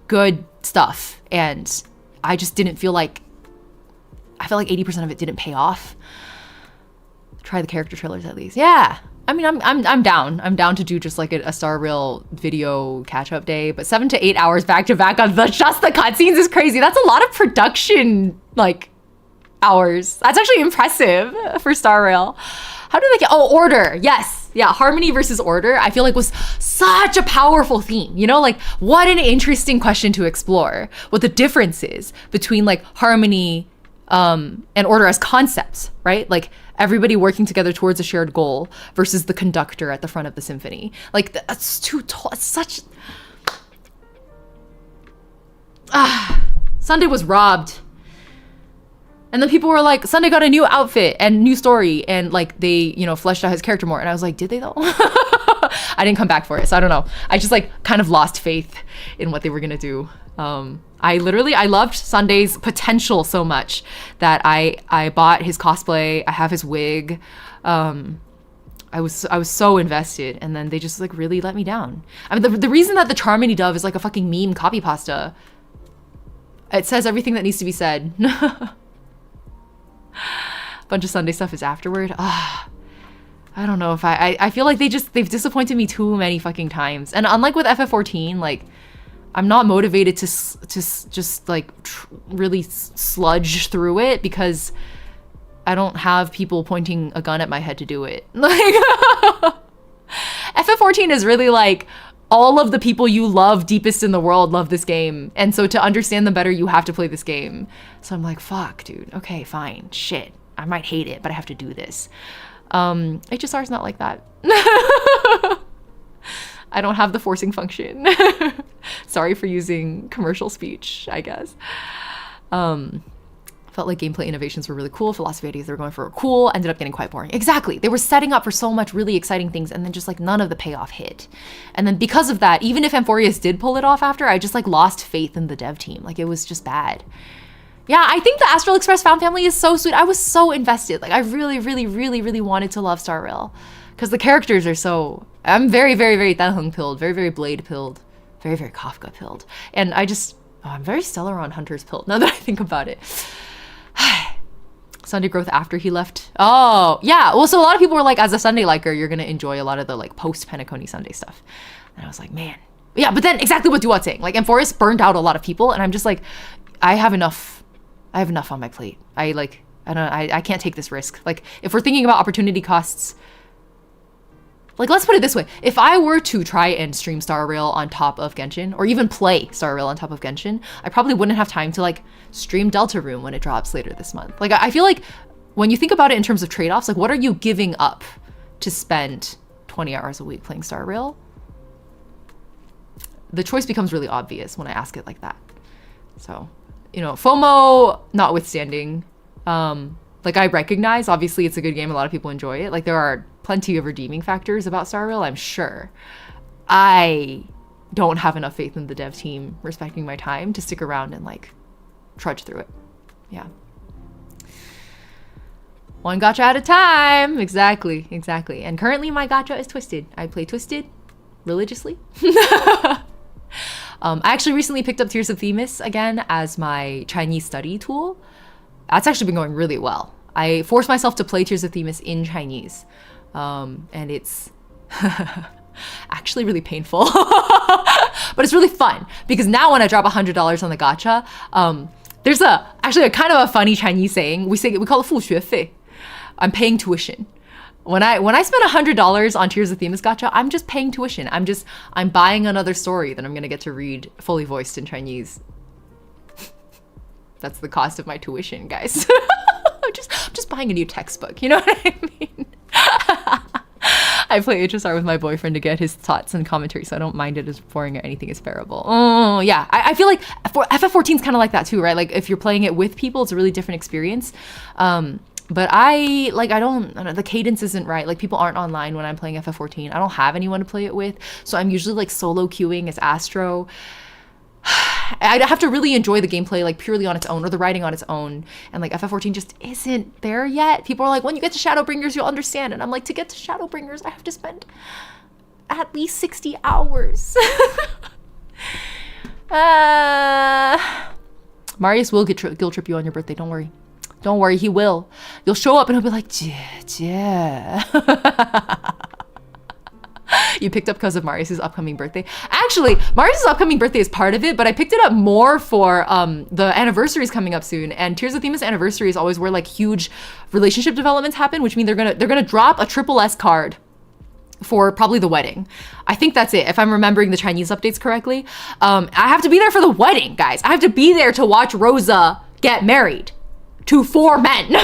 good stuff, and I just didn't feel like, I felt like 80% of it didn't pay off. Try the character trailers at least. Yeah. I mean, I'm down. I'm down to do just like a Star Rail video catch-up day, but 7 to 8 hours back to back on just the cutscenes is crazy. That's a lot of production like hours. That's actually impressive for Star Rail. How did they get? Oh, Order. Yes. Yeah. Harmony versus Order, I feel like was such a powerful theme. You know, like what an interesting question to explore. What the difference is between like Harmony and Order as concepts, right? Like everybody working together towards a shared goal versus the conductor at the front of the symphony. Like that's such. Sunday was robbed. And then people were like, Sunday got a new outfit and new story, and like they, you know, fleshed out his character more. And I was like, did they though? I didn't come back for it, so I don't know. I just like kind of lost faith in what they were gonna do. I loved Sunday's potential so much that I bought his cosplay. I have his wig. I was so invested, and then they just like really let me down. I mean, the reason that the Charmony Dove is like a fucking meme copy pasta. It says everything that needs to be said. Bunch of Sunday stuff is afterward. I don't know if I feel like they've disappointed me too many fucking times. And unlike with FF14, like I'm not motivated to just like really sludge through it because I don't have people pointing a gun at my head to do it. Like FF14 is really like all of the people you love deepest in the world love this game. And so to understand them better, you have to play this game. So I'm like, fuck, dude. Okay, fine. Shit. I might hate it, but I have to do this. HSR is not like that. I don't have the forcing function. Sorry for using commercial speech, I guess. Felt like gameplay innovations were really cool. Philosophy ideas they were going for were cool. Ended up getting quite boring. Exactly. They were setting up for so much really exciting things, and then just like none of the payoff hit. And then because of that, even if Amphoreus did pull it off after, I just like lost faith in the dev team. Like it was just bad. Yeah, I think the Astral Express Found Family is so sweet. I was so invested. Like I really, really, really, really wanted to love Star Rail because the characters are so. I'm very, very, very Danheng pilled, very, very Blade pilled, very, very Kafka pilled, and I'm very Stellaron Hunters pilled now that I think about it. Sunday growth after he left. Oh, yeah. Well, so a lot of people were like, as a Sunday liker, you're going to enjoy a lot of the like post-Penacony Sunday stuff. And I was like, man. Yeah, but then exactly what Duat's saying. Like, Amphoreus burned out a lot of people, and I'm just like, I have enough on my plate. I can't take this risk. Like, if we're thinking about opportunity costs, like, let's put it this way. If I were to try and stream Star Rail on top of Genshin, or even play Star Rail on top of Genshin, I probably wouldn't have time to, like, stream Deltarune when it drops later this month. Like, I feel like when you think about it in terms of trade-offs, like, what are you giving up to spend 20 hours a week playing Star Rail? The choice becomes really obvious when I ask it like that. So, you know, FOMO notwithstanding, like, I recognize, obviously, it's a good game. A lot of people enjoy it. Like, there are plenty of redeeming factors about Star Rail, I'm sure. I don't have enough faith in the dev team respecting my time to stick around and, like, trudge through it. Yeah. One gacha at a time. Exactly. And currently, my gacha is Twisted. I play Twisted religiously. I actually recently picked up Tears of Themis again as my Chinese study tool. That's actually been going really well. I forced myself to play Tears of Themis in Chinese. And it's actually really painful. But it's really fun because now when I drop $100 on the gacha, there's actually a kind of a funny Chinese saying. We call it 付学费. I'm paying tuition. When I spend $100 on Tears of Themis gacha, I'm just paying tuition. I'm buying another story that I'm gonna get to read fully voiced in Chinese. That's the cost of my tuition, guys. I'm just buying a new textbook. You know what I mean? I play HSR with my boyfriend to get his thoughts and commentary, so I don't mind it as boring or anything is bearable. Oh, yeah. I feel like FF14 is kind of like that too, right? Like if you're playing it with people, it's a really different experience. But I don't know, the cadence isn't right. Like, people aren't online when I'm playing FF14. I don't have anyone to play it with. So I'm usually like solo queuing as Astro. I'd have to really enjoy the gameplay like purely on its own, or the writing on its own. And like FF14 just isn't there yet. People are like, when you get to Shadowbringers, you'll understand. And I'm like, to get to Shadowbringers, I have to spend at least 60 hours. Marius will guilt trip you on your birthday. Don't worry. Don't worry, he will. You'll show up and he'll be like, yeah. You picked up because of Marius's upcoming birthday. Actually, Marius's upcoming birthday is part of it, but I picked it up more for the anniversaries coming up soon. And Tears of Themis anniversary is always where like huge relationship developments happen, which mean they're gonna drop a triple S card for probably the wedding. I think that's it, if I'm remembering the Chinese updates correctly. I have to be there for the wedding, guys. I have to be there to watch Rosa get married to 4 men.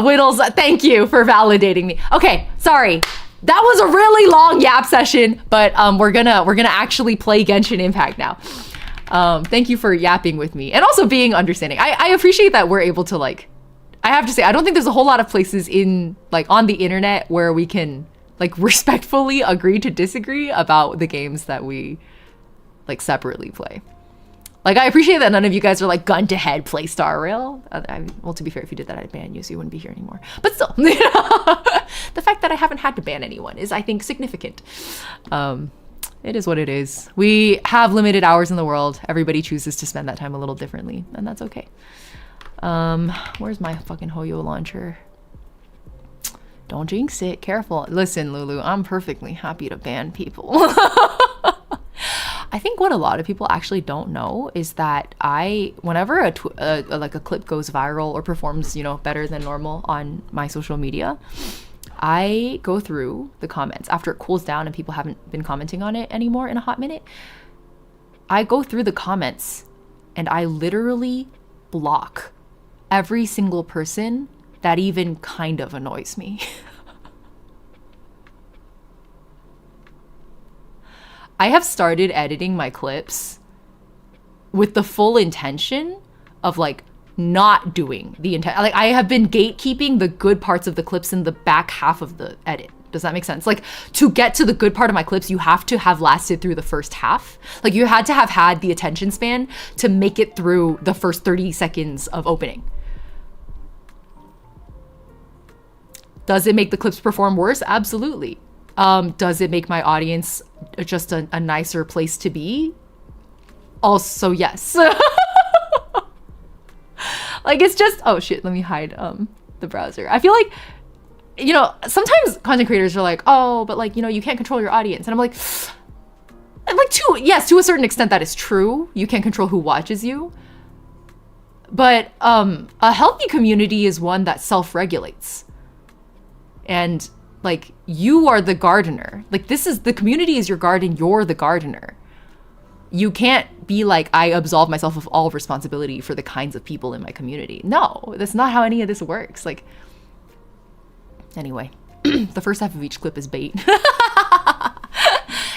Whittles, thank you for validating me. Okay, sorry. That was a really long yap session, but we're gonna actually play Genshin Impact now. Thank you for yapping with me and also being understanding. I appreciate that we're able to like, I have to say, I don't think there's a whole lot of places in like on the internet where we can like respectfully agree to disagree about the games that we like separately play. Like, I appreciate that none of you guys are like gun to head play Star Rail. Well, to be fair, if you did that, I'd ban you, so you wouldn't be here anymore. But still, you know, the fact that I haven't had to ban anyone is, I think, significant. It is what it is. We have limited hours in the world. Everybody chooses to spend that time a little differently, and that's okay. Where's my fucking Hoyo launcher? Don't jinx it. Careful. Listen, Lulu, I'm perfectly happy to ban people. I think what a lot of people actually don't know is that whenever a clip goes viral or performs, you know, better than normal on my social media, I go through the comments after it cools down and people haven't been commenting on it anymore in a hot minute. I go through the comments and I literally block every single person that even kind of annoys me. I have started editing my clips with the full intention of like not doing the intent. Like, I have been gatekeeping the good parts of the clips in the back half of the edit. Does that make sense? Like, to get to the good part of my clips, you have to have lasted through the first half. Like, you had to have had the attention span to make it through the first 30 seconds of opening. Does it make the clips perform worse? Absolutely. Does it make my audience just a nicer place to be? Also, yes. Like, it's just, oh shit, let me hide the browser. I feel like, you know, sometimes content creators are like, oh, but like, you know, you can't control your audience. And I'm like yes, to a certain extent that is true. You can't control who watches you. But a healthy community is one that self-regulates. And like, you are the gardener. Like, the community is your garden, you're the gardener. You can't be like, I absolve myself of all responsibility for the kinds of people in my community. No, that's not how any of this works. Like, anyway, the first half of each clip is bait.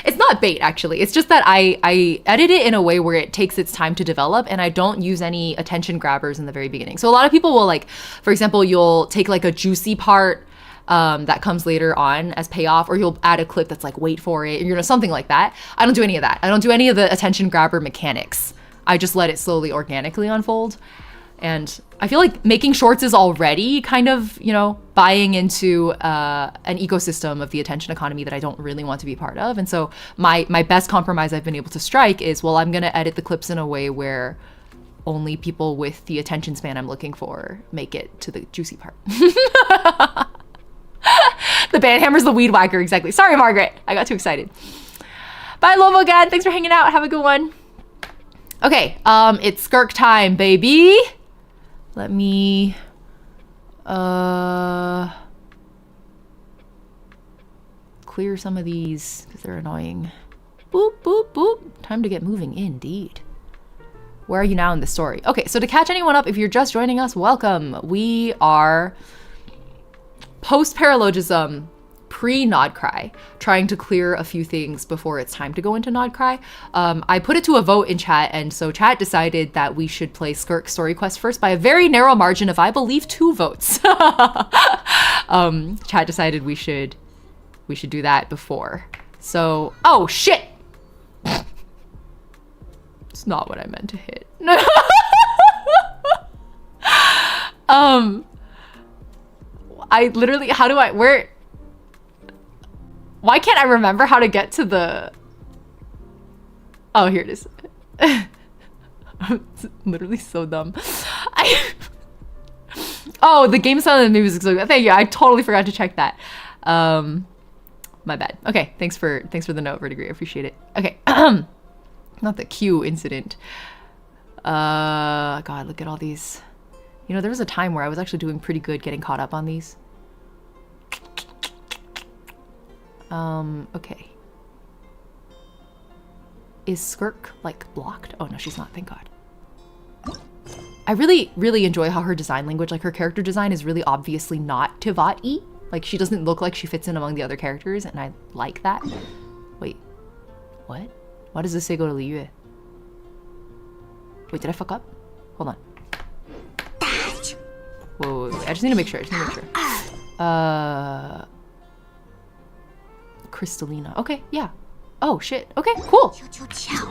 It's not bait, actually. It's just that I edit it in a way where it takes its time to develop, and I don't use any attention grabbers in the very beginning. So a lot of people will, like, for example, you'll take like a juicy part that comes later on as payoff, or you'll add a clip that's like, wait for it, or, you know, something like that. I don't do any of that. I don't do any of the attention grabber mechanics. I just let it slowly organically unfold. And I feel like making shorts is already kind of, you know, buying into an ecosystem of the attention economy that I don't really want to be part of. And so my best compromise I've been able to strike is, well, I'm going to edit the clips in a way where only people with the attention span I'm looking for make it to the juicy part. The band hammer's the weed whacker, exactly. Sorry, Margaret. I got too excited. Bye, Lomogad. Thanks for hanging out. Have a good one. Okay, it's skirk time, baby. Let me clear some of these because they're annoying. Boop, boop, boop. Time to get moving, indeed. Where are you now in the story? Okay, so to catch anyone up, if you're just joining us, welcome. We are post-paralogism, pre-Nod Cry, trying to clear a few things before it's time to go into Nod Cry. I put it to a vote in chat, and so chat decided that we should play Skirk Story Quest first by a very narrow margin of, I believe, 2 votes. Chat decided we should do that before. So, oh shit! It's not what I meant to hit. I literally, why can't I remember how to get to the, oh, here it is. I'm literally so dumb. Oh, the game sound and the music. So thank you. I totally forgot to check that. My bad. Okay, thanks for the note, Verdigris. I appreciate it. Okay, not the Q incident. God, look at all these. You know, there was a time where I was actually doing pretty good getting caught up on these. Okay. Is Skirk, like, blocked? Oh, no, she's not, thank God. I really, really enjoy how her design language, like, her character design is really obviously not Tivat-y. Like, she doesn't look like she fits in among the other characters, and I like that. Wait. What? Why does this say go to Liyue? Wait, did I fuck up? Hold on. Whoa, wait. I just need to make sure. Crystallina. Okay, yeah. Oh, shit. Okay, cool.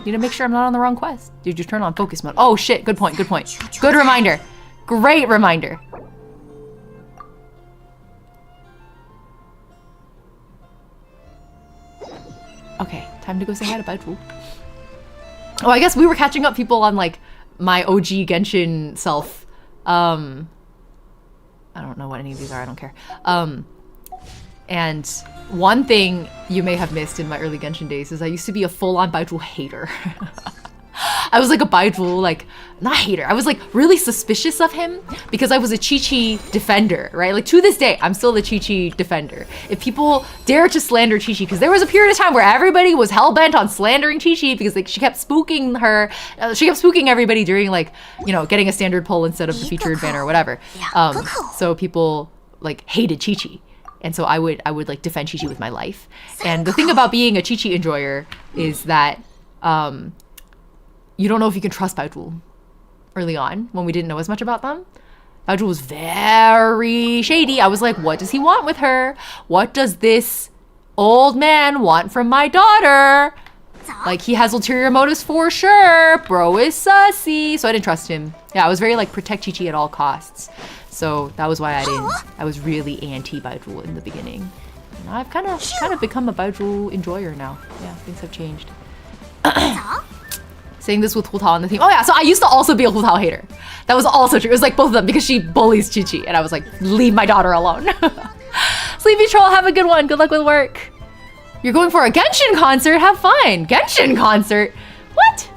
Need to make sure I'm not on the wrong quest. Did you turn on focus mode? Oh, shit. Good point. Good point. Good reminder. Great reminder. Okay, time to go say hi to Baiju. Oh, I guess we were catching up people on, like, my OG Genshin self. I don't know what any of these are, I don't care. And one thing you may have missed in my early Genshin days is I used to be a full-on Baiju hater. I was like a Baiju, like, not hater, I was like really suspicious of him because I was a Chi-Chi defender, right? Like to this day, I'm still the Chi-Chi defender. If people dare to slander Chi-Chi, because there was a period of time where everybody was hell-bent on slandering Chi-Chi because like she kept spooking her, she kept spooking everybody during like, you know, getting a standard pull instead of the featured banner or whatever. So people like hated Chi-Chi. And so I would like defend Chi-Chi with my life. And the thing about being a Chi-Chi enjoyer is that you don't know if you can trust Baiju early on when we didn't know as much about them. Baiju was very shady. I was like, what does he want with her? What does this old man want from my daughter? Like, he has ulterior motives for sure. Bro is sussy. So I didn't trust him. Yeah, I was very like protect Chi-Chi at all costs. So that was why I was really anti-Baiju in the beginning. And I've kind of become a Baiju enjoyer now. Yeah, things have changed. Saying this with Hu Tao on the team. Oh yeah, so I used to also be a Hu Tao hater. That was also true. It was like both of them because she bullies Chi-Chi and I was like, leave my daughter alone. Sleepy Troll, have a good one. Good luck with work. You're going for a Genshin concert? Have fun. Genshin concert? What?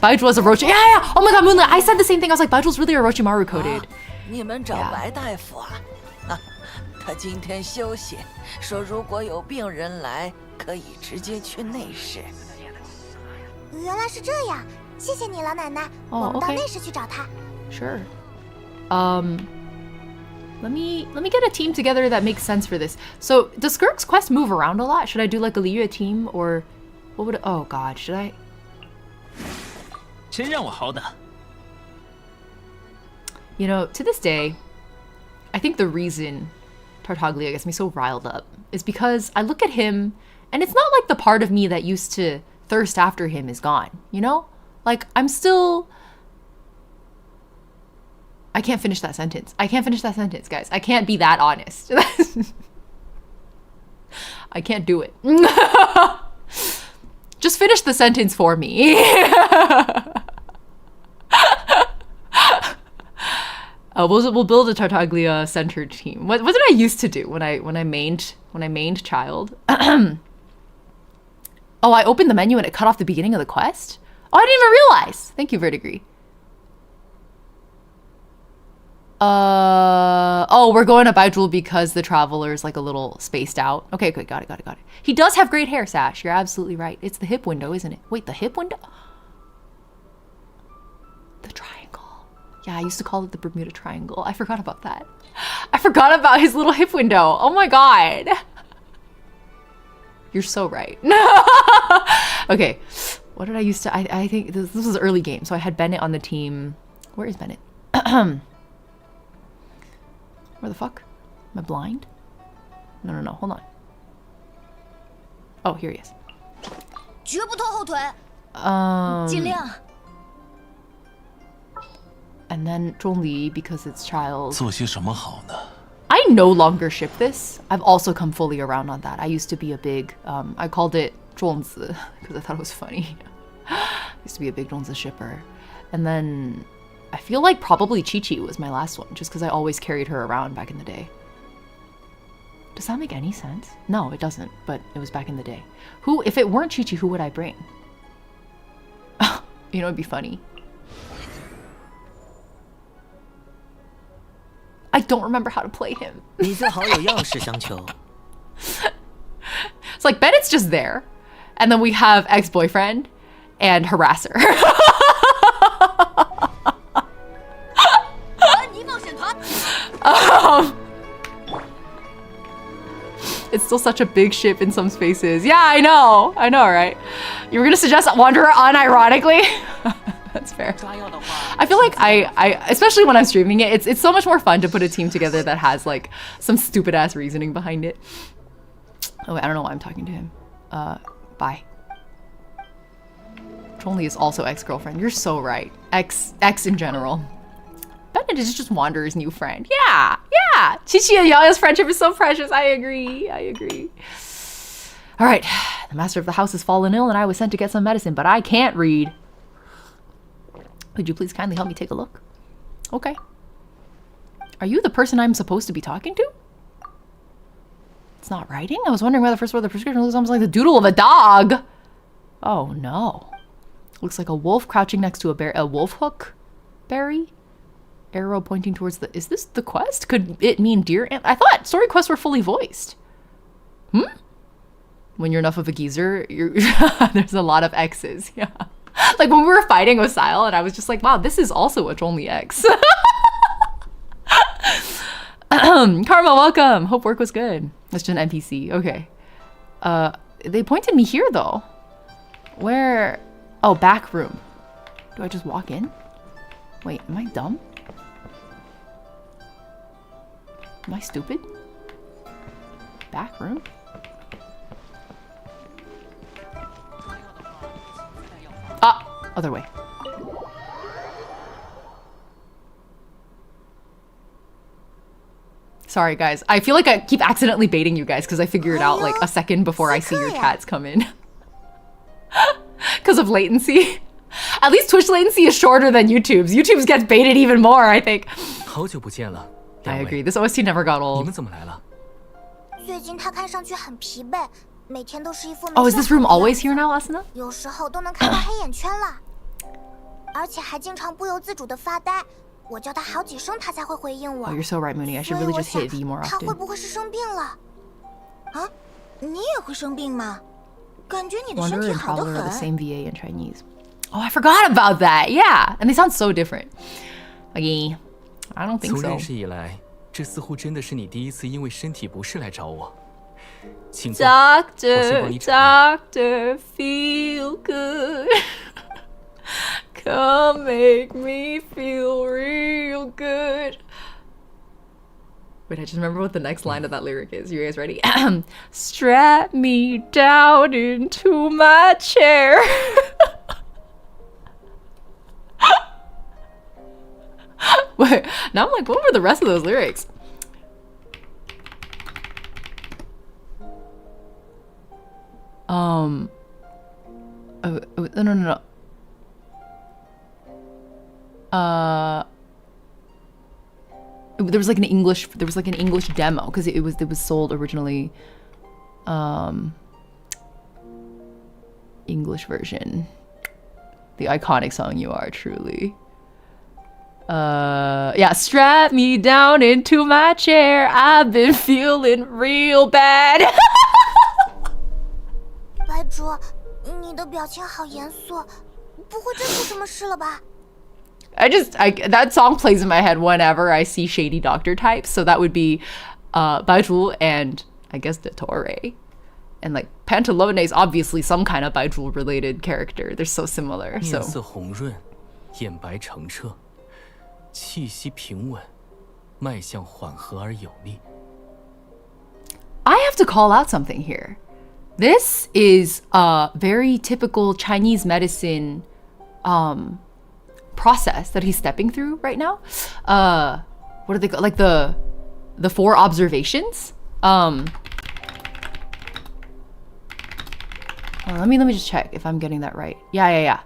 Baiju was Orochi. Yeah. Oh my god, Moonlit. I said the same thing. I was like, Baiju's really Orochimaru coded. 你们找白大夫啊？他今天休息，说如果有病人来，可以直接去内室。原来是这样，谢谢你，老奶奶。我们到内室去找他。Sure. Let me get a team together that makes sense for this. So, does Skirk's quest move around a lot? Should I do like a Liyue team or what would? Oh God, should I? 真让我好打。 You know, to this day, I think the reason Tartaglia gets me so riled up is because I look at him and it's not like the part of me that used to thirst after him is gone, you know? Like, I'm still... I can't finish that sentence. I can't finish that sentence, guys. I can't be that honest. I can't do it. Just finish the sentence for me. We'll build a Tartaglia centered team. What did I used to do when I mained child? Oh, I opened the menu and it cut off the beginning of the quest? Oh, I didn't even realize. Thank you, Verdigris. Oh, we're going to Baiju because the Traveler's like a little spaced out. Okay, good, got it. He does have great hair, Sash. You're absolutely right. It's the hip window, isn't it? Wait, the hip window? The triangle. Yeah, I used to call it the Bermuda Triangle. I forgot about that. I forgot about his little hip window. Oh my god. You're so right. Okay, what did I used to? I think this was early game, so I had Bennett on the team. Where is Bennett? Where the fuck? Am I blind? No. Hold on. Oh, here he is. 绝不拖后腿。尽量。And then Zhongli, because it's child. 做些什么好呢? I no longer ship this. I've also come fully around on that. I used to be a big, I called it 粽子 because I thought it was funny. I used to be a big 粽子shipper. And then I feel like probably Chi-Chi was my last one, just because I always carried her around back in the day. Does that make any sense? No, it doesn't, but it was back in the day. Who, if it weren't Chi-Chi, who would I bring? You know, it'd be funny. I don't remember how to play him. It's like Bennett's just there, and then we have ex-boyfriend and harasser. It's still such a big ship in some spaces. Yeah, I know, right? You were gonna suggest Wanderer unironically? That's fair. I feel like I especially when I'm streaming it, it's so much more fun to put a team together that has like some stupid ass reasoning behind it. Oh wait, I don't know why I'm talking to him. Bye. Chongli is also ex-girlfriend. You're so right. Ex in general. Bennett is just Wanderer's new friend. Yeah. Chi-Chi and Yaya's friendship is so precious. I agree. All right, the master of the house has fallen ill and I was sent to get some medicine, but I can't read. Could you please kindly help me take a look? Okay. Are you the person I'm supposed to be talking to? It's not writing? I was wondering why the first word of the prescription looks almost like the doodle of a dog. Oh no. Looks like a wolf crouching next to a wolf hook berry. Arrow pointing towards the... Is this the quest? Could it mean deer? I thought story quests were fully voiced. When you're enough of a geezer, there's a lot of X's. Yeah. Like when we were fighting Osile and I was just like, wow, this is also a Zhongli X. Karma, welcome. Hope work was good. That's just an NPC. Okay. They pointed me here though. Where? Oh, back room. Do I just walk in? Wait, am I dumb? Am I stupid? Back room? Ah, other way. Sorry guys, I feel like I keep accidentally baiting you guys because I figure it out like a second before I see your chats come in. Because of latency. At least Twitch latency is shorter than YouTube's. YouTube's gets baited even more, I think. I agree, this OST never got old. Oh, is this room always here now, Asuna? Oh, you're so right, Mooney. I should really just hit V more often. Wanderer and Traveler are the same VA in Chinese. Oh, I forgot about that. Yeah, and they sound so different. Okay, I don't think so. Doctor, feel good. Come make me feel real good. Wait, I just remember what the next line of that lyric is. You guys ready? Strap me down into my chair. Wait, now I'm like, what were the rest of those lyrics? No. There was like an English demo because it was sold originally English version. The iconic song You Are Truly. Yeah, strap me down into my chair. I've been feeling real bad. That song plays in my head whenever I see shady doctor types. So that would be Baizhu and I guess the Torre. And like Pantalone is obviously some kind of Baizhu related character. They're so similar. So 面色红润，眼白澄澈，气息平稳，脉象缓和而有力。 I have to call out something here. This is a very typical Chinese medicine process that he's stepping through right now. What are they called? Like the 4 observations. Let me just check if I'm getting that right. Yeah.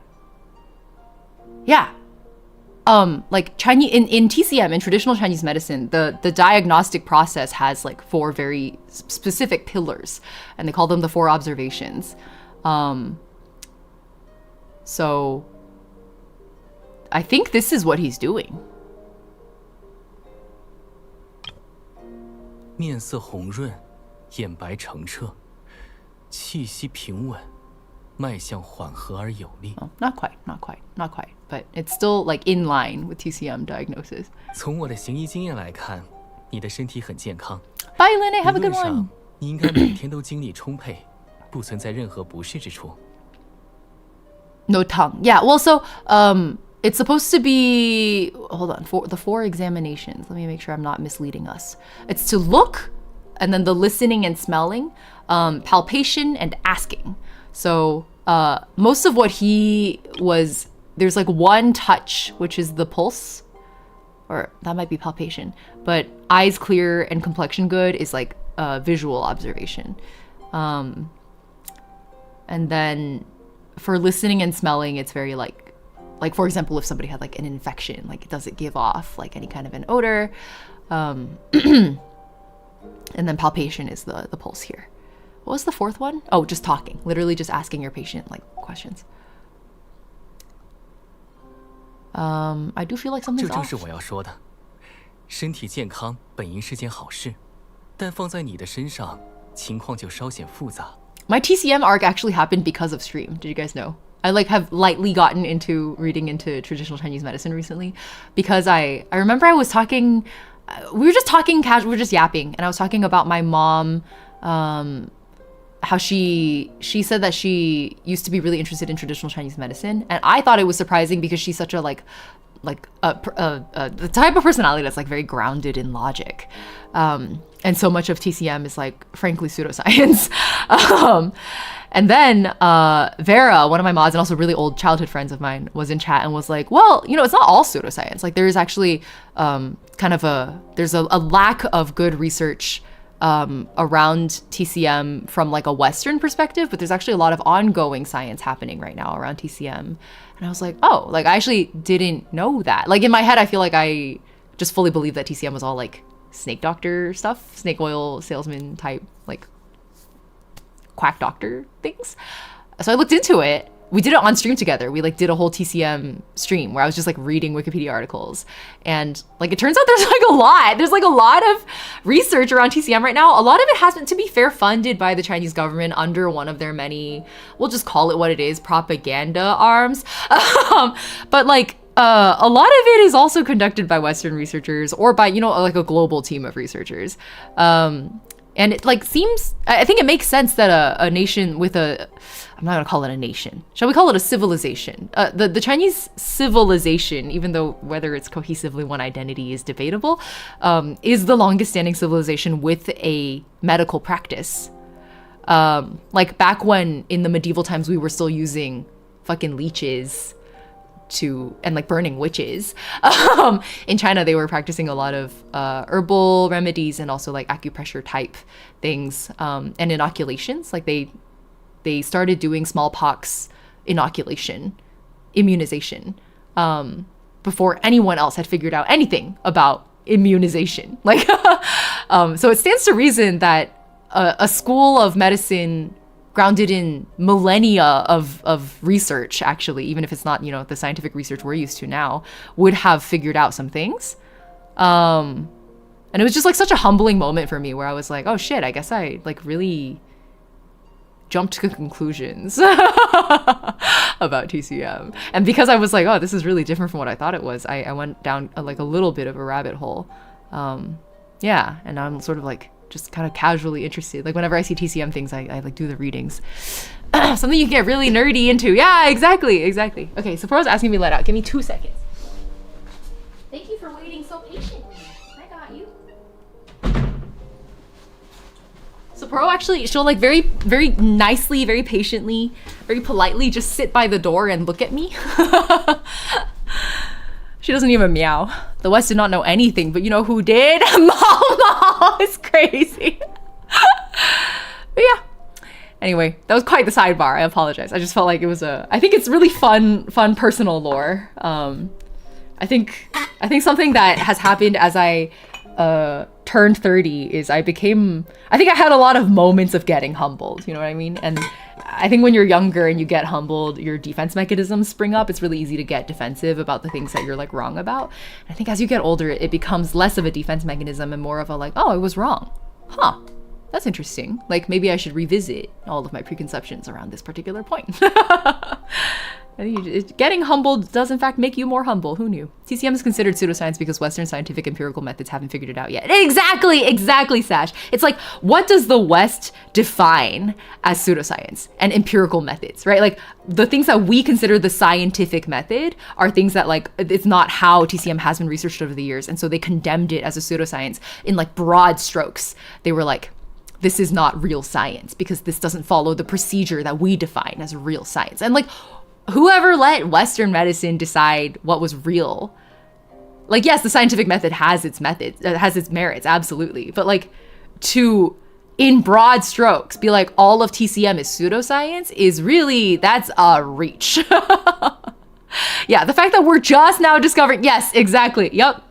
Like Chinese in TCM, in traditional Chinese medicine, the diagnostic process has like 4 very specific pillars, and they call them the 4 observations. So I think this is what he's doing. 面色红润，眼白澄澈，气息平稳，脉象缓和而有力。 Not quite, but it's still like in line with TCM diagnosis. 从我的行医经验来看，你的身体很健康。 Bye, Lene. Have a good one. 你应该每天都精力充沛，不存在任何不适之处。 No tongue. Yeah. Well, so it's supposed to be. Hold on. For the 4 examinations. Let me make sure I'm not misleading us. It's to look, and then the listening and smelling, palpation and asking. So most of what he was, there's like 1 touch, which is the pulse, or that might be palpation, but eyes clear and complexion good is like visual observation. And then for listening and smelling, it's very like for example, if somebody had like an infection, like does it give off like any kind of an odor? And then palpation is the pulse here. What was the 4th one? Oh, just talking. Literally just asking your patient like questions. I do feel like something's 这正是 off. 我要说的。身体健康本应是件好事，但放在你的身上，情况就稍显复杂。 My TCM arc actually happened because of stream. Did you guys know? I like have lightly gotten into reading into traditional Chinese medicine recently because I remember I was talking, we were just talking casual, we were just yapping, and I was talking about my mom, how she said that she used to be really interested in traditional Chinese medicine, and I thought it was surprising because she's such a the type of personality that's like very grounded in logic, and so much of TCM is like frankly pseudoscience. And then Vera, one of my mods and also really old childhood friends of mine, was in chat and was like, well, you know, it's not all pseudoscience. Like there is actually there's a lack of good research around TCM from like a Western perspective, but there's actually a lot of ongoing science happening right now around TCM. And I was like, oh, like I actually didn't know that. Like in my head, I feel like I just fully believed that TCM was all like snake doctor stuff, snake oil salesman type, like quack doctor things. So I looked into it. We did it on stream together. We like did a whole TCM stream where I was just like reading Wikipedia articles, and like it turns out there's like a lot of research around TCM right now. A lot of it has been, to be fair, funded by the Chinese government under one of their many, we'll just call it what it is, propaganda arms. But like a lot of it is also conducted by Western researchers or by, you know, like a global team of researchers. And it like seems, I think it makes sense that a nation with I'm not gonna call it a nation. Shall we call it a civilization? The Chinese civilization, even though whether it's cohesively one identity is debatable, is the longest standing civilization with a medical practice. Like back when in the medieval times we were still using fucking leeches and like burning witches. In China, they were practicing a lot of herbal remedies and also like acupressure type things, and inoculations. Like they started doing smallpox immunization, before anyone else had figured out anything about immunization. Like, so it stands to reason that a school of medicine grounded in millennia of research, actually, even if it's not, you know, the scientific research we're used to now, would have figured out some things. And it was just like such a humbling moment for me where I was like, oh shit, I guess I like really jumped to conclusions about TCM. And because I was like, oh, this is really different from what I thought it was, I went down like a little bit of a rabbit hole. Yeah, and I'm sort of like just kind of casually interested. Like whenever I see TCM things, I like do the readings. Something you can get really nerdy into. Yeah, exactly. Okay, so Sapporo's asking me to let out. Give me 2 seconds. Thank you for waiting so patiently. I got you. Sapporo actually, she'll like very nicely, very patiently, very politely just sit by the door and look at me. She doesn't even meow. The West did not know anything, but you know who did? Mama! It's crazy. But yeah. Anyway, that was quite the sidebar. I apologize. I just felt like it was I think it's really fun personal lore. I think something that has happened as I turned 30 is I think I had a lot of moments of getting humbled, you know what I mean? And I think when you're younger and you get humbled, your defense mechanisms spring up. It's really easy to get defensive about the things that you're like wrong about. I think as you get older, it becomes less of a defense mechanism and more of a like, oh, I was wrong. Huh. That's interesting. Like maybe I should revisit all of my preconceptions around this particular point. I think getting humbled does in fact make you more humble. Who knew? TCM is considered pseudoscience because Western scientific empirical methods haven't figured it out yet. Exactly, Sash. It's like, what does the West define as pseudoscience and empirical methods, right? Like the things that we consider the scientific method are things that like, it's not how TCM has been researched over the years. And so they condemned it as a pseudoscience in like broad strokes. They were like, this is not real science because this doesn't follow the procedure that we define as real science. And like, whoever let Western medicine decide what was real? Like, yes, the scientific method has its merits, absolutely. But like, to, in broad strokes, be like, all of TCM is pseudoscience is really, that's a reach. Yeah, the fact that we're just now discovering, yes, exactly, yep.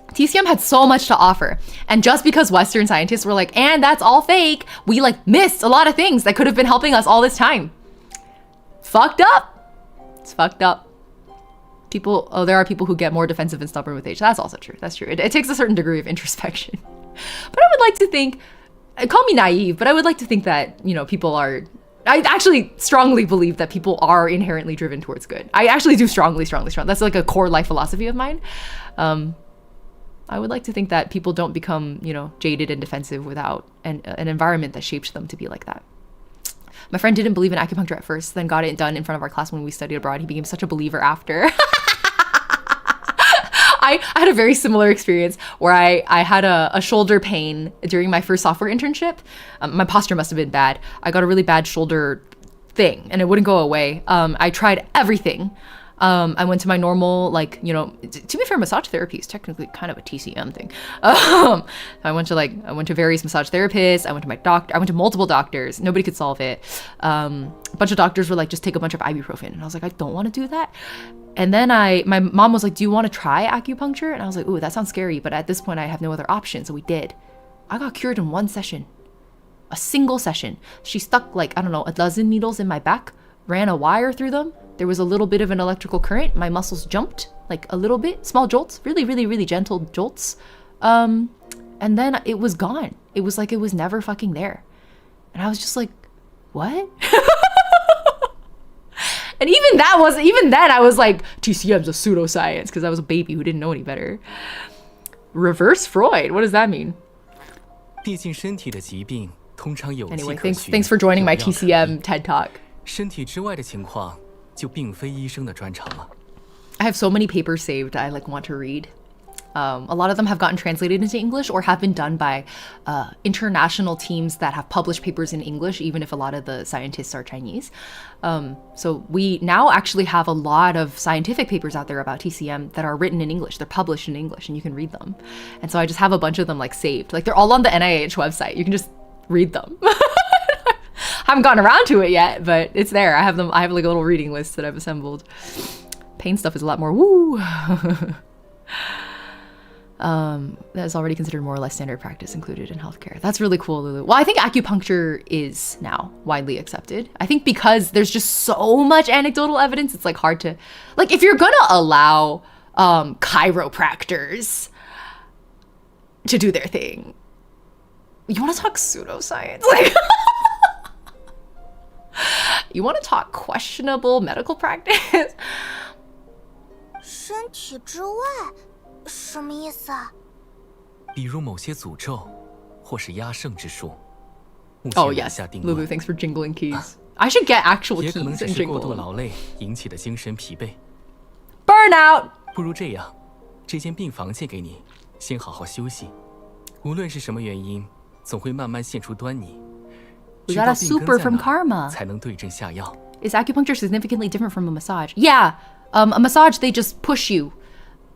TCM had so much to offer. And just because Western scientists were like, and that's all fake, we like missed a lot of things that could have been helping us all this time. Fucked up. It's fucked up. There are people who get more defensive and stubborn with age. That's also true. That's true. It takes a certain degree of introspection. But I would like to think, call me naive, but I would like to think that, you know, I actually strongly believe that people are inherently driven towards good. I actually do strongly. That's like a core life philosophy of mine. I would like to think that people don't become, you know, jaded and defensive without an environment that shapes them to be like that. My friend didn't believe in acupuncture at first, then got it done in front of our class when we studied abroad. He became such a believer after. I had a very similar experience where I had a shoulder pain during my first software internship. My posture must have been bad. I got a really bad shoulder thing and it wouldn't go away. I tried everything. I went to my normal, like, you know, to be fair, massage therapy is technically kind of a TCM thing. I went to various massage therapists. I went to my doctor. I went to multiple doctors. Nobody could solve it. A bunch of doctors were like, just take a bunch of ibuprofen. And I was like, I don't want to do that. And then my mom was like, do you want to try acupuncture? And I was like, ooh, that sounds scary. But at this point, I have no other option. So we did. I got cured in one session. A single session. She stuck like, I don't know, 12 needles in my back, ran a wire through them. There was a little bit of an electrical current. My muscles jumped like a little bit, small jolts, really gentle jolts. And then it was gone. It was like it was never fucking there. And I was just like, what? And even then I was like, TCM's a pseudoscience because I was a baby who didn't know any better. Reverse Freud, what does that mean? Anyway, thanks for joining my TCM TED Talk. 身体之外的情况就并非医生的专长了。 I have so many papers saved I like want to read. A lot of them have gotten translated into English or have been done by international teams that have published papers in English, even if a lot of the scientists are Chinese. So we now actually have a lot of scientific papers out there about TCM that are written in English. They're published in English and you can read them. And so I just have a bunch of them like saved. Like they're all on the NIH website. You can just read them. Haven't gotten around to it yet, but it's there. I have like a little reading list that I've assembled. Pain stuff is a lot more woo. That is already considered more or less standard practice included in healthcare. That's really cool, Lulu. Well, I think acupuncture is now widely accepted. I think because there's just so much anecdotal evidence, it's like hard to, like if you're gonna allow chiropractors to do their thing, you want to talk pseudoscience? Like, you want to talk questionable medical practice? 身体之外什么意思啊？比如某些诅咒，或是压胜之术。 Oh yes, Lulu, thanks for jingling keys. I should get actual keys and jingle 过度劳累引起的精神疲惫。 Burnout. 不如这样，这间病房借给你，先好好休息。无论是什么原因，总会慢慢现出端倪。 We got a super from karma. 才能对症下药。 Is acupuncture significantly different from a massage? Yeah, a massage they just push you.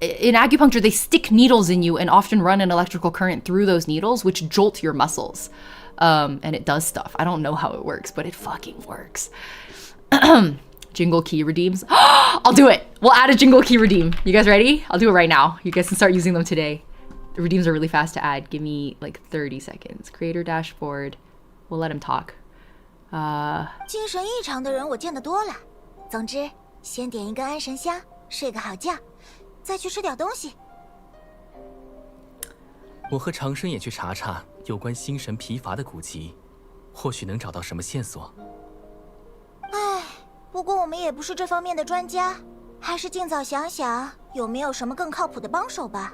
In acupuncture, they stick needles in you and often run an electrical current through those needles, which jolt your muscles. And it does stuff. I don't know how it works, but it fucking works. Jingle key redeems. I'll do it. We'll add a jingle key redeem. You guys ready? I'll do it right now. You guys can start using them today. The redeems are really fast to add. Give me like 30 seconds. Creator dashboard. We'll let him talk. 精神异常的人我见得多了。总之，先点一根安神香，睡个好觉，再去吃点东西。我和长生也去查查有关心神疲乏的古籍，或许能找到什么线索。唉，不过我们也不是这方面的专家，还是尽早想想有没有什么更靠谱的帮手吧。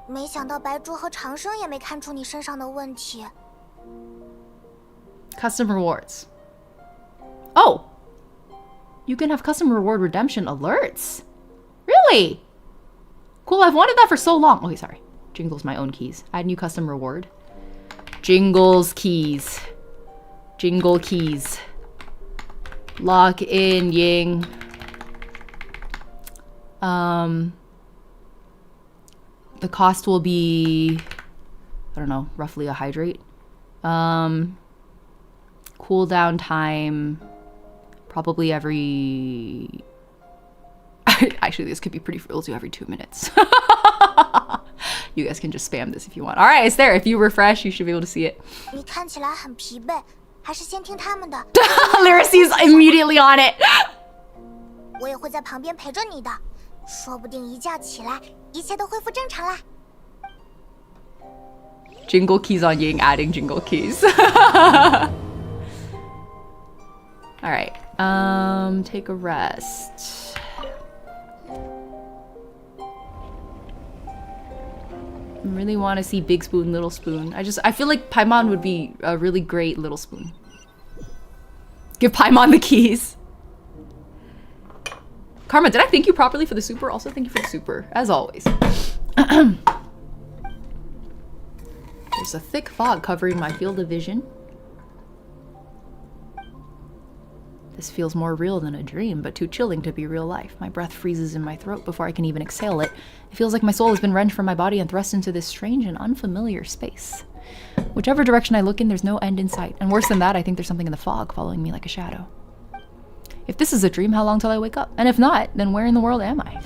没想到白猪和长生也没看出你身上的问题。Custom rewards. Oh! You can have custom reward redemption alerts. Really? Cool, I've wanted that for so long. Okay, sorry. Jingle's my own keys. Add new custom reward. Jingle's keys. Jingle keys. Lock in Ying. The cost will be, I don't know, roughly a hydrate. Cooldown time, probably every... Actually, this could be pretty... We'll do every 2 minutes. You guys can just spam this if you want. All right, it's there. If you refresh, you should be able to see it. 你看起来很疲惫，还是先听他们的。Lyracy's immediately on it. 我也会在旁边陪着你的，说不定一觉起来，一切都恢复正常啦。 Jingle keys on Ying, adding jingle keys. All right, take a rest. I really want to see Big Spoon, Little Spoon. I feel like Paimon would be a really great Little Spoon. Give Paimon the keys. Karma, did I thank you properly for the super? Also, thank you for the super, as always. There's a thick fog covering my field of vision. This feels more real than a dream, but too chilling to be real life. My breath freezes in my throat before I can even exhale it. It feels like my soul has been wrenched from my body and thrust into this strange and unfamiliar space. Whichever direction I look in, there's no end in sight. And worse than that, I think there's something in the fog following me like a shadow. If this is a dream, how long till I wake up? And if not, then where in the world am I?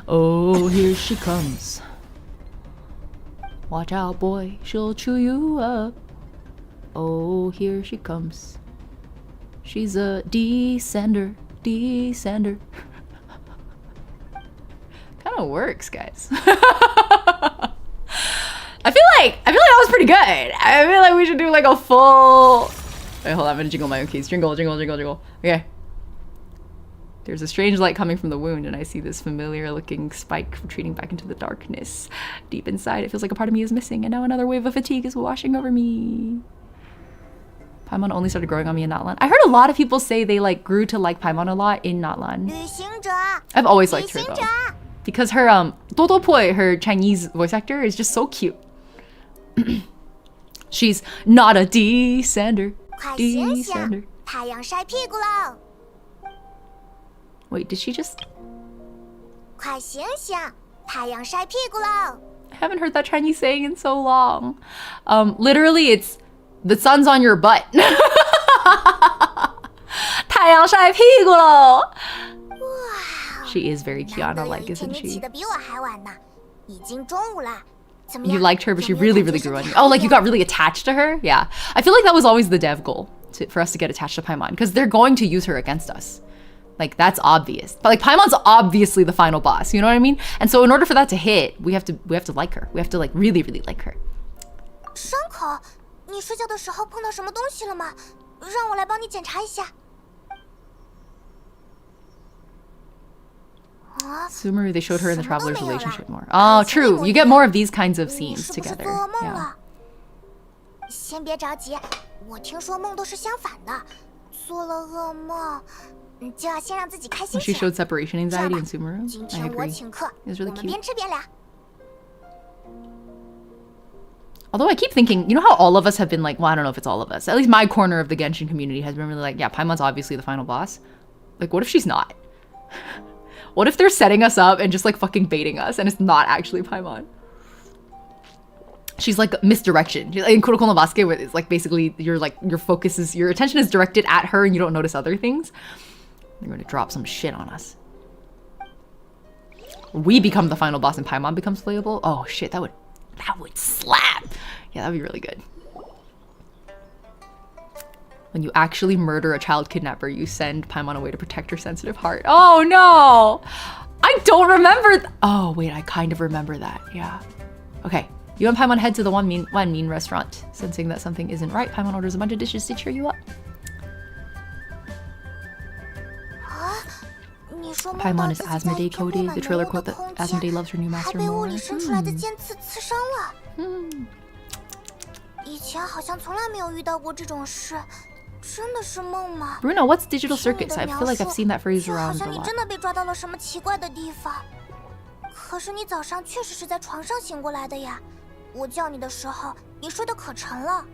Oh, here she comes. Watch out, boy, she'll chew you up. Oh, here she comes. She's a descender, descender. Kind of works, guys. I feel like that was pretty good. I feel like we should do like a full... Wait, hold on, I'm gonna jingle my own keys. Jingle, jingle, jingle, jingle. Okay. There's a strange light coming from the wound, and I see this familiar-looking spike retreating back into the darkness. Deep inside, it feels like a part of me is missing, and now another wave of fatigue is washing over me. Paimon only started growing on me in Natlan. I heard a lot of people say they like grew to like Paimon a lot in Natlan. I've always liked her though, because her Dodopoi, her Chinese voice actor, is just so cute. She's not a descender. Descender. Wait, did she just? I haven't heard that Chinese saying in so long. Literally, it's the sun's on your butt. 太阳晒屁股喽. She is very Kiana-like, isn't she? You liked her, but she really, really grew on you. Oh, like you got really attached to her? Yeah. I feel like that was always the dev goal, for us to get attached to Paimon, because they're going to use her against us. Like, that's obvious. But like, Paimon's obviously the final boss, you know what I mean? And so in order for that to hit, we have to like her. We have to like really, really like her. 伤口，你睡觉的时候碰到什么东西了吗？让我来帮你检查一下。Sumeru, they showed her in the traveler's relationship more. Oh, true. You get more of these kinds of scenes together. Yeah. 先别着急，我听说梦都是相反的，做了噩梦就要先让自己开心起 She 来。 showed separation anxiety in Sumeru. 今 I 天我 agree. 请客， It was 我 really 们 cute. 边吃边聊。 Although I keep thinking, you know how all of us have been like, well, I don't know if it's all of us. At least my corner of the Genshin community has been really like, yeah, Paimon's obviously the final boss. Like, what if she's not? What if they're setting us up and just like fucking baiting us and it's not actually Paimon? She's like misdirection. In Kuroko no Basuke, it's like basically your focus is, your attention is directed at her and you don't notice other things. They're going to drop some shit on us. We become the final boss and Paimon becomes playable. Oh shit, that would slap. Yeah, that'd be really good. When you actually murder a child kidnapper, you send Paimon away to protect her sensitive heart. Oh no! I don't remember. Oh wait, I kind of remember that. Yeah. Okay. You and Paimon head to the one mean restaurant. Sensing that something isn't right, Paimon orders a bunch of dishes to cheer you up. Paimon is Asmodee coded. The trailer quote that Asmodee loves her new master more. 以前好像从来没有遇到过这种事，真的是梦吗？ Bruno, what's digital circuits? I feel like I've seen that phrase around a 好像你 lot. 真的被抓到了什么奇怪的地方。可是你早上确实是在床上醒过来的呀，我叫你的时候，你睡得可沉了。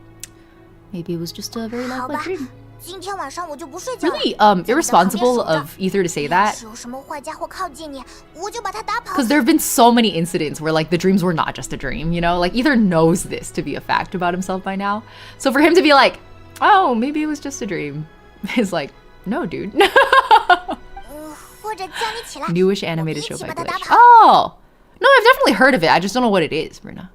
Maybe it was just a very 好 lifelike 吧， dream. 今天晚上我就不睡觉了。 Really irresponsible of Ether to say that. 有什么坏家伙靠近你，我就把他打跑。 Because there have been so many incidents where like the dreams were not just a dream, you know? Like Ether knows this to be a fact about himself by now. So for him to be like, oh, maybe it was just a dream, is like, no, dude. 或者叫你起来。 Newish animated show by Glitch. Oh! No, I've definitely heard of it. I just don't know what it is, Bruna.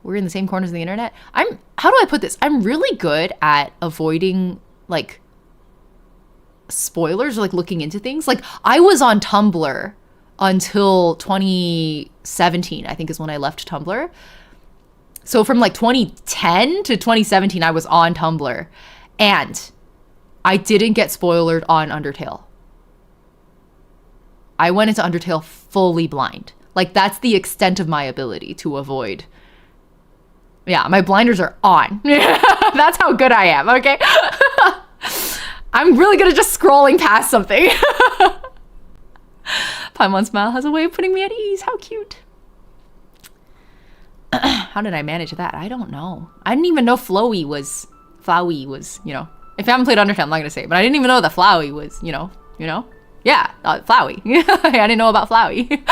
We're in the same corners of the internet. How do I put this? I'm really good at avoiding like spoilers or like looking into things. Like I was on Tumblr until 2017, I think is when I left Tumblr. So from like 2010 to 2017, I was on Tumblr and I didn't get spoiled on Undertale. I went into Undertale fully blind. Like that's the extent of my ability to avoid. Yeah, my blinders are on. That's how good I am, okay? I'm really good at just scrolling past something. Paimon's smile has a way of putting me at ease. How cute. How did I manage that? I don't know. I didn't even know Flowey was, you know. If you haven't played Undertale, I'm not going to say it, but I didn't even know that Flowey was, you know. Yeah, Flowey. I didn't know about Flowey.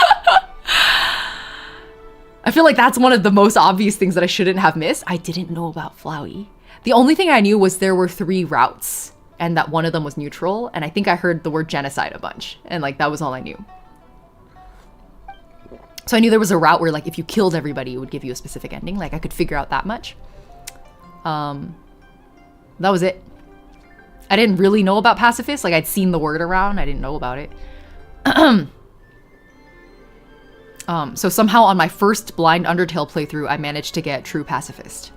I feel like that's one of the most obvious things that I shouldn't have missed. I didn't know about Flowey. The only thing I knew was there were 3 routes and that one of them was neutral. And I think I heard the word genocide a bunch. And like, that was all I knew. So I knew there was a route where like, if you killed everybody, it would give you a specific ending. Like I could figure out that much. That was it. I didn't really know about pacifist. Like I'd seen the word around. I didn't know about it. So somehow on my first blind Undertale playthrough, I managed to get true pacifist.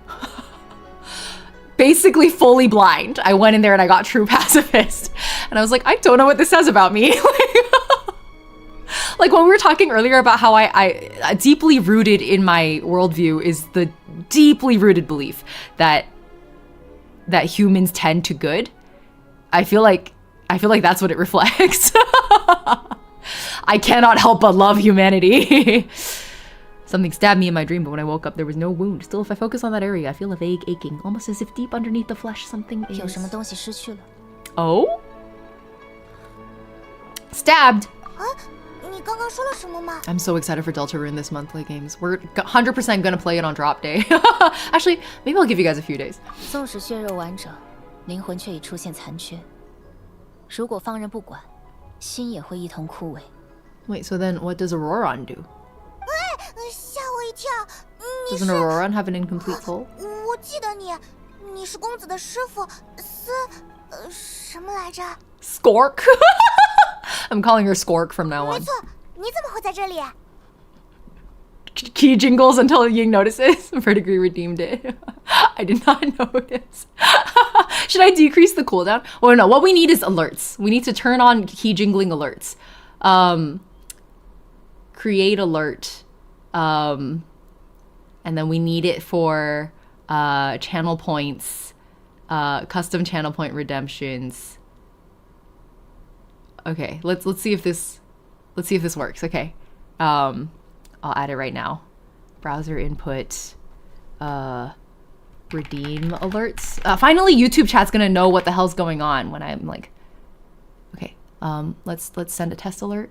Basically fully blind. I went in there and I got true pacifist. And I was like, I don't know what this says about me. Like when we were talking earlier about how I deeply rooted in my worldview is the deeply rooted belief that humans tend to good. I feel like that's what it reflects. I cannot help but love humanity. Something stabbed me in my dream, but when I woke up, there was no wound. Still, if I focus on that area, I feel a vague aching, almost as if deep underneath the flesh something is. 有什么东西失去了？ Oh? Stabbed. 你刚刚说了什么吗？ I'm so excited for Deltarune this monthly games. We're 100% gonna play it on drop day. Actually, maybe I'll give you guys a few days. 纵使血肉完整，灵魂却已出现残缺。如果放任不管，心也会一同枯萎。 Wait, so then what does Auroron do? 吓我一跳！你 Doesn't 是 Auroron have an incomplete soul? 我记得你是公子的师傅什么来着 Skirk. I'm calling her Skirk from now 没 on. 错，你怎么会在这里？ Key jingles until Ying notices. Verdigris redeemed it. I did not notice. Should I decrease the cooldown? Well, no, what we need is alerts. We need to turn on key jingling alerts. create alert. And then we need it for channel points, custom channel point redemptions. Okay, let's see if this works. Okay, I'll add it right now. Browser input, redeem alerts. Finally, YouTube chat's gonna know what the hell's going on when I'm like, okay. Let's send a test alert.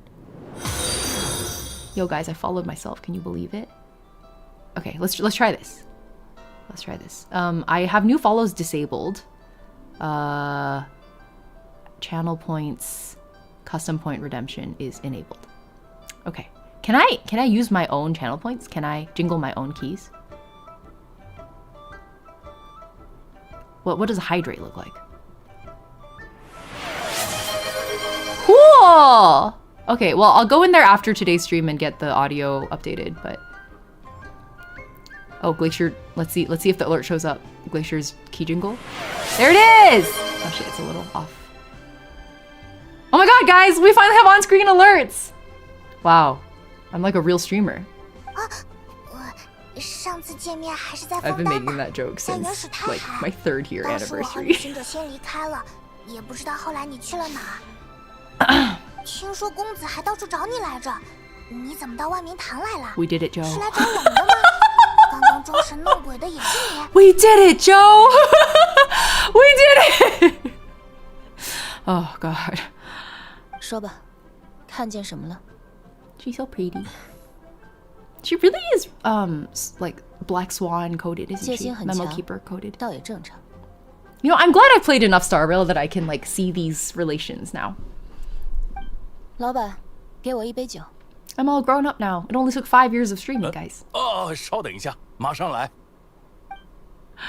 Yo guys, I followed myself. Can you believe it? Okay, let's try this. Let's try this. I have new follows disabled. Channel points, custom point redemption is enabled. Okay. Can I use my own channel points? Can I jingle my own keys? What does a hydrate look like? Cool! Okay, well, I'll go in there after today's stream and get the audio updated, but... Oh, Glacier, let's see if the alert shows up. Glacier's key jingle. There it is! Oh shit, it's a little off. Oh my god, guys, we finally have on-screen alerts! Wow, I'm like a real streamer. I've been making that joke since like my 3rd year anniversary. We did it, Joe. We did it, Joe! We did it! Oh god. 说吧，看见什么了？ She's so pretty. She really is like Black Swan coded, isn't she? Memo Keeper coded. 倒也正常。 You know, I'm glad I've played enough Star Rail that I can like see these relations now. 老板，给我一杯酒。 I'm all grown up now. It only took 5 years of streaming, guys. 哦，稍等一下，马上来。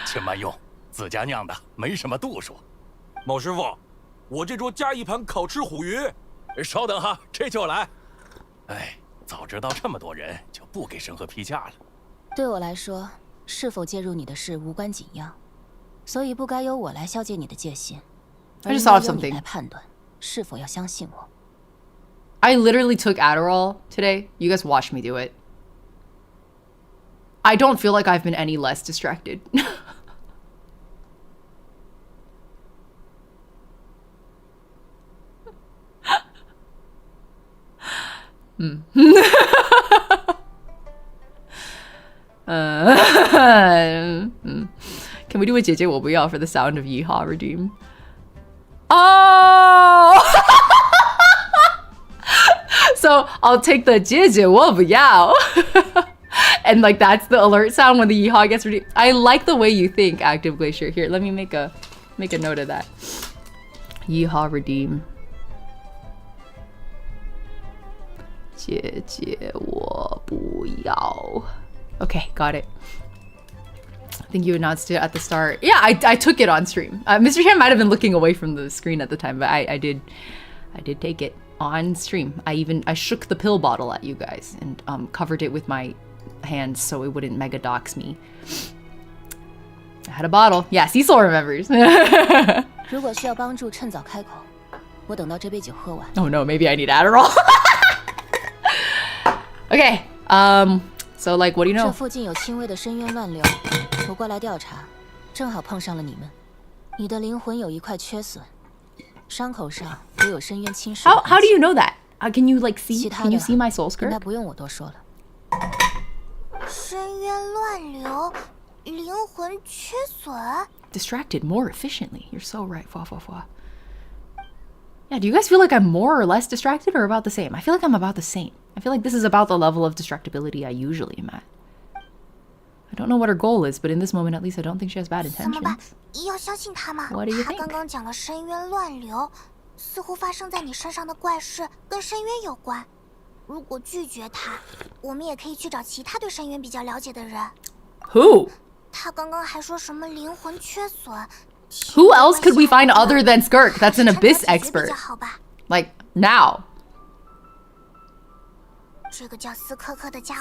请慢用，自家酿的，没什么度数。某师傅，我这桌加一盘烤翅虎鱼。稍等哈，这就来。哎，早知道这么多人，就不给生喝批假了。对我来说，是否介入你的事无关紧要，所以不该由我来消解你的戒心，而应该由你来判断是否要相信我。 I literally took Adderall today. You guys watched me do it. I don't feel like I've been any less distracted. Can we do a JJ 我不要 for the sound of yeehaw redeem? Oh! So I'll take the 姐姐我不要 and like that's the alert sound when the yeehaw gets redeemed. I like the way you think, Active Glacier. Here, let me make a note of that. Yeehaw redeem. 姐姐我不要. Okay, got it. I think you announced it at the start. Yeah, I took it on stream. Mr. Chan might have been looking away from the screen at the time, but I did take it on stream. I shook the pill bottle at you guys and covered it with my hands so it wouldn't mega dox me. I had a bottle. Yeah, Cecil remembers. 如果需要帮助，趁早开口。我等到这杯酒喝完。 Oh no, maybe I need Adderall. Okay, so like, what do you know? 这附近有轻微的深渊乱流，我过来调查，正好碰上了你们。你的灵魂有一块缺损，伤口上也有深渊侵蚀。How do you know that? Can you like see? Can you see my soul skirt? 应该不用我多说了。深渊乱流，灵魂缺损。Distracted more efficiently. You're so right. Yeah, do you guys feel like I'm more or less distracted or about the same? I feel like I'm about the same. I feel like this is about the level of distractibility I usually am at. I don't know what her goal is, but in this moment at least I don't think she has bad intentions. What do you think? 他刚刚讲了深渊乱流，似乎发生在你身上的怪事跟深渊有关。如果拒绝他，我们也可以去找其他对深渊比较了解的人。Who? 他刚刚还说什么灵魂缺损。 Who else could we find other than Skirk? That's an abyss expert. Like, now.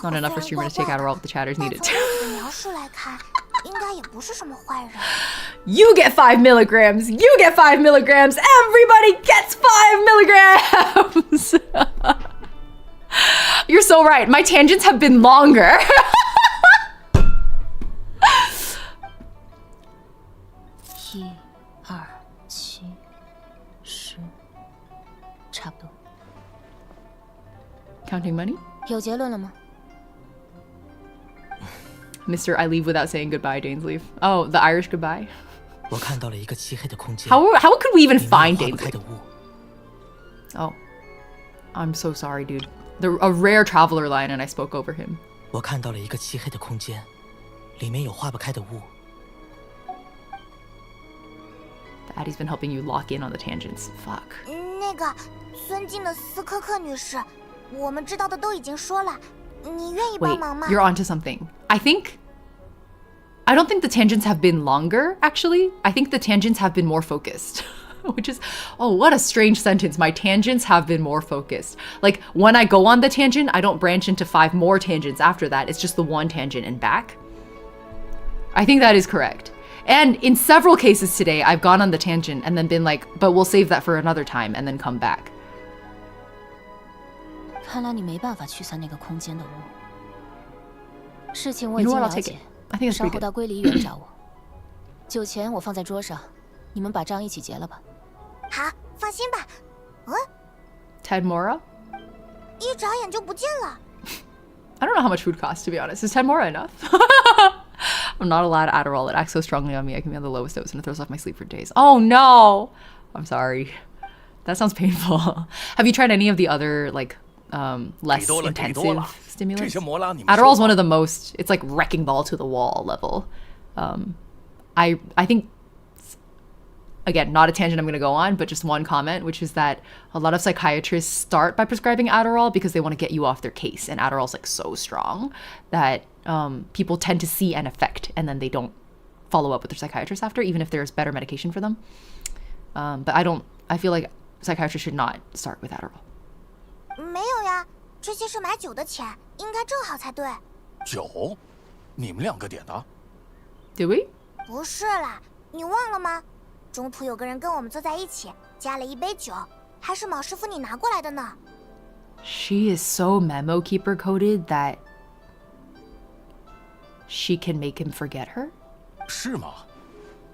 Not enough for streamers to take Adderall if the chatter's needed. You get 5 milligrams. You get 5 milligrams. Everybody gets 5 milligrams. You're so right. My tangents have been longer. 1、2、7、10，差不多。 Counting money? 有结论了吗？ Mr. I leave without saying goodbye, Dainsleif. Oh, the Irish goodbye. 我看到了一个漆黑的空间。 How could we even find 里面有化不开的 Dainsleif? 雾。 Oh. I'm so sorry, dude. A rare traveler line and I spoke over him. 我看到了一个漆黑的空间，里面有化不开的雾。 The Addie's been helping you lock in on the tangents. Fuck. 那个尊敬的斯科克女士，我们知道的都已经说了，你愿意帮 Wait, 忙吗？ you're onto something. I don't think the tangents have been longer, actually. I think the tangents have been more focused. Which is, oh, what a strange sentence. My tangents have been more focused. Like, when I go on the tangent, I don't branch into 5 more tangents after that. It's just the one tangent and back. I think that is correct. And in several cases today, I've gone on the tangent and then been like, but we'll save that for another time and then come back. 看来你没办法驱散那个空间的雾。事情我 You 已 know 经 what? I'll 了 take 解 it. I think that's 稍 pretty 后 good. 到归离园找我。酒钱我放在桌上，你们把账一起结了吧。好，放心吧。Ted Mora? 一眨眼就不见了。 I don't know how much food costs, to be honest. Is 10 more enough? I'm not allowed Adderall. It acts so strongly on me. I can be on the lowest dose and it throws off my sleep for days. Oh no! I'm sorry. That sounds painful. Have you tried any of the other, like, less intensive stimulants? Adderall is one of the most, it's like wrecking ball to the wall level. I think, again, not a tangent I'm going to go on, but just one comment, which is that a lot of psychiatrists start by prescribing Adderall because they want to get you off their case. And Adderall's like so strong that people tend to see an effect and then they don't follow up with their psychiatrist after, even if there's better medication for them. But I feel like psychiatrists should not start with Adderall. 没有呀，这些是买酒的钱，应该正好才对。酒？你们2个点的？ Did we? 不是啦，你忘了吗？中途有个人跟我们坐在一起，加了一杯酒，还是毛师傅你拿过来的呢。She is so memo keeper coded that she can make him forget her? 是吗？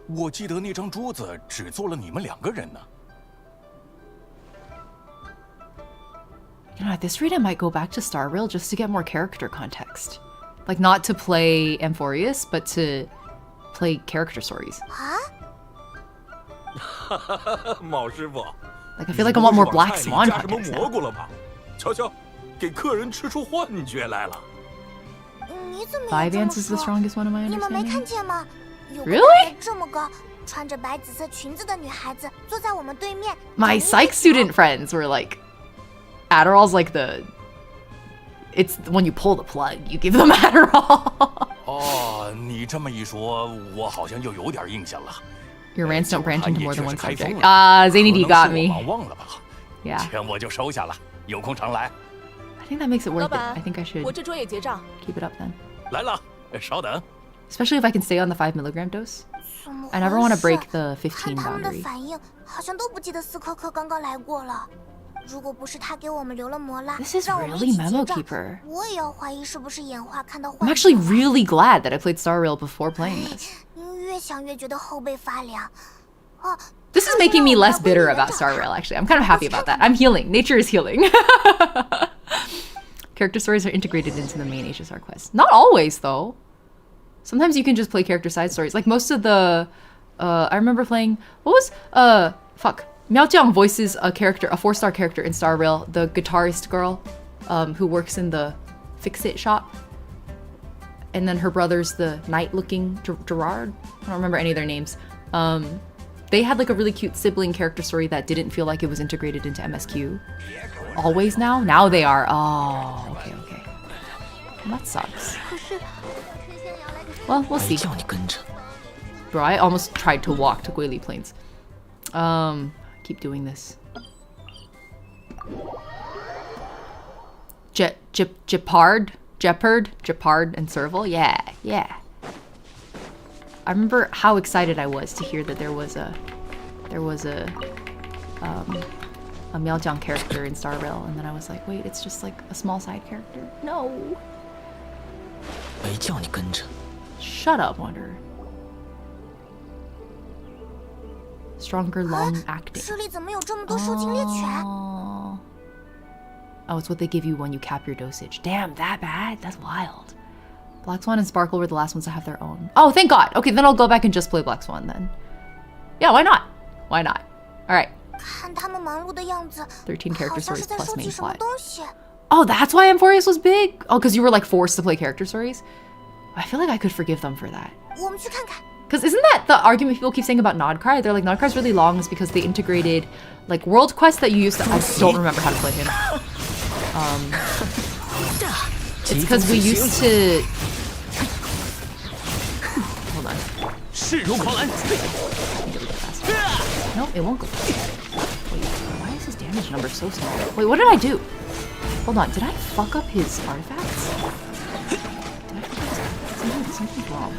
我记得那张桌子只坐了你们2个人呢。 You know, at this rate, I might go back to Star Rail just to get more character context. Like, not to play Amphoreus, but to play character stories. 毛师傅， Like, I feel like I want more Black Swan 加什么 context 蘑 now. 菇了吧？瞧瞧，给客人吃出幻觉来了。你怎么也 Five 这么 Ants is the 说？ strongest one of my 你们没 understanding. 看见吗？有个 Really? 长得这么高，穿着白紫色裙子的女孩子坐在我们对面。 My psych student friends were like, Adderall's like it's when you pull the plug, you give them Adderall. 哦，你这么一说，我好像又有点印象了。 Your rants don't branch into more than one 开封 subject. 了 Ah, Zany D 可能 got 是 me. 我忙忘了吧？ Yeah. 钱我就收下了，有空常来。 I think that makes it worth 老 it. 板 I think I should 我这桌也结账。 keep it up then. 来了，稍等。 Especially if I can stay on the 5 milligram dose. 怎么 I never want to 回事 break the 15看他们的 boundary. 反应，好像都不记得斯科克刚刚来过了。如果不是他给我们留了摩拉， This is 让我们 really 一起 memo 结账 keeper. 我也要怀疑是不是眼花看到 I'm 幻 actually 觉。 really glad that I played Star Rail before playing this. 越想越觉得后背发凉。哦， This is making me less bitter about Star Rail, actually. I'm kind of happy about that. I'm healing. Nature is healing. Character stories are integrated into the main HSR quest. Not always, though. Sometimes you can just play character side stories. Like most of the... I remember playing... What was... Miao Jiang voices a character, a 4-star character in Star Rail, the guitarist girl who works in the fix-it shop. And then her brother's the knight-looking Gerard. I don't remember any of their names. They had like a really cute sibling character story that didn't feel like it was integrated into MSQ. Always now? Now they are. Oh, okay. Well, that sucks. Well, we'll see. Bro, I almost tried to walk to Guili Plains. Keep doing this. Jeopard, and Serval? Yeah. I remember how excited I was to hear that there was a a Miaojang character in Star Rail, and then I was like, wait, it's just like a small side character. No. 没叫你跟着。 Shut up, Wanderer. Stronger, long acting. 这里怎么有这么多受精猎犬？ Oh, it's what they give you when you cap your dosage. Damn, that bad? That's wild. Black Swan and Sparkle were the last ones to have their own. Oh, thank God. Okay, then I'll go back and just play Black Swan then. Yeah, why not? Why not? All right. 看他们忙碌的样子， 13 character 好像是 stories 在 plus 收 main 集什么 plot. 东西。 Oh, that's why Amphoreus was big? Oh, because you were like forced to play character stories? I feel like I could forgive them for that. 我们去看看。 Because isn't that the argument people keep saying about Nodcry? They're like, Nodcry's really long is because they integrated like world quests that you used to... I don't remember how to play him. It's because we used to... Hold on. No, it won't go fast. Wait, why is his damage number so small? Wait, what did I do? Hold on, did I fuck up his artifacts? Did I fuck up his artifacts? Something's wrong.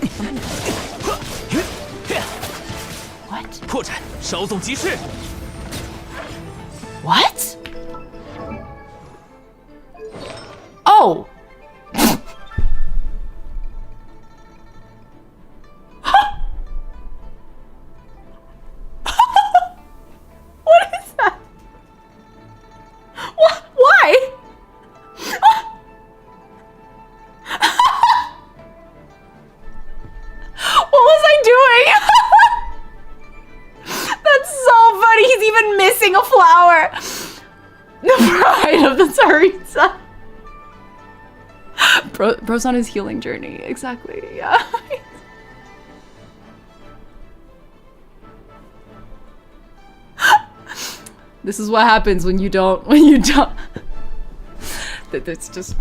What? 破绽，稍纵即逝。 What? Oh! What is that? What? Why? What was I doing? That's so funny. He's even missing a flower. The pride of the Tsaritsa. Bro's on his healing journey. Exactly. Yeah. This is what happens when you don't. That's just.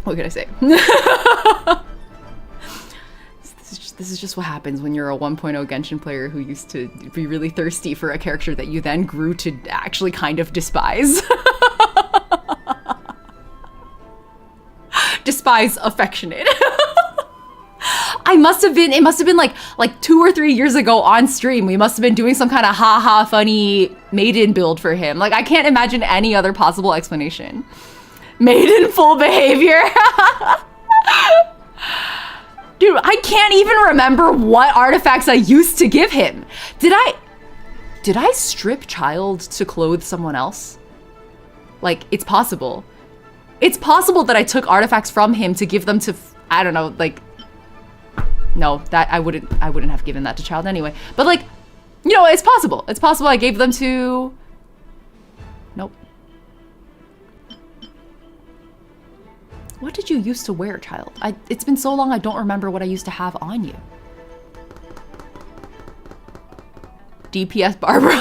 What can I say? This is just what happens when you're a 1.0 Genshin player who used to be really thirsty for a character that you then grew to actually kind of despise. Despise affectionate. It must have been like 2 or 3 years ago on stream. We must have been doing some kind of haha funny maiden build for him. Like, I can't imagine any other possible explanation. Maiden full behavior. Dude, I can't even remember what artifacts I used to give him. Did I strip Childe to clothe someone else? Like, it's possible. It's possible that I took artifacts from him to give them to, I don't know, like, no, that I wouldn't have given that to Childe anyway. But like, you know, it's possible. It's possible I gave them to, nope. What did you used to wear, Childe? It's been so long I don't remember what I used to have on you. DPS Barbara.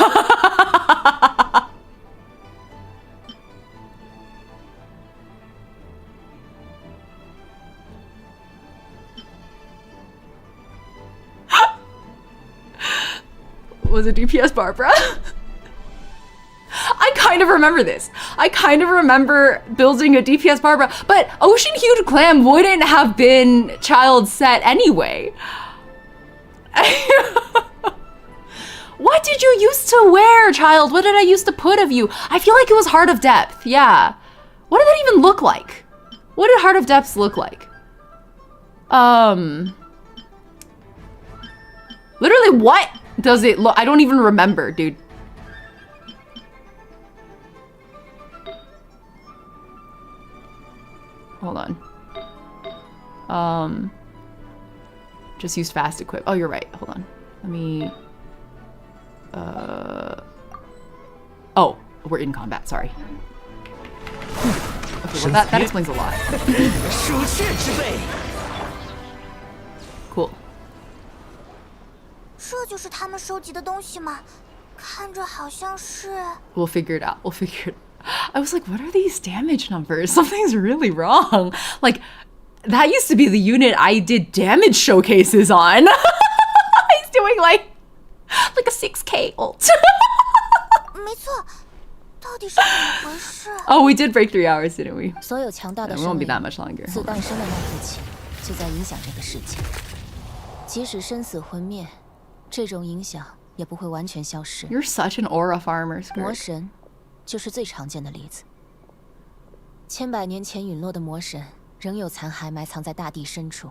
Was it DPS Barbara? I kind of remember this. I kind of remember building a DPS Barbara, but Ocean Hued Clam wouldn't have been Childe's set anyway. What did you used to wear, Childe? What did I used to put of you? I feel like it was Heart of Depth, yeah. What did that even look like? What did Heart of Depths look like? Literally, what does it look? I don't even remember, dude. Hold on. Just use fast equip. Oh, you're right. Hold on. Let me. Oh, we're in combat. Sorry. Okay, well that explains a lot. Cool. 这就是他们收集的东西吗？看着好像是。We'll figure it out. We'll figure it. I was like, what are these damage numbers? Something's really wrong. Like, that used to be the unit I did damage showcases on. He's doing like a 6K ult. 没错，到底是怎么回事？ Oh, we did break 3 hours, didn't we? 所有强大的 It 生 won't be 命 that much longer. 自诞生的那刻起，就在影响这个世界。即使生死魂灭，这种影响也不会完全消失。 You're such an aura farmer, 魔 skirk. 神就是最常见的例子。千百年前陨落的魔神，仍有残骸埋藏在大地深处，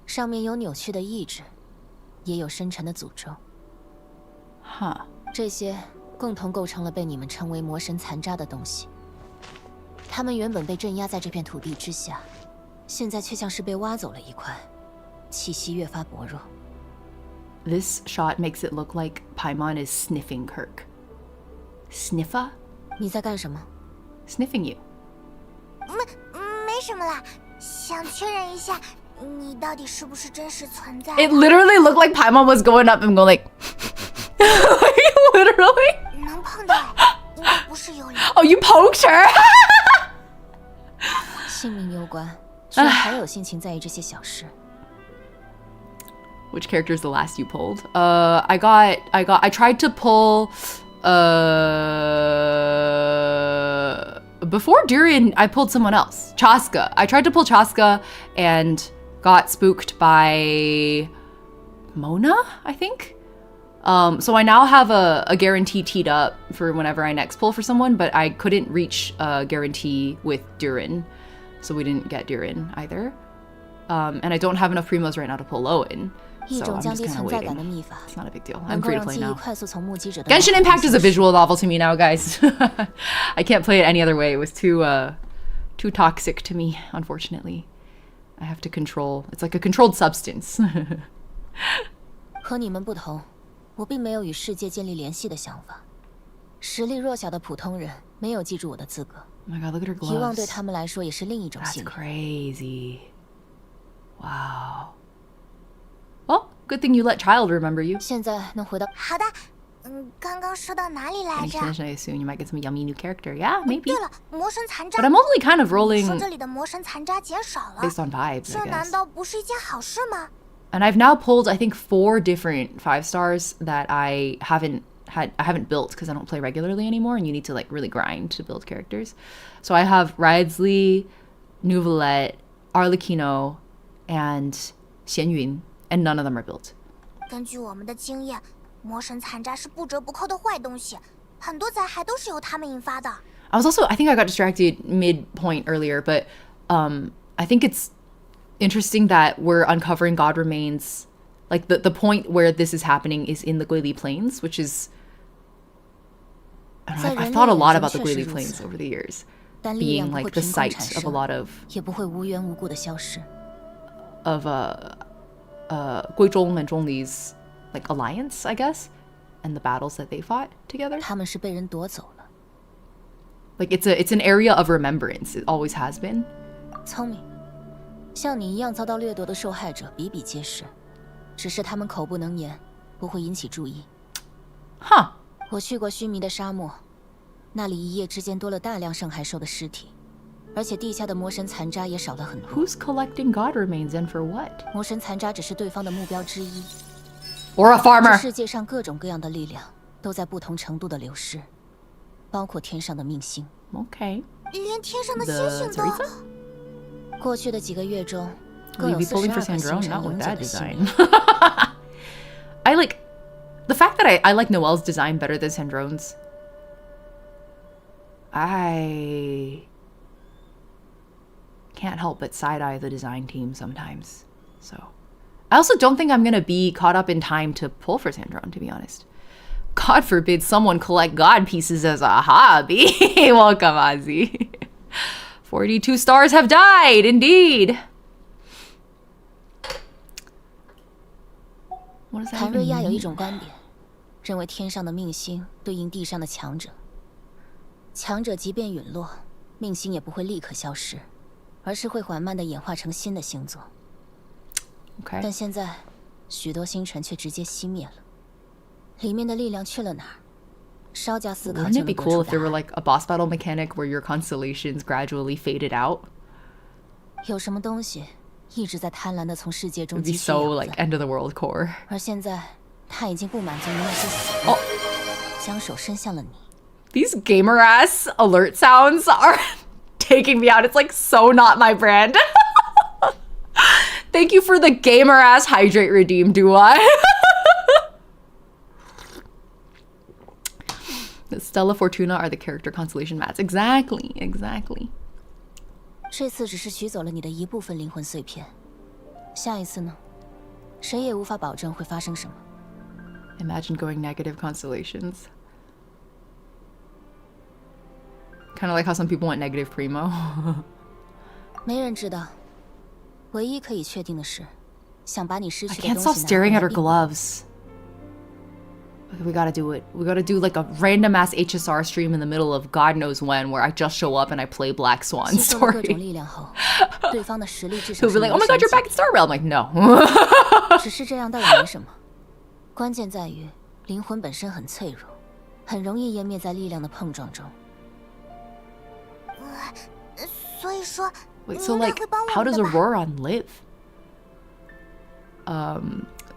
上面有扭曲的意志，也有深沉的诅咒。哈，这些共同构成了被你们称为魔神残渣的东西。他们原本被镇压在这片土地之下，现在却像是被挖走了一块，气息越发薄弱。This shot makes it look like Paimon is sniffing Kirk. Sniffa? 你在干什么 ？Sniffing you. 没什么啦，想确认一下，你到底是不是真实存在？ It literally looked like Paimon was going up and going like, like literally. 能碰到，应该不是幽灵。Oh, you poked her. 性命攸关，居然还有心情在意这些小事。Which character is the last you pulled? I tried to pull, before Durin, I pulled someone else. Chaska. I tried to pull Chaska and got spooked by Mona, I think? So I now have a guarantee teed up for whenever I next pull for someone, but I couldn't reach a guarantee with Durin, so we didn't get Durin either. And I don't have enough primos right now to pull Lowen. So I'm just kind of waiting. It's not a big deal. I'm free to play now. Genshin Impact is a visual novel to me now, guys. I can't play it any other way. It was too toxic to me, unfortunately. I have to control. It's like a controlled substance. 和你们不同，我并没有与世界建立联系的想法。实力弱小的普通人没有记住我的资格。Oh my god, look at her gloves. 遗忘对他们来说也是另一种幸运。That's crazy. Wow. Well, good thing you let Childe remember you. 现在能回到。好的，刚刚说到哪里来着？ Finish, I assume you might get some yummy new character. Yeah, maybe. 对了，魔神残渣。 But I'm only kind of rolling 说这里的魔神残渣减少了 based on vibes, 这 I 难 guess. 道不是一件好事吗？ And I've now pulled, I think, 4 different 5 stars that I haven't built because I don't play regularly anymore, and you need to like really grind to build characters. So I have Ridsley, Nouvelette, Arlecchino, and Xianyun, and none of them are built. 根据我们的经验，魔神残渣是不折不扣的坏东西，很多灾害都是由他们引发的。I think I got distracted mid-point earlier, but I think it's interesting that we're uncovering God Remains. Like the point where this is happening is in the Guili Plains, which is... I don't know, I've thought a lot about the Guili Plains over the years, being like the site of a lot of... of Guizhong and Zhongli's like alliance, I guess, and the battles that they fought together. Like it's an area of remembrance. It always has been. 聪明，像你一样遭到掠夺的受害者比比皆是，只是他们口不能言，不会引起注意。Huh. 我去过须弥的沙漠，那里一夜之间多了大量圣骸兽的尸体。而且地下的魔神残渣也少了很多。Who's collecting God remains and for what? 魔神残渣只是对方的目标之一。Or a farmer. 世界上各种各样的力量都在不同程度的流失，包括天上的命星。Okay. 连天上的星星都。过去的几个月中， You'd be pulling for Sandrone, not with that design. I like the fact that I like Noelle's design better than Sandrone's. I can't help but side-eye the design team sometimes. So I also don't think I'm gonna be caught up in time to pull for Sandrone, to be honest. God forbid someone collect God pieces as a hobby. Welcome, Ozzy. 42 stars have died, indeed. What does that 谭瑞亚 mean? 有一种观点，认为天上的命星对应地上的强者，强者即便陨落，命星也不会立刻消失。而是会缓慢地演化成新的星座。Okay. 但现在，许多星辰却直接熄灭了，里面的力量去了哪儿？稍加思考就 Wouldn't 能 it be 得 cool 出 if there 答 were 案。 like a boss battle mechanic where your constellations gradually faded out? 有什么东西一直在贪婪地从世界 It 中 would be 汲取 so 养 like 分， end of the world core. 而现在他已经不满足于那些死物，将手伸向了你。 These gamer ass alert sounds are taking me out. It's like so not my brand. Thank you for the gamer ass hydrate redeem, do I? Stella Fortuna are the character constellation mats. Exactly, exactly. 这次只是取走了你的一部分灵魂碎片，下一次呢？谁也无法保证会发生什么。Imagine going negative constellations. Kind of like how some people want negative primo. 没人知道，唯一可以确定的是，想把你失 I 去的 can't 东 stop 西 staring 拿 at 回 her 来。 gloves. Okay, we gotta do it. We gotta do like a random ass HSR stream in the middle of God knows when, where I just show up and I play Black Swan 吸收了各种 story. 力量后，对方的实力至少 He'll 是 be like, oh my god, you're back in Star Realm. I'm like, no. 只是这样倒也没什么，关键在于灵魂本身很脆弱，很容易湮灭在力量的碰撞中。所以说， Wait, so like, how does Auroron live?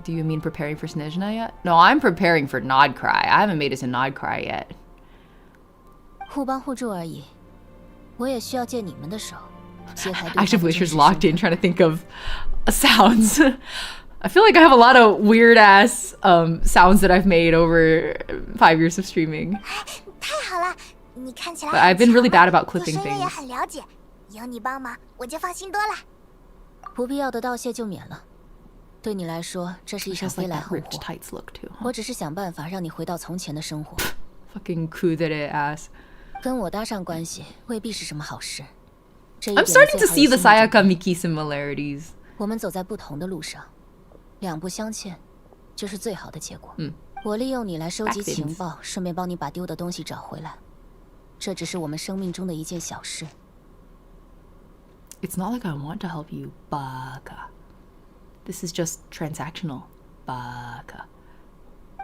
Do you mean preparing for Snezhna yet? No, I'm preparing for Nodcry. I haven't made it to Nodcry yet. 互帮互助而已，我也需要借你们的手。 Active Glaciers locked in, trying to think of sounds. I feel like I have a lot of weird ass sounds that I've made over 5 years of streaming. 太好了，你看起来 But I've been really bad about clipping 对声乐也 things. 很了解，有你帮忙，我就放心多了。不必要的道谢就免了。对你来说，这是一场 She has 飞 like 来 that 横 rich 祸。 tights look too. 我只是想办法让你回到从前的生活。 Fucking kudere ass. 跟我搭上关系未必是什么好事。这一 I'm 点 starting 最 to 好 see 有 the 心理准备 Sayaka Miki similarities. 我们走在不同的路上，两不相欠，就是最好的结果。嗯，我利用你来收集 Backbins 情报，顺便帮你把丢的东西找回来。这只是我们生命中的一件小事。 It's not like I want to help you, Baka. This is just transactional, Baka.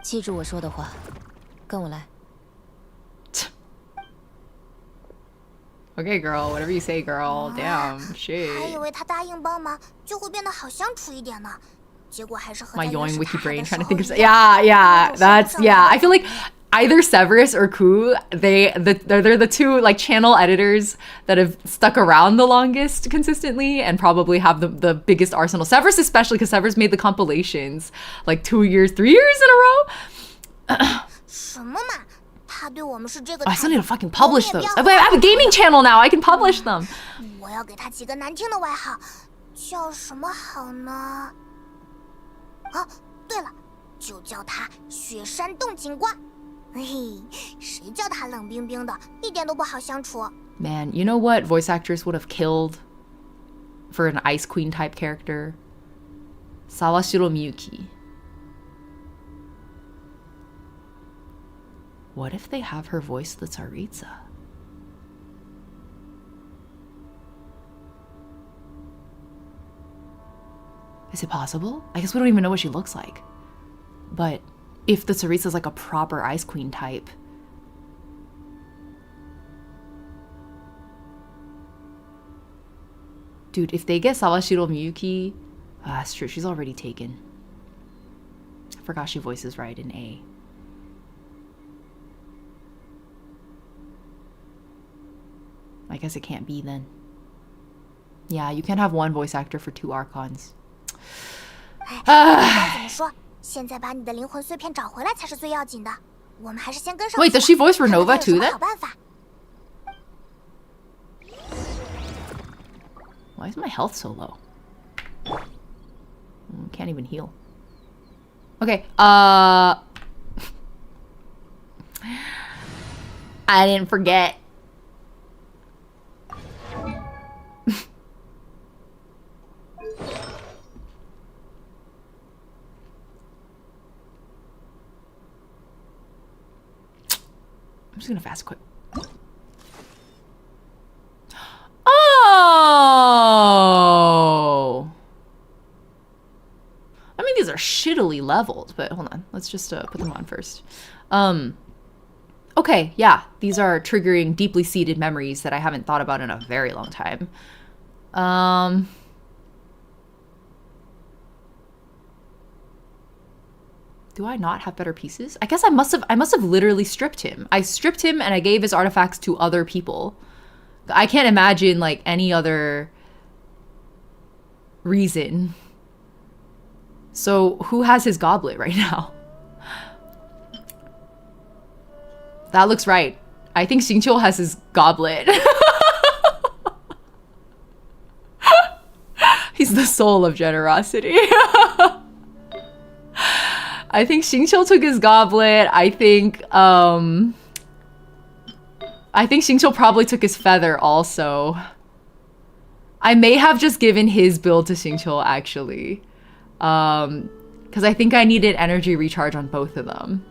记住我说的话，跟我来。 Okay, girl, whatever you say, girl. Damn, 还 shit. 以为他答应帮忙就会变得好相处一点呢，结果还是和 My 在原 yawning 始 wiki 塔海 brain 的 trying to 时 think 候 of 一样。 yeah, I feel like either Severus or Ku, they're the two like channel editors that have stuck around the longest consistently and probably have the biggest arsenal. Severus especially, because Severus made the compilations like 2 years, 3 years in a row. 什么嘛？他对我们是这个 I 态 still 度。 need to fucking publish 我们 those. 也 I 不要 have a gaming channel now. I can publish them. 我要给他起个难听的外号，叫什么好呢？啊，对了，就叫他雪山洞警官。嘿嘿，谁叫他冷冰冰的，一点都不好相处。 Man, you know what voice actress would have killed for an Ice Queen type character? Sawashiro Miyuki. What if they have her voice the Tsaritsa? Is it possible? I guess we don't even know what she looks like. But if the Tsaritsa is like a proper Ice Queen type, dude, if they get Sawashiro Miyuki, that's true. She's already taken. I forgot she voices right in A. I guess it can't be then. Yeah, you can't have one voice actor for 2 Archons. 不管怎么说，现在把你的灵魂碎片找回来才是最要紧的。我们还是先跟上。 Wait, does she voice Renova too 看看有什么 then? 好办法。 Why is my health so low? Can't even heal. Okay, I didn't forget. I'm just gonna fast quit. Oh! I mean, these are shittily leveled, but hold on. Let's just put them on first. Okay, yeah. These are triggering deeply seated memories that I haven't thought about in a very long time. Do I not have better pieces? I guess I must have literally stripped him. I stripped him and I gave his artifacts to other people. I can't imagine like any other reason. So who has his goblet right now? That looks right. I think Xingqiu has his goblet. He's the soul of generosity. I think Xingqiu took his goblet. I think Xingqiu probably took his feather also. I may have just given his build to Xingqiu actually. Because I think I needed energy recharge on both of them.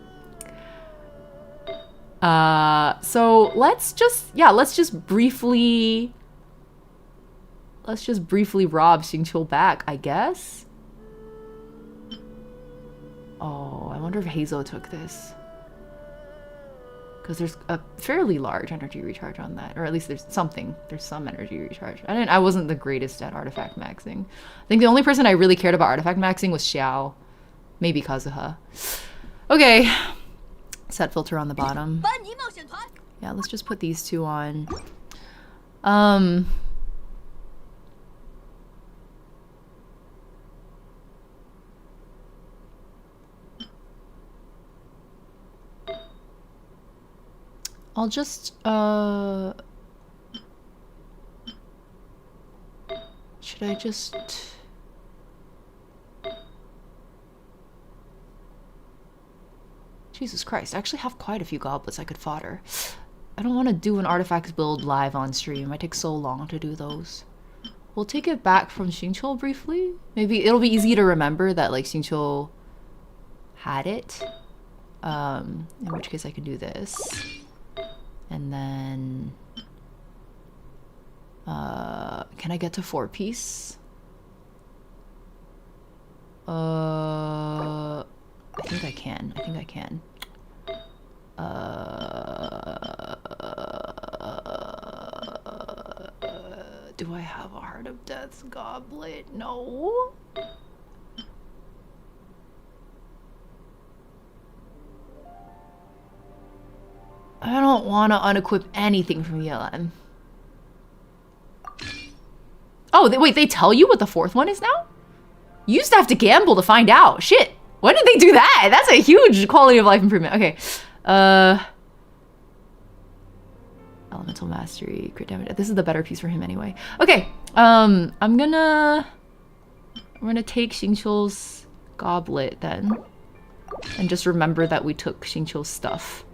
So let's just briefly rob Xingqiu back, I guess. Oh, I wonder if Hazel took this. Because there's a fairly large energy recharge on that. Or at least there's some energy recharge. I wasn't the greatest at artifact maxing. I think the only person I really cared about artifact maxing was Xiao. Maybe Kazuha. Okay. Set filter on the bottom. Yeah, let's just put these two on. I'll just, should I just... Jesus Christ, I actually have quite a few goblets I could fodder. I don't want to do an artifacts build live on stream. It might take so long to do those. We'll take it back from Xingqiu briefly. Maybe it'll be easy to remember that like Xingqiu had it. In which case I can do this. And then... can I get to 4-piece? I think I can. Do I have a Heart of Death's goblet? No. I don't want to unequip anything from ELM. Oh, wait, they tell you what the 4th one is now? You used to have to gamble to find out. Shit. When did they do that? That's a huge quality of life improvement. Okay. Elemental Mastery, crit damage. This is the better piece for him anyway. Okay. I'm gonna take Xingqiu's goblet then. And just remember that we took Xingqiu's stuff.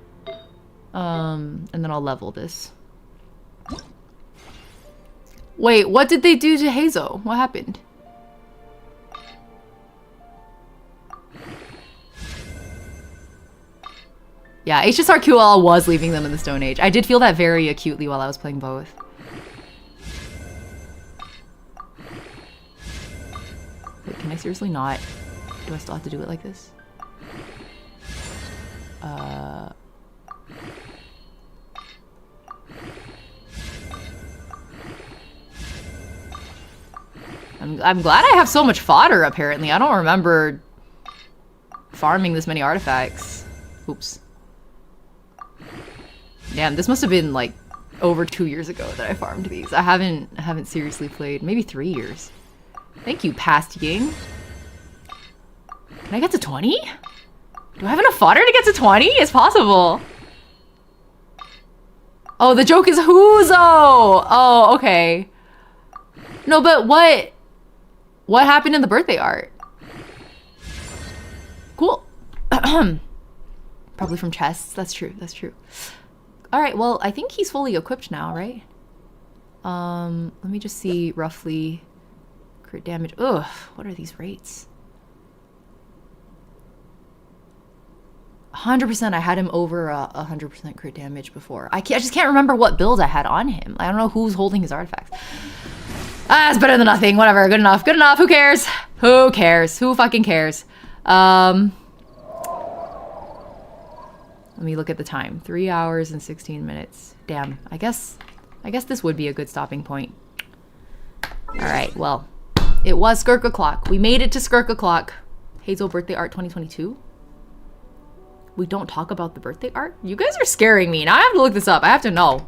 And then I'll level this. Wait, what did they do to Hazel? What happened? Yeah, HSRQL was leaving them in the Stone Age. I did feel that very acutely while I was playing both. Wait, can I seriously not? Do I still have to do it like this? I'm glad I have so much fodder, apparently. I don't remember farming this many artifacts. Oops. Damn, this must have been like over 2 years ago that I farmed these. I haven't seriously played. Maybe 3 years. Thank you, past Ying. Can I get to 20? Do I have enough fodder to get to 20? It's possible. Oh, the joke is Huzo! Oh, okay. No, but what happened in the birthday art? Cool. Probably from chests. That's true. That's true. All right. Well, I think he's fully equipped now, right? Let me just see roughly crit damage. Ugh. What are these rates? 100%. I had him over 100% crit damage before. I just can't remember what build I had on him. I don't know who's holding his artifacts. Ah, it's better than nothing. Whatever. Good enough. Good enough. Who cares? Who cares? Who fucking cares? Let me look at the time. 3 hours and 16 minutes. Damn. I guess this would be a good stopping point. All right. Well, it was skirk o'clock. We made it to skirk o'clock. Hazel birthday art 2022. We don't talk about the birthday art? You guys are scaring me. Now I have to look this up. I have to know.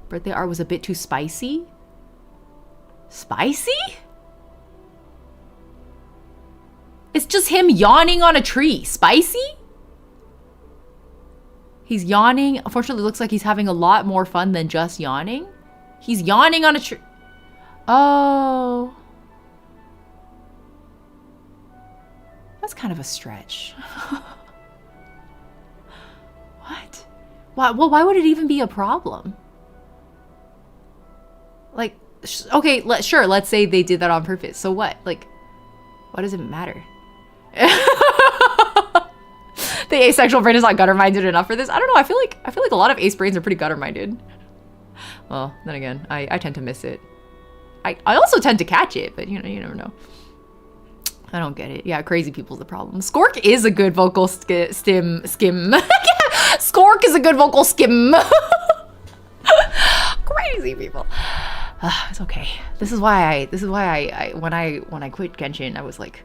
Birthday art was a bit too spicy. Spicy? It's just him yawning on a tree. Spicy? He's yawning. Unfortunately, it looks like he's having a lot more fun than just yawning. He's yawning on a tree. Oh. That's kind of a stretch. What? Why, well, why would it even be a problem? Like, okay, sure, let's say they did that on purpose. So what? Like, why does it matter? The asexual brain is not gutter-minded enough for this. I don't know. I feel like a lot of ace brains are pretty gutter-minded. Well, then again, I tend to miss it. I also tend to catch it, but you know, you never know. I don't get it. Yeah, crazy people's the problem. Skirk is a good vocal skim. Skirk is a good vocal skim. Crazy people. It's okay. This is why I when I quit Genshin, I was like,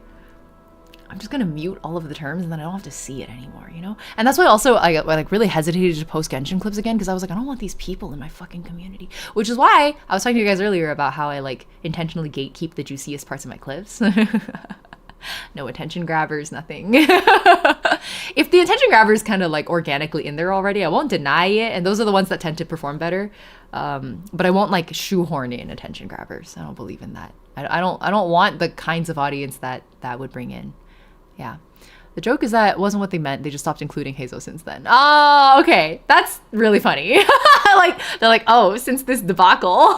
I'm just gonna mute all of the terms and then I don't have to see it anymore, you know? And that's why also I like really hesitated to post Genshin clips again, because I was like, I don't want these people in my fucking community. Which is why I was talking to you guys earlier about how I like intentionally gatekeep the juiciest parts of my clips. No attention grabbers, nothing. If the attention grabber is kind of like organically in there already, I won't deny it, and those are the ones that tend to perform better. But I won't like shoehorn in attention grabbers. I don't believe in that. I don't want the kinds of audience that would bring in. Yeah. The joke is that it wasn't what they meant. They just stopped including Heizo since then. Oh, okay. That's really funny. Like, they're like, oh, since this debacle.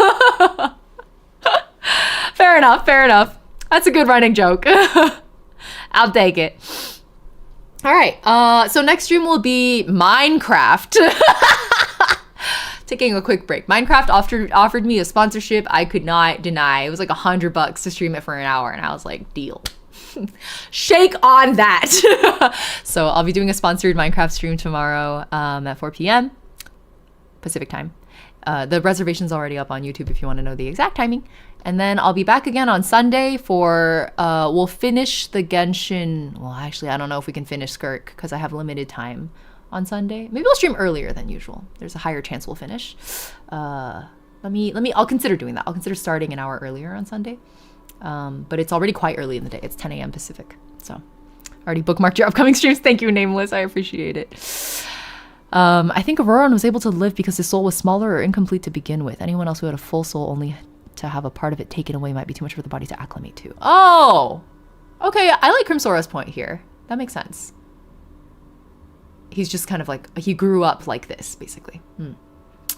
Fair enough, fair enough. That's a good running joke. I'll take it. All right. So next stream will be Minecraft. Taking a quick break. Minecraft offered me a sponsorship I could not deny. It was like $100 to stream it for an hour, and I was like, deal. Shake on that. So I'll be doing a sponsored Minecraft stream tomorrow at 4 p.m. Pacific time. The reservation's already up on YouTube if you want to know the exact timing. And then I'll be back again on Sunday for, we'll finish the Genshin. Well, actually, I don't know if we can finish Skirk because I have limited time on Sunday. Maybe I'll stream earlier than usual. There's a higher chance we'll finish. I'll consider doing that. I'll consider starting an hour earlier on Sunday. But it's already quite early in the day. It's 10 a.m. Pacific. So already bookmarked your upcoming streams. Thank you, Nameless. I appreciate it. I think Auroran was able to live because his soul was smaller or incomplete to begin with. Anyone else who had a full soul only to have a part of it taken away might be too much for the body to acclimate to. Oh! Okay, I like Crimsora's point here. That makes sense. He's just kind of like, he grew up like this, basically.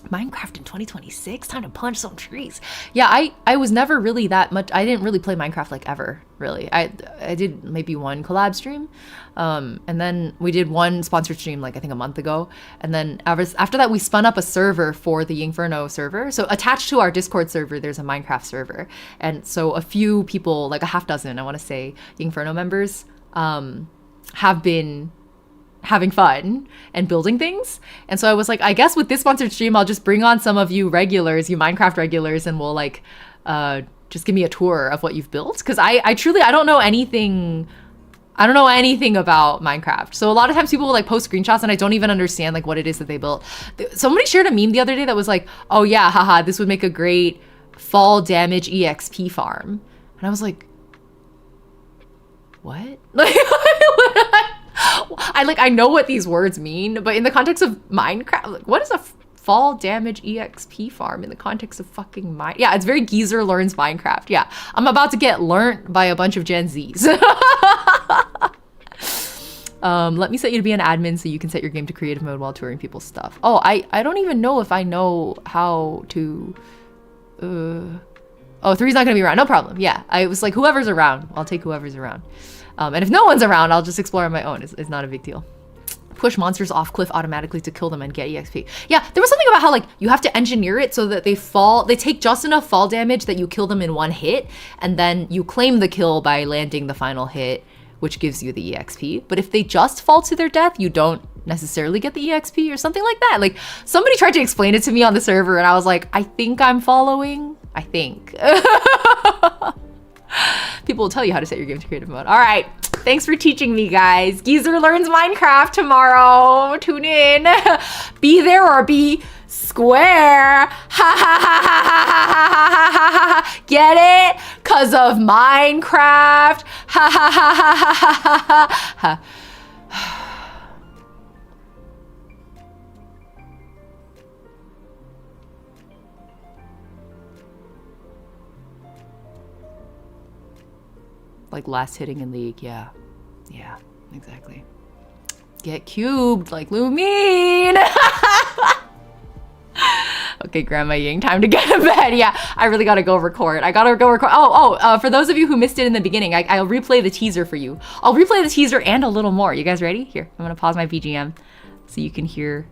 Minecraft in 2026? Time to punch some trees. Yeah, I was never really that much. I didn't really play Minecraft like ever, really. I did maybe one collab stream. And then we did one sponsored stream like I think a month ago. And then after that we spun up a server for the Yingferno server. So attached to our Discord server, there's a Minecraft server. And so a few people, like a half dozen, I want to say, Yingferno members have been having fun and building things. And so I was like, I guess with this sponsored stream, I'll just bring on some of you regulars, you Minecraft regulars, and we'll like, just give me a tour of what you've built. Cause I truly, I don't know anything about Minecraft. So a lot of times people will like post screenshots and I don't even understand like what it is that they built. Somebody shared a meme the other day that was like, oh yeah, haha, this would make a great fall damage EXP farm. And I was like, what? I know what these words mean, but in the context of Minecraft, like, what is a fall damage EXP farm in the context of fucking Yeah, it's very geezer learns Minecraft. Yeah, I'm about to get learnt by a bunch of Gen Zs. Let me set you to be an admin so you can set your game to creative mode while touring people's stuff. Oh, I don't even know if I know how to... Oh, 3's not gonna be around. No problem. Yeah, I was like, whoever's around. I'll take whoever's around. And if no one's around, I'll just explore on my own. It's not a big deal. Push monsters off cliff automatically to kill them and get EXP. Yeah, there was something about how like you have to engineer it so that they take just enough fall damage that you kill them in one hit, and then you claim the kill by landing the final hit, which gives you the EXP. But if they just fall to their death, you don't necessarily get the EXP or something like that. Like somebody tried to explain it to me on the server and I was like, I think I'm following. I think. People will tell you how to set your game to creative mode. All right. Thanks for teaching me, guys. Geezer learns Minecraft tomorrow. Tune in. Be there or be square. Ha ha ha ha ha ha ha ha. Get it? 'Cause of Minecraft. Ha ha ha ha ha ha ha. Like last hitting in League, yeah. Yeah, exactly. Get cubed like Lumine! Okay, Grandma Ying, time to get to bed. Yeah, I really gotta go record. I gotta go record. For those of you who missed it in the beginning, I'll replay the teaser for you. I'll replay the teaser and a little more. You guys ready? Here, I'm gonna pause my BGM so you can hear.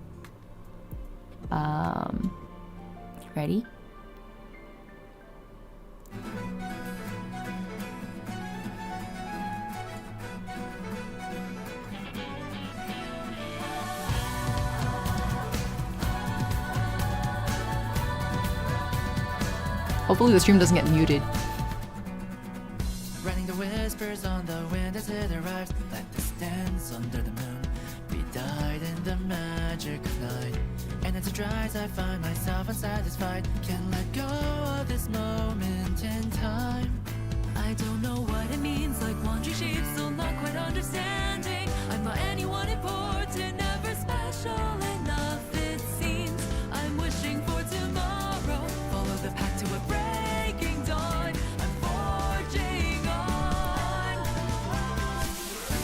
Ready? Hopefully the stream doesn't get muted. Running the whispers on the wind as it arrives, like this dance under the moon. We died in the magic night, and as it dries, I find myself unsatisfied. Can't let go of this moment in time. I don't know what it means, like wandering sheep, still not quite understanding. I'm not anyone important, never special enough, it seems. I'm wishing for tomorrow, follow the path to a breaking dawn. I'm forging on.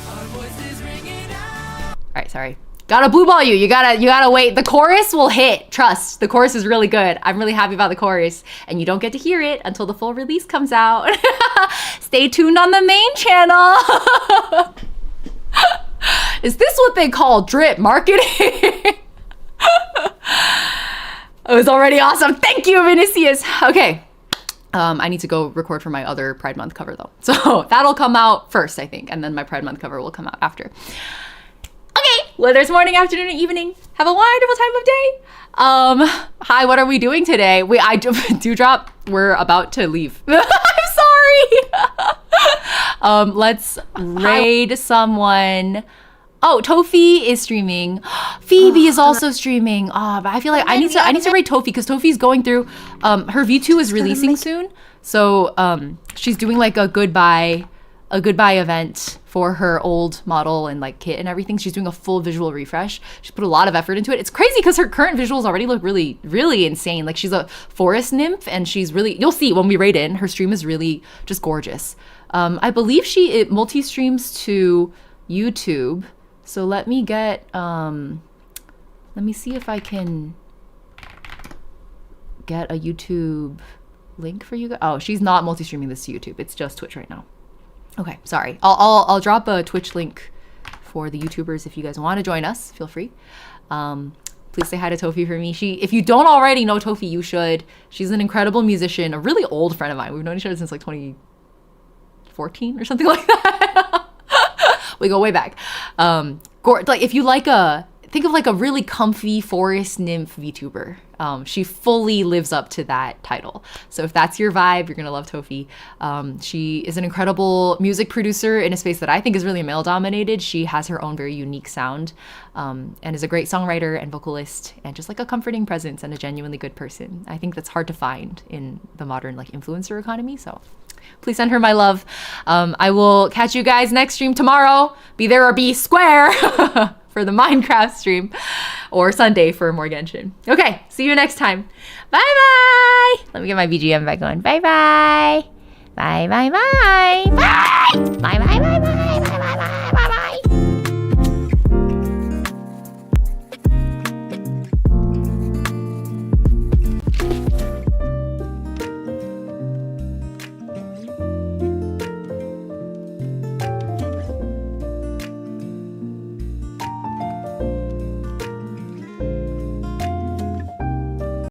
Our voices ringing out. All right, sorry. Gotta blue ball you. You gotta wait. The chorus will hit. Trust. The chorus is really good. I'm really happy about the chorus, and you don't get to hear it until the full release comes out. Stay tuned on the main channel. Is this what they call drip marketing? It was already awesome. Thank you, Vinicius. Okay. I need to go record for my other Pride Month cover though. So that'll come out first, I think, and then my Pride Month cover will come out after. Okay, whether it's morning, afternoon, or evening, have a wonderful time of day. Hi, what are we doing today? I do drop. We're about to leave. I'm sorry. Let's raid someone. Oh, Tofi is streaming. Phoebe is also streaming. But I feel like I need to raid Tofi because Tofi's going through. Her V2 is releasing soon, so she's doing like a goodbye event for her old model and like kit and everything. She's doing a full visual refresh. She put a lot of effort into it. It's crazy because her current visuals already look really, really insane. Like she's a forest nymph and she's really, you'll see when we raid in, her stream is really just gorgeous. I believe it multi-streams to YouTube. So let me get, let me see if I can get a YouTube link for you guys. Oh, she's not multi-streaming this to YouTube. It's just Twitch right now. Okay, sorry. I'll drop a Twitch link for the YouTubers if you guys want to join us. Feel free. Please say hi to Tofi for me. If you don't already know Tofi, you should. She's an incredible musician, a really old friend of mine. We've known each other since like 2014 or something like that. We go way back. Like if you like think of like a really comfy forest nymph VTuber. She fully lives up to that title. So if that's your vibe, you're gonna love Tofi. She is an incredible music producer in a space that I think is really male dominated. She has her own very unique sound, and is a great songwriter and vocalist and just like a comforting presence and a genuinely good person. I think that's hard to find in the modern like influencer economy. So please send her my love. I will catch you guys next stream tomorrow. Be there or be square for the Minecraft stream, or Sunday for more Genshin. Okay, see you next time. Bye-bye. Let me get my BGM back on. Bye-bye. Bye-bye-bye. Bye. Bye.